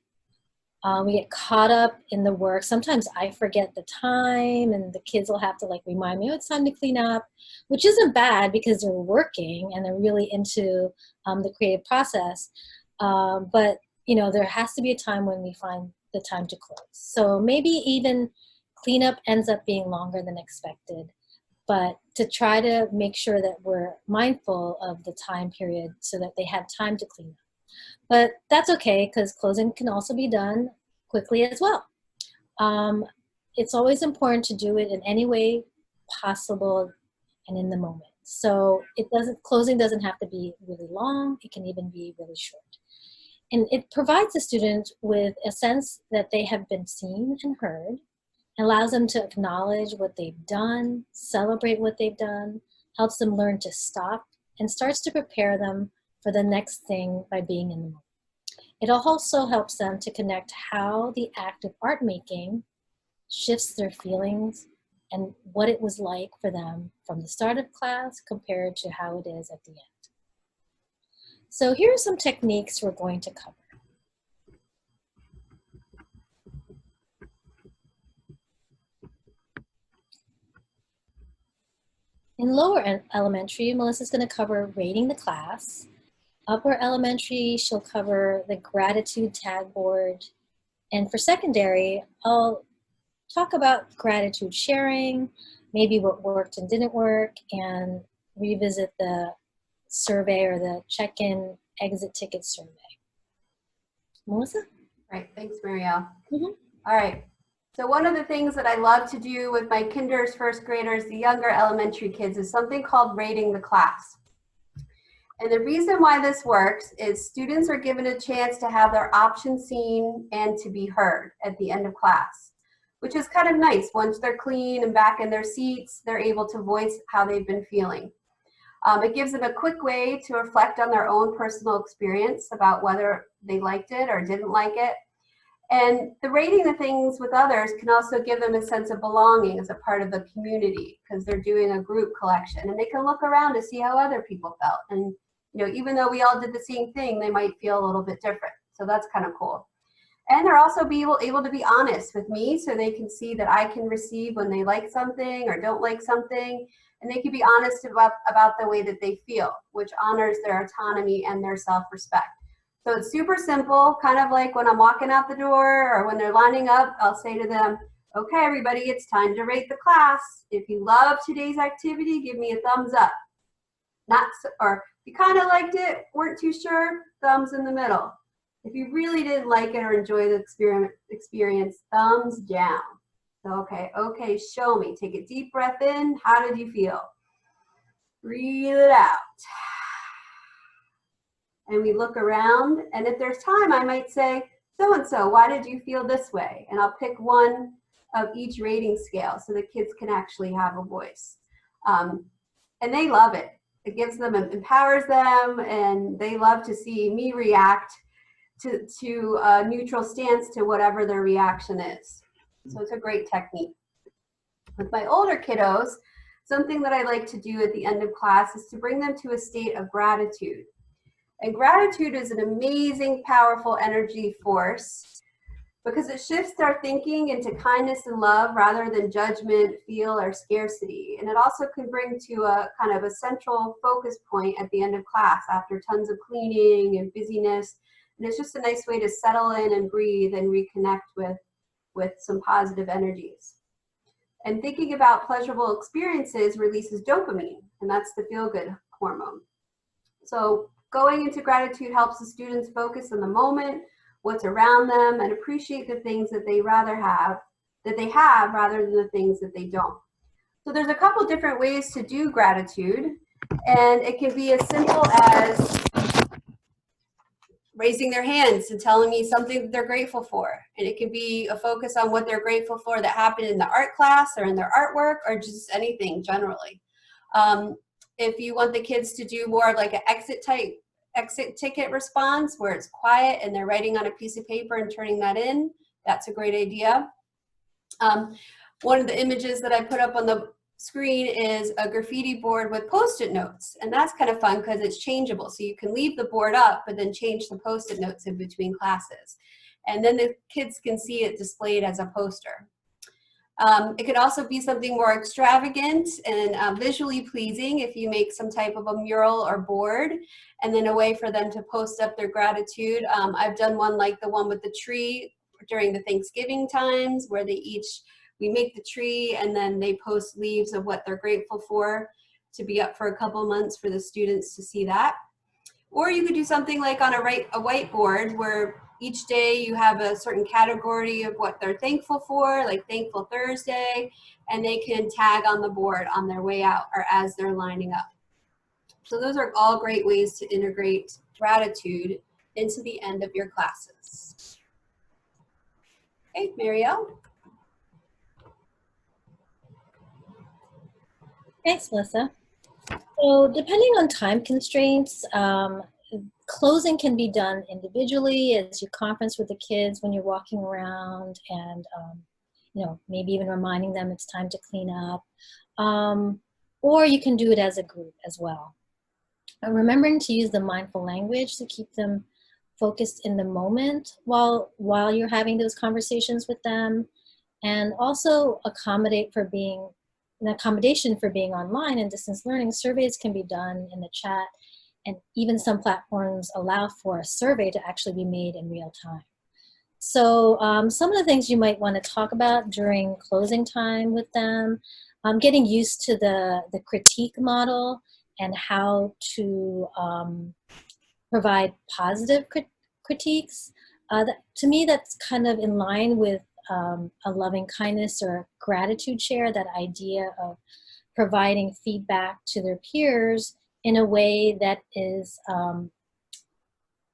We get caught up in the work. Sometimes I forget the time, and the kids will have to remind me, oh, it's time to clean up, which isn't bad because they're working and they're really into the creative process. But there has to be a time when we find the time to close. So maybe even cleanup ends up being longer than expected, but to try to make sure that we're mindful of the time period so that they have time to clean up. But that's okay, because closing can also be done quickly as well. It's always important to do it in any way possible and in the moment. So closing doesn't have to be really long. It can even be really short. And it provides the student with a sense that they have been seen and heard, allows them to acknowledge what they've done, celebrate what they've done, helps them learn to stop, and starts to prepare them for the next thing by being in the moment. It also helps them to connect how the act of art making shifts their feelings and what it was like for them from the start of class compared to how it is at the end. So here are some techniques we're going to cover. In lower elementary, Melissa's going to cover rating the class. Upper elementary, she'll cover the gratitude tag board. And for secondary, I'll talk about gratitude sharing, maybe what worked and didn't work, and revisit the survey or the check-in exit ticket survey. Melissa? Right, thanks, Marielle. Mhm. All right. So one of the things that I love to do with my kinders, first graders, the younger elementary kids is something called rating the class. And the reason why this works is students are given a chance to have their options seen and to be heard at the end of class, which is kind of nice. Once they're clean and back in their seats, they're able to voice how they've been feeling. It gives them a quick way to reflect on their own personal experience about whether they liked it or didn't like it. And the rating the things with others can also give them a sense of belonging as a part of the community, because they're doing a group collection and they can look around to see how other people felt. And even though we all did the same thing, they might feel a little bit different. So that's kind of cool. And they're also able to be honest with me, so they can see that I can receive when they like something or don't like something. And they can be honest about the way that they feel, which honors their autonomy and their self-respect. So it's super simple, kind of like when I'm walking out the door or when they're lining up, I'll say to them, okay, everybody, it's time to rate the class. If you love today's activity, give me a thumbs up. Or if you kind of liked it, weren't too sure, thumbs in the middle. If you really didn't like it or enjoy the experience, thumbs down. So, okay, show me. Take a deep breath in. How did you feel? Breathe it out. And we look around, and if there's time, I might say, so-and-so, why did you feel this way? And I'll pick one of each rating scale so the kids can actually have a voice. And they love it. It gives them, empowers them, and they love to see me react to a neutral stance to whatever their reaction is. So it's a great technique. With my older kiddos, something that I like to do at the end of class is to bring them to a state of gratitude. And gratitude is an amazing, powerful energy force because it shifts our thinking into kindness and love rather than judgment, fear, or scarcity. And it also can bring to a kind of a central focus point at the end of class after tons of cleaning and busyness. And it's just a nice way to settle in and breathe and reconnect with some positive energies. And thinking about pleasurable experiences releases dopamine, and that's the feel-good hormone. So going into gratitude helps the students focus on the moment, what's around them, and appreciate the things that they have rather than the things that they don't. So there's a couple different ways to do gratitude, and it can be as simple as raising their hands and telling me something that they're grateful for. And it can be a focus on what they're grateful for that happened in the art class or in their artwork or just anything generally. If you want the kids to do more like an exit ticket response where it's quiet and they're writing on a piece of paper and turning that in, that's a great idea. One of the images that I put up on the screen is a graffiti board with post-it notes, and that's kind of fun because it's changeable, so you can leave the board up but then change the post-it notes in between classes, and then the kids can see it displayed as a poster. It could also be something more extravagant and visually pleasing if you make some type of a mural or board and then a way for them to post up their gratitude. I've done one like the one with the tree during the Thanksgiving times where we make the tree and then they post leaves of what they're grateful for to be up for a couple months for the students to see that. Or you could do something like on a whiteboard where each day you have a certain category of what they're thankful for, like Thankful Thursday, and they can tag on the board on their way out or as they're lining up. So those are all great ways to integrate gratitude into the end of your classes. Okay, Marielle. Thanks, Melissa. So depending on time constraints, closing can be done individually as you conference with the kids when you're walking around and, maybe even reminding them it's time to clean up. Or you can do it as a group as well. And remembering to use the mindful language to keep them focused in the moment while you're having those conversations with them, and also accommodation for being online and distance learning. Surveys can be done in the chat, and even some platforms allow for a survey to actually be made in real time. So some of the things you might want to talk about during closing time with them, getting used to the critique model and how to provide positive critiques. To me, that's kind of in line with a loving kindness or gratitude share, that idea of providing feedback to their peers in a way that is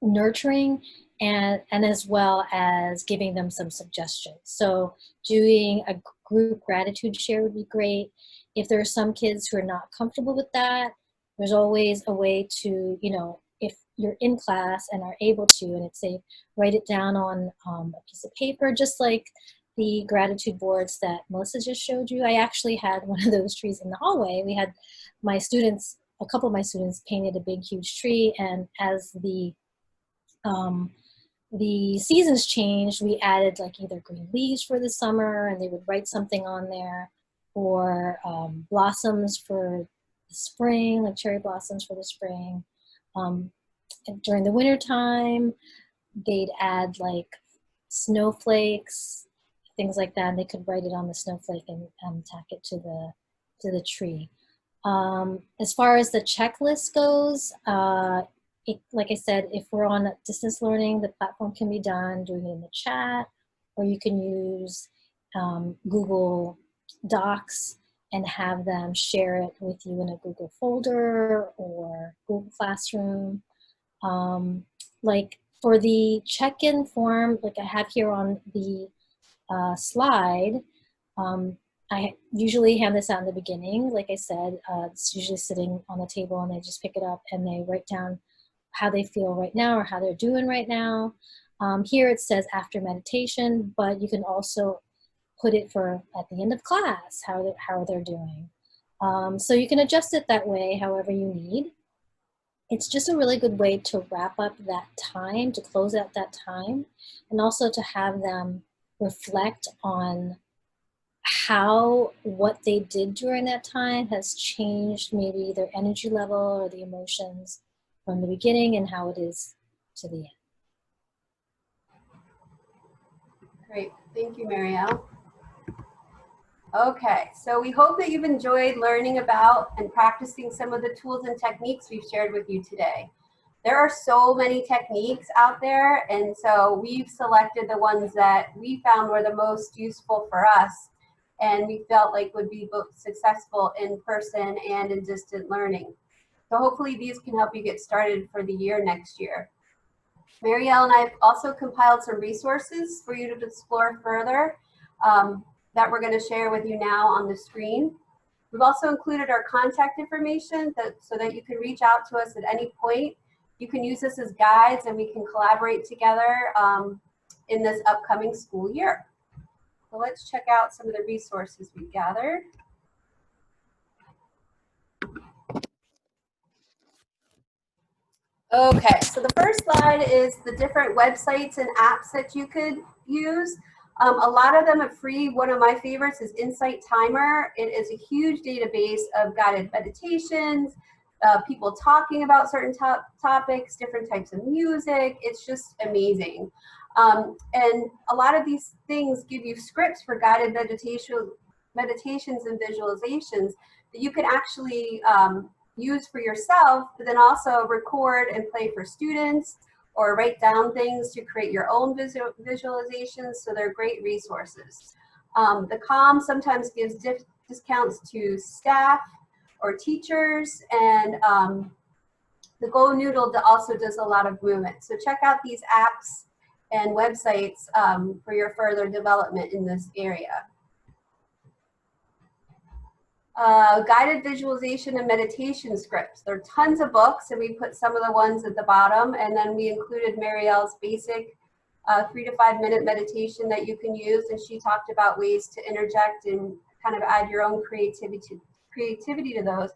nurturing and as well as giving them some suggestions. So doing a group gratitude share would be great. If there are some kids who are not comfortable with that, there's always a way to, you know, if you're in class and are able to, and it's safe, write it down on a piece of paper, just like the gratitude boards that Melissa just showed you. I actually had one of those trees in the hallway. We had my students, a couple of my students painted a big, huge tree, and as the seasons changed, we added like either green leaves for the summer, and they would write something on there, or blossoms for the spring, like cherry blossoms for the spring. And during the winter time, they'd add like snowflakes, things like that, and they could write it on the snowflake and tack it to the tree. As far as the checklist goes, like I said, if we're on distance learning, the platform can be done doing it in the chat, or you can use Google Docs and have them share it with you in a Google folder or Google Classroom. Like for the check-in form, like I have here on the slide, I usually hand this out in the beginning. Like I said, it's usually sitting on the table, and they just pick it up and they write down how they feel right now or how they're doing right now. Here it says after meditation, but you can also put it for at the end of class, how they're doing. So you can adjust it that way, however you need. It's just a really good way to wrap up that time, to close out that time, and also to have them reflect on how what they did during that time has changed maybe their energy level or the emotions from the beginning and how it is to the end. Great, thank you, Marielle. Okay, so we hope that you've enjoyed learning about and practicing some of the tools and techniques we've shared with you today. There are so many techniques out there, and so we've selected the ones that we found were the most useful for us, and we felt like would be both successful in person and in distant learning. So hopefully these can help you get started for the year next year. Marielle and I have also compiled some resources for you to explore further that we're going to share with you now on the screen. We've also included our contact information so that you can reach out to us at any point. You can use this as guides, and we can collaborate together in this upcoming school year. So let's check out some of the resources we gathered. Okay, so the first slide is the different websites and apps that you could use. A lot of them are free. One of my favorites is Insight Timer. It is a huge database of guided meditations, people talking about certain topics, different types of music. It's just amazing. And a lot of these things give you scripts for guided meditations and visualizations that you can actually use for yourself, but then also record and play for students, or write down things to create your own visualizations. So they're great resources. The Calm sometimes gives discounts to staff or teachers, and the Go Noodle also does a lot of movement. So check out these apps and websites for your further development in this area. Guided visualization and meditation scripts. There are tons of books, and we put some of the ones at the bottom, and then we included Marielle's basic 3 to 5 minute meditation that you can use, and she talked about ways to interject and kind of add your own creativity to those.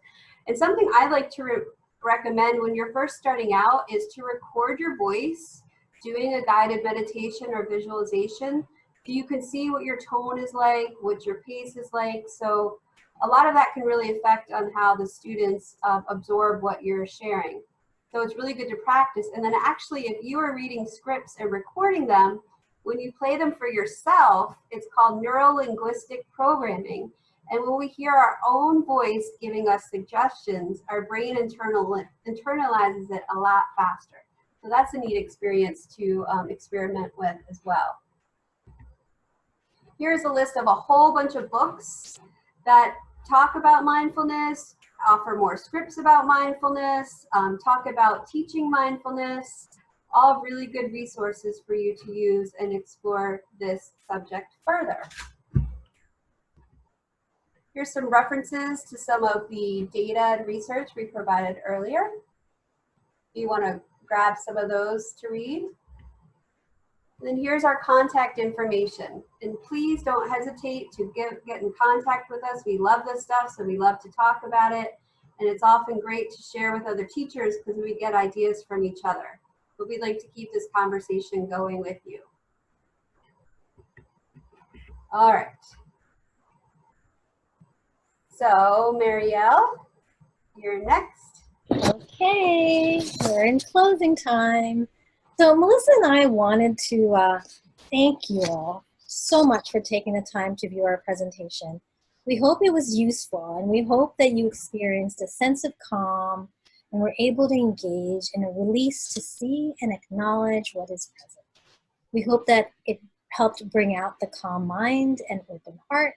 And something I like to recommend when you're first starting out is to record your voice doing a guided meditation or visualization, so you can see what your tone is like, what your pace is like. So a lot of that can really affect on how the students absorb what you're sharing. So it's really good to practice. And then actually, if you are reading scripts and recording them, when you play them for yourself, it's called neuro-linguistic programming. And when we hear our own voice giving us suggestions, our brain internalizes it a lot faster. So that's a neat experience to experiment with as well. Here's a list of a whole bunch of books that talk about mindfulness, offer more scripts about mindfulness, talk about teaching mindfulness, all really good resources for you to use and explore this subject further. Here's some references to some of the data and research we provided earlier. If you want to grab some of those to read. And then here's our contact information. And please don't hesitate to get in contact with us. We love this stuff, so we love to talk about it. And it's often great to share with other teachers because we get ideas from each other. But we'd like to keep this conversation going with you. All right. So, Marielle, you're next. Okay, we're in closing time. So Melissa and I wanted to thank you all so much for taking the time to view our presentation. We hope it was useful, and we hope that you experienced a sense of calm and were able to engage in a release to see and acknowledge what is present. We hope that it helped bring out the calm mind and open heart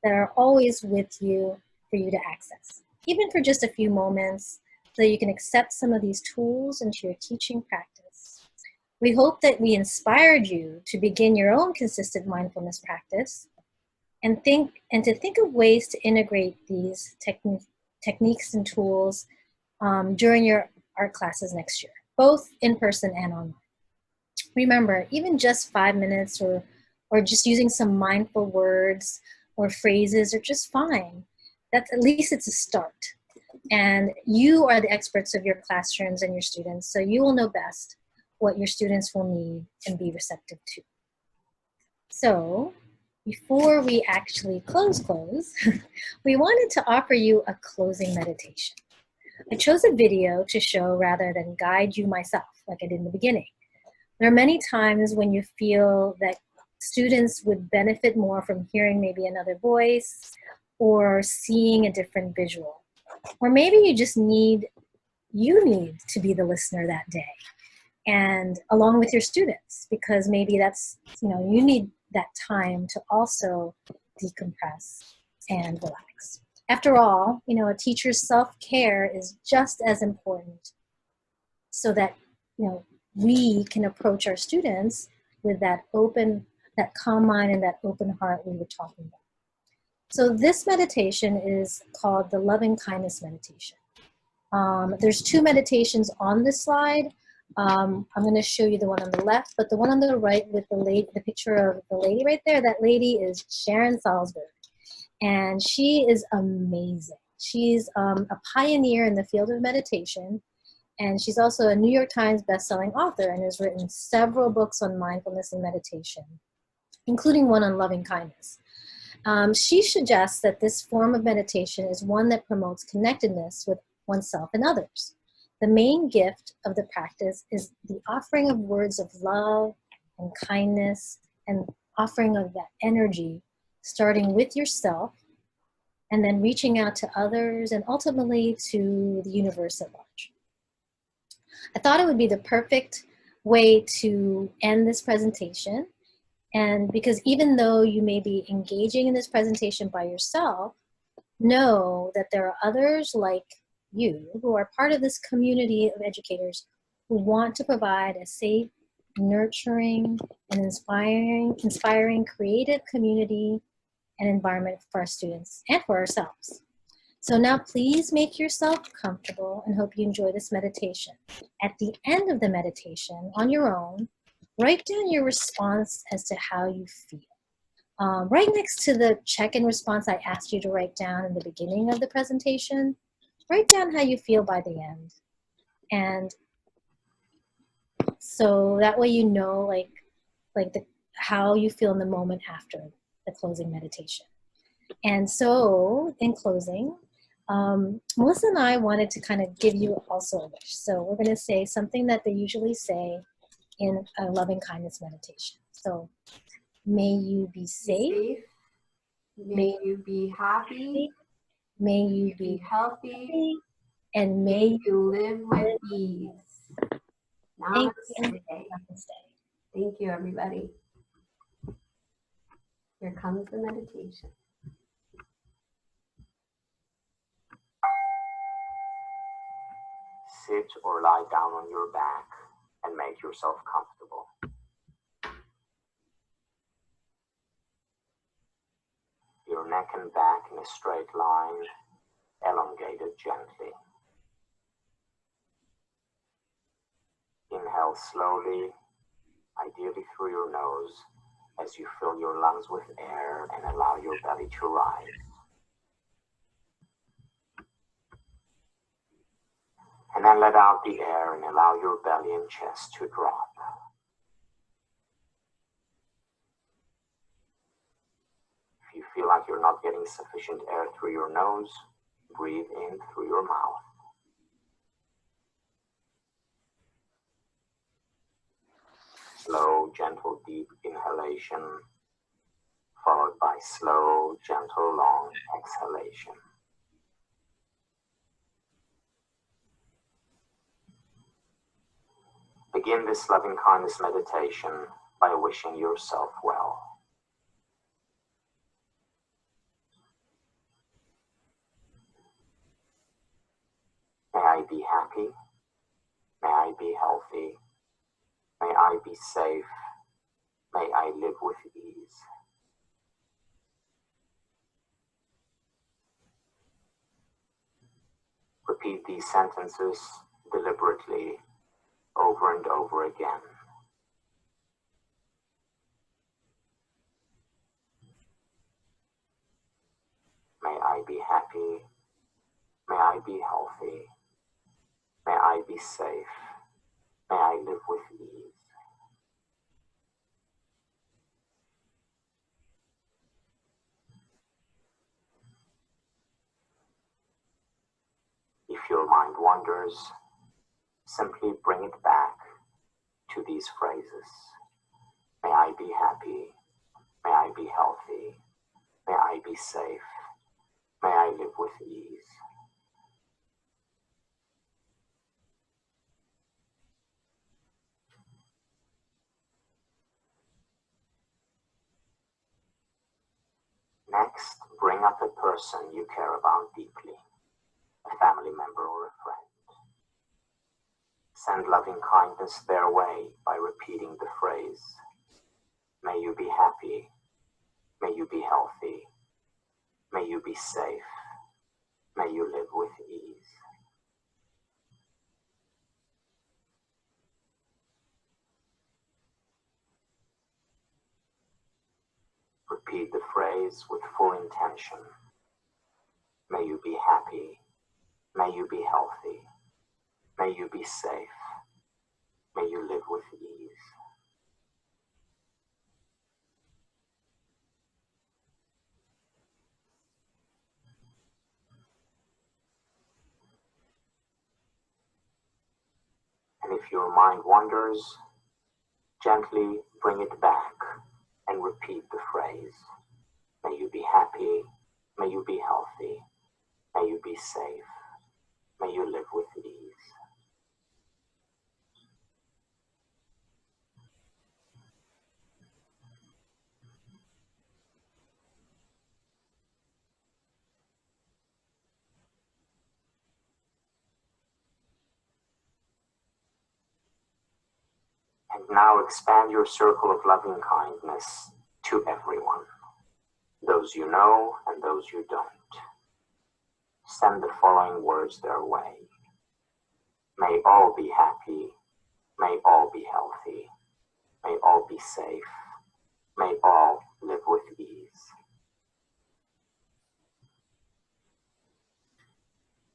that are always with you for you to access, even for just a few moments, so that you can accept some of these tools into your teaching practice. We hope that we inspired you to begin your own consistent mindfulness practice and to think of ways to integrate these techniques and tools during your art classes next year, both in person and online. Remember, even just 5 minutes or just using some mindful words or phrases are just fine. That's, at least it's a start. And you are the experts of your classrooms and your students, so you will know best what your students will need and be receptive to. So, before we actually close, we wanted to offer you a closing meditation. I chose a video to show rather than guide you myself, like I did in the beginning. There are many times when you feel that students would benefit more from hearing maybe another voice or seeing a different visual. Or maybe you just need to be the listener that day, and along with your students, because maybe that's, you need that time to also decompress and relax. After all, a teacher's self-care is just as important, so that, we can approach our students with that calm mind and that open heart we were talking about. So this meditation is called the loving kindness meditation. There's 2 meditations on this slide. I'm going to show you the one on the left, but the one on the right with the picture of the lady right there, that lady is Sharon Salzberg. And she is amazing. She's a pioneer in the field of meditation. And she's also a New York Times bestselling author and has written several books on mindfulness and meditation, including one on loving kindness. She suggests that this form of meditation is one that promotes connectedness with oneself and others. The main gift of the practice is the offering of words of love and kindness, and offering of that energy, starting with yourself and then reaching out to others and ultimately to the universe at large. I thought it would be the perfect way to end this presentation. And because even though you may be engaging in this presentation by yourself, know that there are others like you who are part of this community of educators who want to provide a safe, nurturing, and inspiring creative community and environment for our students and for ourselves. So now please make yourself comfortable and hope you enjoy this meditation. At the end of the meditation, on your own, write down your response as to how you feel. Right next to the check-in response I asked you to write down in the beginning of the presentation, write down how you feel by the end. And so that way you know how you feel in the moment after the closing meditation. And so in closing, Melissa and I wanted to kind of give you also a wish. So we're going to say something that they usually say in a loving kindness meditation. So may you be safe, May you be happy. May you Be be healthy. healthy. And May may you live with ease. Thank Namaste. you. Namaste. Thank you, everybody. Here comes the meditation. Sit or lie down on your back and make yourself comfortable. Your neck and back in a straight line, elongated gently. Inhale slowly, ideally through your nose, as you fill your lungs with air and allow your belly to rise. And then let out the air and allow your belly and chest to drop. If you feel like you're not getting sufficient air through your nose, breathe in through your mouth. Slow, gentle, deep inhalation, followed by slow, gentle, long exhalation. Begin this loving kindness meditation by wishing yourself well. May I be happy. May I be healthy. May I be safe. May I live with ease. Repeat these sentences deliberately over and over again. May I be happy. May I be healthy. May I be safe. May I live with ease. If your mind wanders, simply bring it back to these phrases. May I be happy. May I be healthy. May I be safe. May I live with ease. Next, bring up a person you care about deeply, a family member or a friend. Send loving kindness their way by repeating the phrase, may you be happy, may you be healthy, may you be safe, may you live with ease. Repeat the phrase with full intention. May you be happy, may you be healthy, may you be safe, may you live with ease. And if your mind wanders, gently bring it back and repeat the phrase. May you be happy, may you be healthy, may you be safe, may you live with ease. And now expand your circle of loving kindness to everyone, those you know and those you don't. Send the following words their way. May all be happy, may all be healthy, may all be safe, may all live with ease.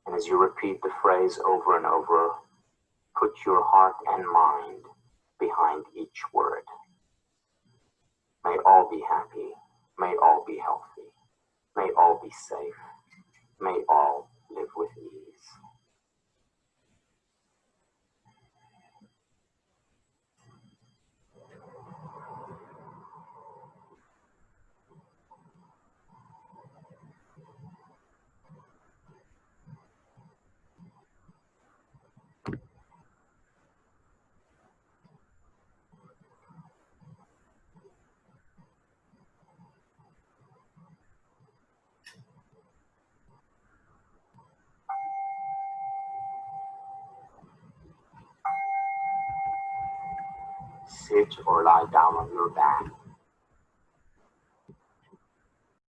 And as you repeat the phrase over and over, put your heart and mind behind each word. May all be happy, may all be healthy, may all be safe, may all live with ease. sit or lie down on your back.